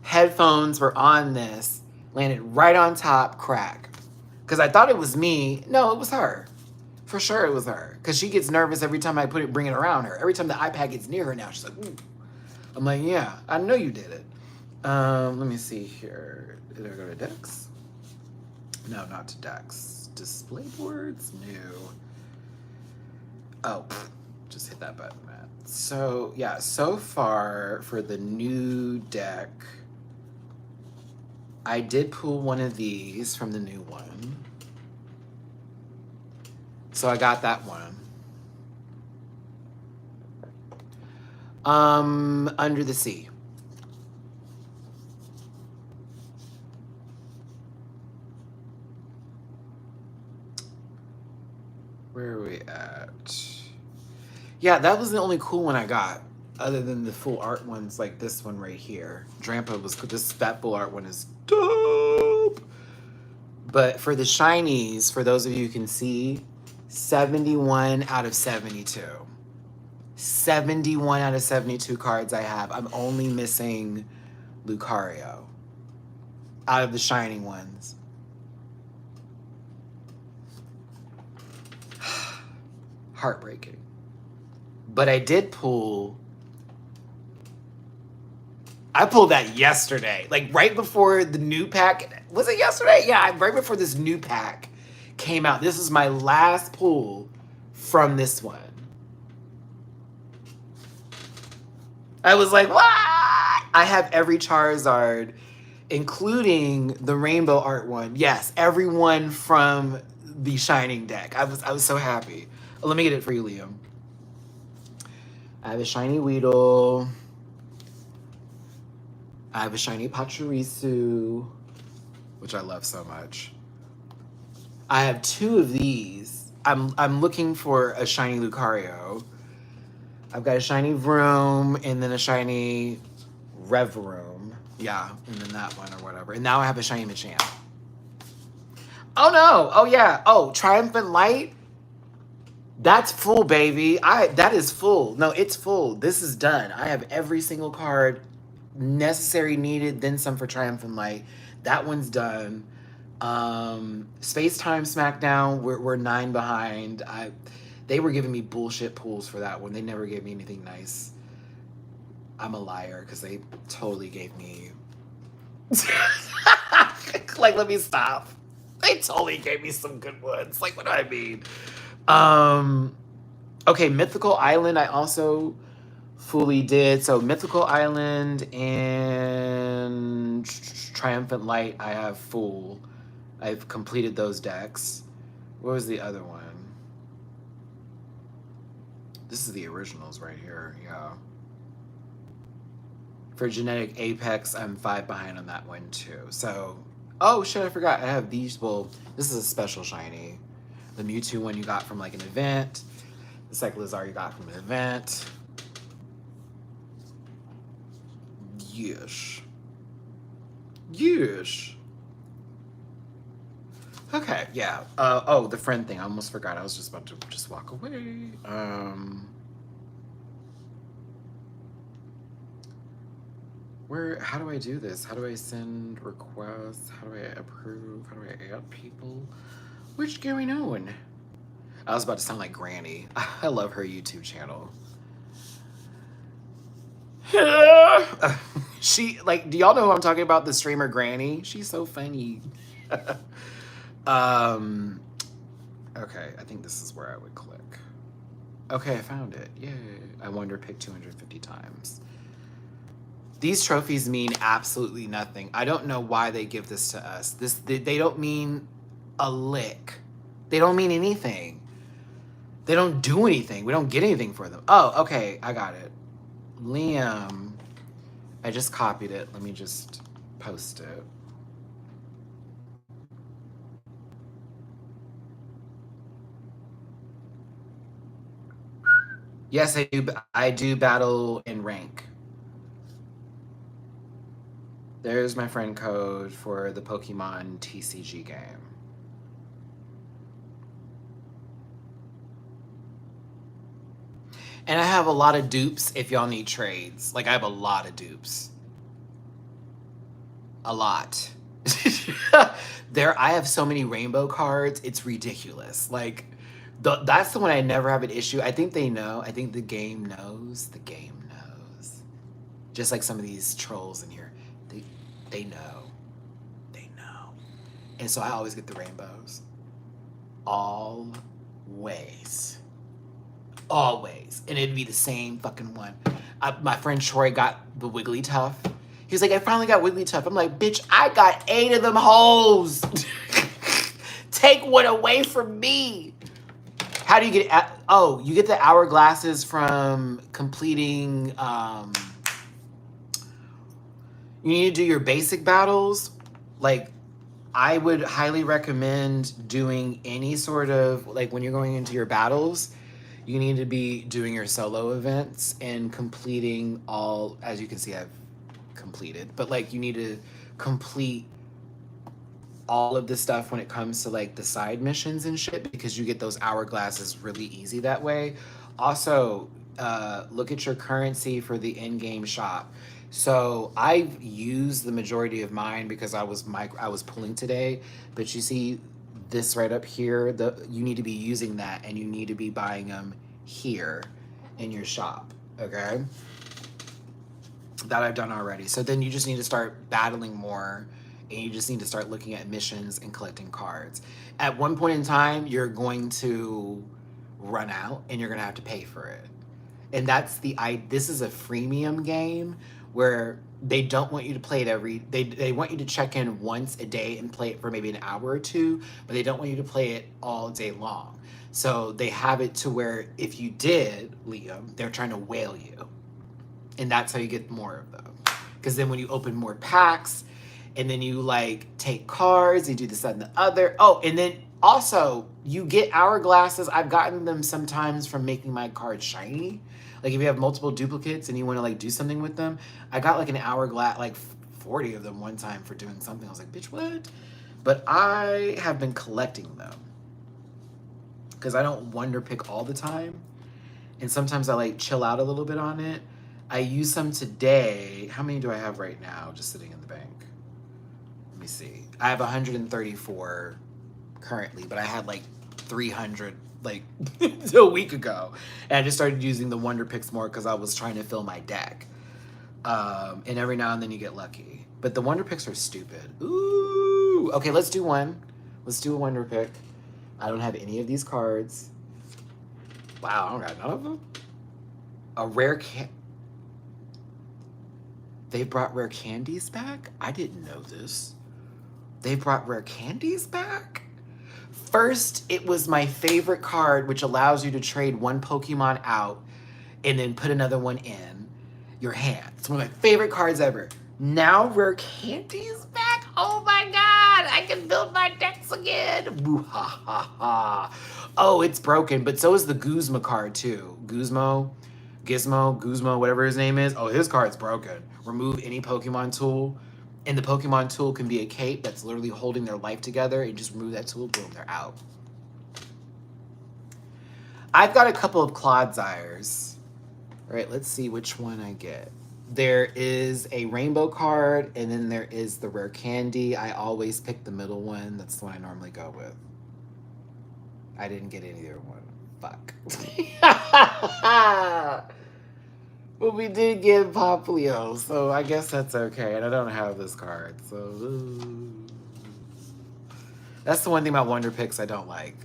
Headphones were on this. Landed right on top, crack. Because I thought it was me. No, it was her. For sure it was her. Because she gets nervous every time I bring it around her. Every time the iPad gets near her now, she's like, ooh. I'm like, yeah, I know you did it. Let me see here. Did I go to Dex? No, not to Dex. Display boards? No. Oh, just hit that button, Matt. So, yeah, so far for the new deck, I did pull one of these from the new one. So I got that one. Under the Sea. Where are we at? Yeah, that was the only cool one I got, other than the full art ones like this one right here. Drampa was that full art one is dope. But for the shinies, for those of you who can see, 71 out of 72. 71 out of 72 cards I have. I'm only missing Lucario out of the shining ones. Heartbreaking. But I did pull... I pulled that yesterday. Like right before the new pack... Was it yesterday? Yeah, right before this new pack came out. This is my last pull from this one. I was like, what? I have every Charizard, including the rainbow art one. Yes, everyone from the Shining deck. I was so happy. Let me get it for you, Liam. I have a shiny Weedle. I have a shiny Pachirisu, which I love so much. I have two of these. I'm looking for a shiny Lucario. I've got a shiny Vroom and then a shiny Revroom. Yeah, and then that one or whatever. And now I have a shiny Machamp. Oh no. Oh yeah. Oh, Triumphant Light. That's full, baby. That is full. No, it's full. This is done. I have every single card necessary, needed, then some for Triumphant Light. That one's done. Space Time Smackdown, we're 9 behind. They were giving me bullshit pools for that one. They never gave me anything nice. I'm a liar because they totally gave me like, let me stop. They totally gave me some good ones. Like, what do I mean? Okay, Mythical Island, I also fully did. So Mythical Island and Triumphant Light, I have full. I've completed those decks. What was the other one? This is the originals right here, yeah. For Genetic Apex, I'm 5 behind on that one too. So, oh shit, I forgot. I have these. Well, this is a special shiny. The Mewtwo one you got from like an event. The Cyclizar you got from an event. Yes. Yes. Okay, yeah. Oh, the friend thing. I almost forgot. I was just about to just walk away. How do I do this? How do I send requests? How do I approve? How do I add people? What's going on? I was about to sound like Granny. I love her YouTube channel. She, like, do y'all know who I'm talking about? The streamer Granny? She's so funny. Okay, I think this is where I would click. Okay, I found it. Yay. I wonder pick 250 times. These trophies mean absolutely nothing. I don't know why they give this to us. They don't mean a lick. They don't mean anything. They don't do anything. We don't get anything for them. Oh, okay, I got it. Liam. I just copied it. Let me just post it. Yes, I do battle in rank. There's my friend code for the Pokemon TCG game. And I have a lot of dupes if y'all need trades. Like, I have a lot of dupes. A lot. I have so many rainbow cards, it's ridiculous. Like, that's the one I never have an issue. I think they know. I think the game knows. The game knows. Just like some of these trolls in here. They know. They know. And so I always get the rainbows. Always. Always. And it'd be the same fucking one. My friend Troy got the Wigglytuff. He was like, I finally got Wigglytuff. I'm like, bitch, I got 8 of them hoes. Take one away from me. How do you get it? Oh, you get the hourglasses from completing, you need to do your basic battles. Like, I would highly recommend doing any sort of, like, when you're going into your battles, you need to be doing your solo events and completing all, as you can see, I've completed, but like, you need to complete all of the stuff when it comes to like the side missions and shit, because you get those hourglasses really easy that way. Also, look at your currency for the in-game shop. So I've used the majority of mine because I was pulling today, but you see this right up here, you need to be using that, and you need to be buying them here in your shop, okay? That I've done already. So then you just need to start battling more, and you just need to start looking at missions and collecting cards. At one point in time, you're going to run out and you're gonna have to pay for it. And that's this is a freemium game where they don't want you to play it they want you to check in once a day and play it for maybe an hour or two, but they don't want you to play it all day long. So they have it to where if you did, Liam, they're trying to whale you. And that's how you get more of them. Because then when you open more packs, and then you like take cards, you do this, that, and the other. Oh, and then also you get hourglasses. I've gotten them sometimes from making my cards shiny. Like if you have multiple duplicates and you want to like do something with them, I got like an hourglass, like 40 of them one time for doing something. I was like, bitch, what? But I have been collecting them because I don't wonder pick all the time. And sometimes I like chill out a little bit on it. I used some today. How many do I have right now just sitting in the bank? Let me see. I have 134 currently, but I had like 300 like a week ago. And I just started using the Wonder Picks more because I was trying to fill my deck. And every now and then you get lucky. But the Wonder Picks are stupid. Ooh. Okay, let's do one. Let's do a Wonder Pick. I don't have any of these cards. Wow, I don't got none of them. A rare They brought rare candies back? I didn't know this. They brought rare candies back? First, it was my favorite card, which allows you to trade one Pokemon out and then put another one in your hand. It's one of my favorite cards ever. Now rare candies back? Oh my God, I can build my decks again. Woo ha ha ha. Oh, it's broken, but so is the Guzma card too. Guzmo, whatever his name is. Oh, his card's broken. Remove any Pokemon tool. And the Pokemon tool can be a cape that's literally holding their life together. And just remove that tool, boom, they're out. I've got a couple of Clodsires. All right, let's see which one I get. There is a rainbow card, and then there is the rare candy. I always pick the middle one. That's the one I normally go with. I didn't get either one. Fuck. But we did get Poplio, so I guess that's okay. And I don't have this card, so... That's the one thing about Wonder Picks I don't like.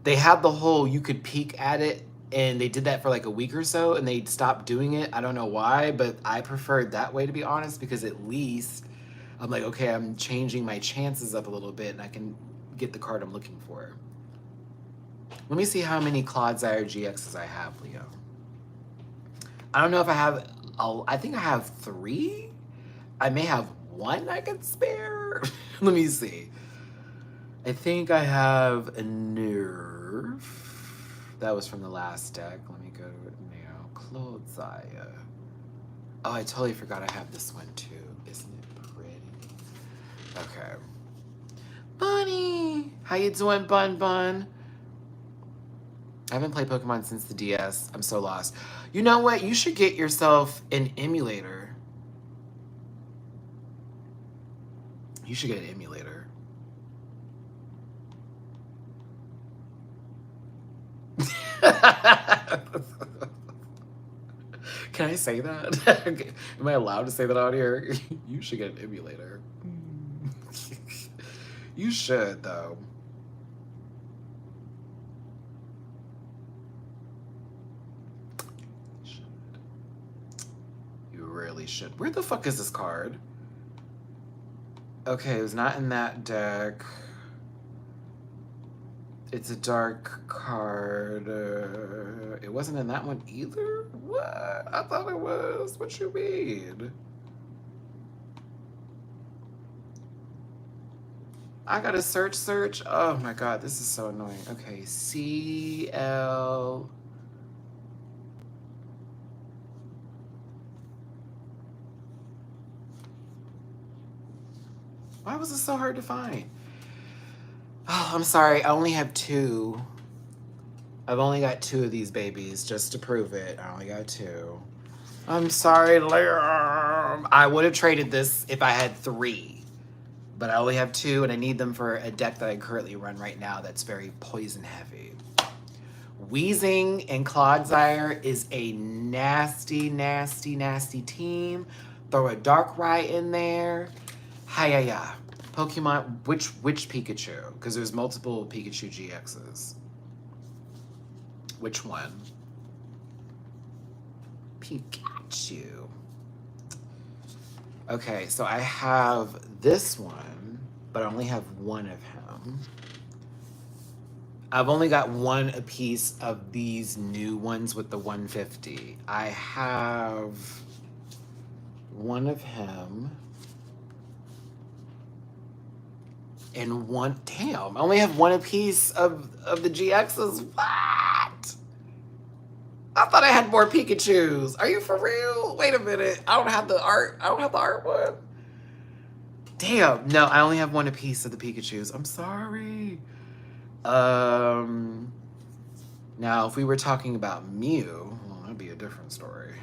They have the whole, you could peek at it, and they did that for like a week or so, and they stopped doing it. I don't know why, but I preferred that way, to be honest, because at least I'm like, okay, I'm changing my chances up a little bit, and I can get the card I'm looking for. Let me see how many Clodsire GXs I have, Leo. I don't know if I have, I think I have 3. I may have 1 I could spare. Let me see. I think I have a Nerf. That was from the last deck. Let me go to it now. Clodsire. Oh, I totally forgot I have this one too. Isn't it pretty? Okay. Bunny! How you doing, Bun? I haven't played Pokemon since the DS. I'm so lost. You know what? You should get yourself an emulator. You should get an emulator. Can I say that? Am I allowed to say that out here? You should get an emulator. You should, though. You really should. Where the fuck is this card? Okay, it was not in that deck. It's a dark card. It wasn't in that one either? What? I thought it was. What you mean? I gotta search. Oh my God, this is so annoying. Okay, CL. Why was it so hard to find? Oh, I'm sorry. I only have 2. I've only got 2 of these babies just to prove it. I only got 2. I'm sorry, Liam. I would have traded this if I had 3. But I only have 2, and I need them for a deck that I currently run right now that's very poison heavy. Wheezing and Clodsire is a nasty, nasty, nasty team. Throw a Darkrai in there. Hi-ya-ya. Pokemon, which Pikachu? Because there's multiple Pikachu GXs. Which one? Pikachu. Okay, so I have this one, but I only have 1 of him. I've only got 1 apiece of these new ones with the 150. I have 1 of him. And 1, damn, I only have 1 apiece of the GXs. What? I thought I had more Pikachus. Are you for real? Wait a minute. I don't have the art one. Damn. No, I only have one apiece of the Pikachus. I'm sorry. Now, if we were talking about Mew, well, that'd be a different story.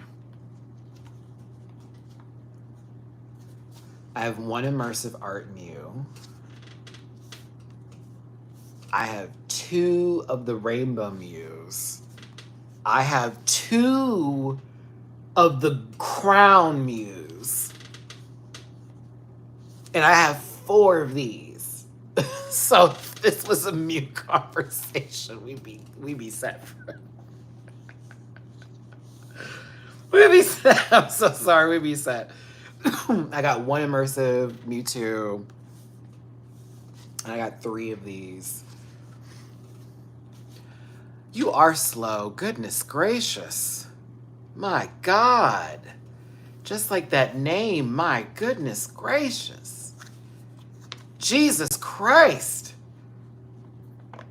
I have one immersive art Mew. I have 2 of the Rainbow Mews. I have 2 of the Crown Mews. And I have 4 of these. So if this was a Mew conversation, we'd be set for we'd be set. I'm so sorry, we'd be set. I got 1 immersive Mewtwo. And I got 3 of these. You are slow. Goodness gracious. My God. Just like that name. My goodness gracious. Jesus Christ.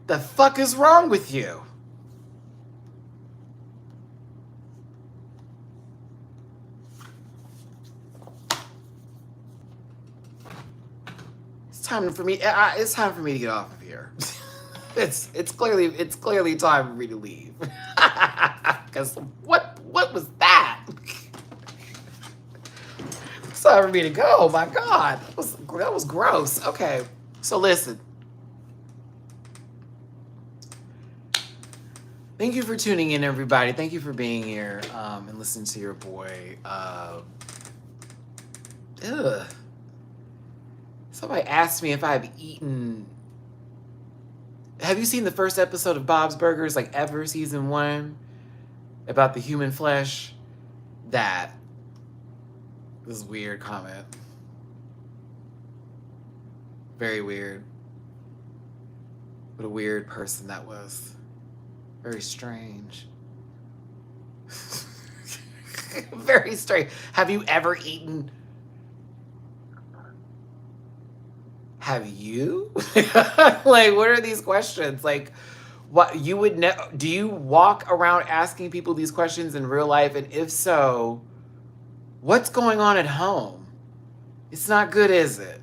The fuck is wrong with you? It's time for me to get off of here. It's clearly time for me to leave. Because what was that? It's time for me to go. My God, that was gross. Okay, so listen. Thank you for tuning in, everybody. Thank you for being here and listening to your boy. Somebody asked me if I've eaten. Have you seen the first episode of Bob's Burgers, like ever, season 1, about the human flesh? This is a weird comment. Very weird. What a weird person that was. Very strange. Very strange. Have you ever eaten? Have you? Like, what are these questions? Like, what you would know? Do you walk around asking people these questions in real life? And if so, what's going on at home? It's not good, is it?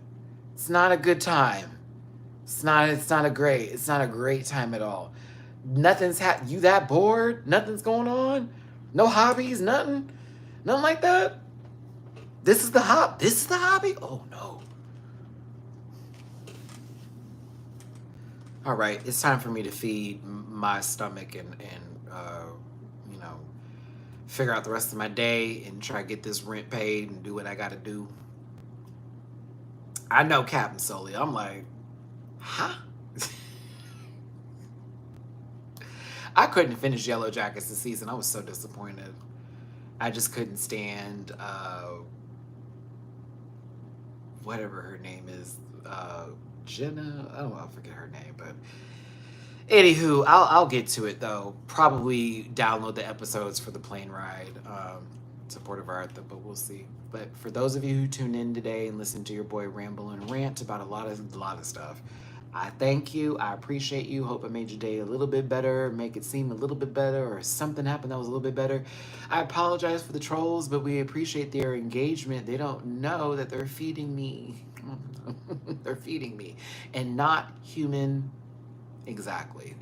It's not a good time. It's not a great time at all. Nothing's you that bored? Nothing's going on? No hobbies? Nothing like that? This is the hobby? Oh no. All right, it's time for me to feed my stomach and figure out the rest of my day and try to get this rent paid and do what I gotta do. I know Captain Sully. I'm like, huh? I couldn't finish Yellow Jackets this season. I was so disappointed. I just couldn't stand whatever her name is. Jenna, I don't know, I forget her name, but anywho, I'll get to it though. Probably download the episodes for the plane ride, supportive art, but we'll see. But for those of you who tuned in today and listened to your boy ramble and rant about a lot of stuff, I thank you. I appreciate you. Hope I made your day a little bit better, make it seem a little bit better, or something happened that was a little bit better. I apologize for the trolls, but we appreciate their engagement. They don't know that they're feeding me. They're feeding me and not human. Exactly.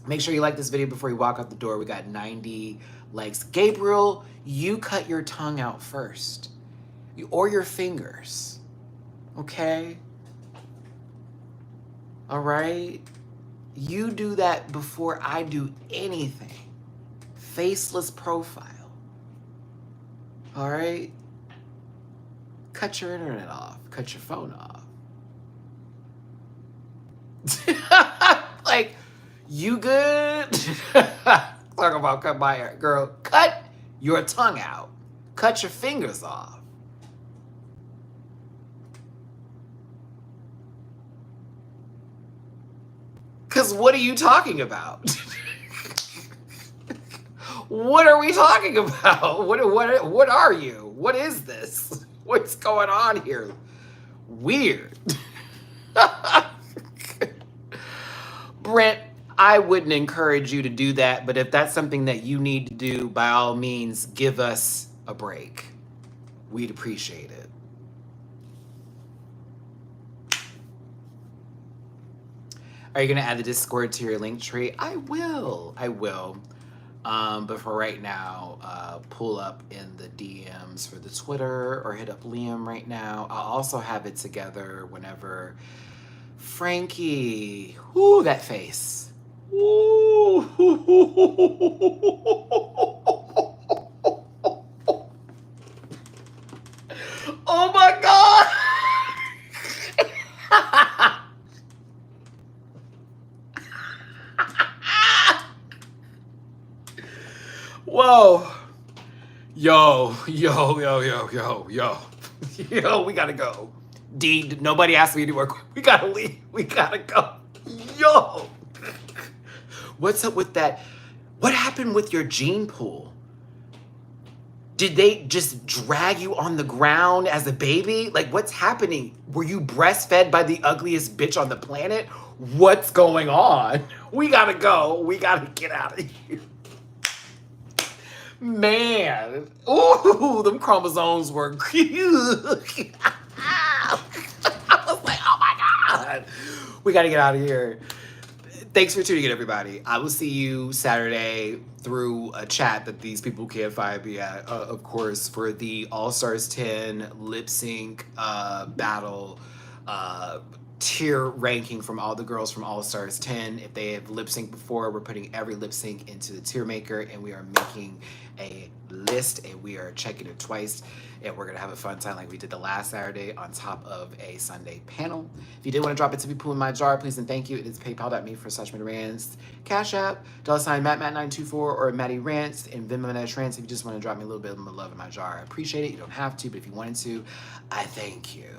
Make sure you like this video before you walk out the door. We got 90 likes. Gabriel, you cut your tongue out first, or your fingers. Okay? All right? You do that before I do anything. Faceless profile. All right? Cut your internet off. Cut your phone off. Like, you good? Talk about cut my hair. Girl, cut your tongue out. Cut your fingers off. Because what are you talking about? What are we talking about? What are you? What is this? What's going on here? Weird. Brent, I wouldn't encourage you to do that, but if that's something that you need to do, by all means, give us a break. we'd appreciate it. Are you going to add the Discord to your link tree? I will. But for right now, pull up in the DMs for the Twitter or hit up Liam right now. I'll also have it together whenever Frankie, ooh, that face. Ooh. Oh my God. Whoa. Yo, we gotta go. D, nobody asked me to work. We gotta leave. We gotta go. Yo. What's up with that? What happened with your gene pool? Did they just drag you on the ground as a baby? Like, what's happening? Were you breastfed by the ugliest bitch on the planet? What's going on? We gotta go. We gotta get out of here. Man. Ooh, them chromosomes were cute. I was like, oh my God. We gotta get out of here. Thanks for tuning in, everybody. I will see you Saturday through a chat that these people can't find me at, of course, for the All-Stars 10 lip sync battle tier ranking from all the girls from All-Stars 10. If they have lip sync before, we're putting every lip sync into the tier maker, and we are making a list, and we are checking it twice, and we're gonna have a fun time like we did the last Saturday on top of a Sunday panel. If you did want to drop it to be poo in my jar, please and thank you. It is paypal.me/MattyRants, Cash App, $Matt924 or Matty-Rants, and Venmo MattyRants if you just want to drop me a little bit of love in my jar. I appreciate it. You don't have to, but if you wanted to, I thank you.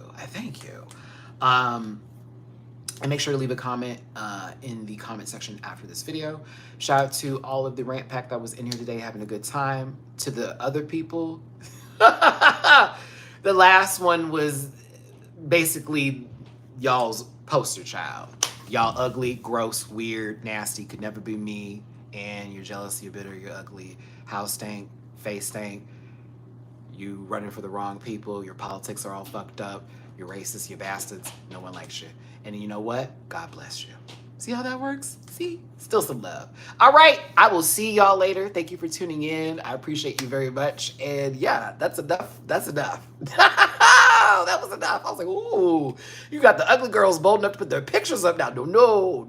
And make sure to leave a comment in the comment section after this video. Shout out to all of the rant pack that was in here today having a good time. To the other people, the last one was basically y'all's poster child. Y'all ugly, gross, weird, nasty, could never be me, and you're jealous, you're bitter, you're ugly, house stank, face stank, you running for the wrong people, your politics are all fucked up, you're racist, you're bastards, no one likes you. And you know what? God bless you. See how that works? See? Still some love. All right. I will see y'all later. Thank you for tuning in. I appreciate you very much. And yeah, that's enough. That's enough. That was enough. I was like, ooh, you got the ugly girls bold enough to put their pictures up now. No.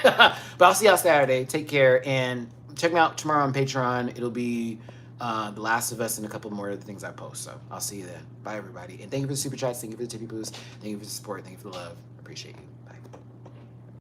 But I'll see y'all Saturday. Take care. And check me out tomorrow on Patreon. It'll be The Last of Us and a couple more of the things I post. So I'll see you then. Bye, everybody. And thank you for the super chats. Thank you for the tippy boos. Thank you for the support. Thank you for the love. Appreciate you.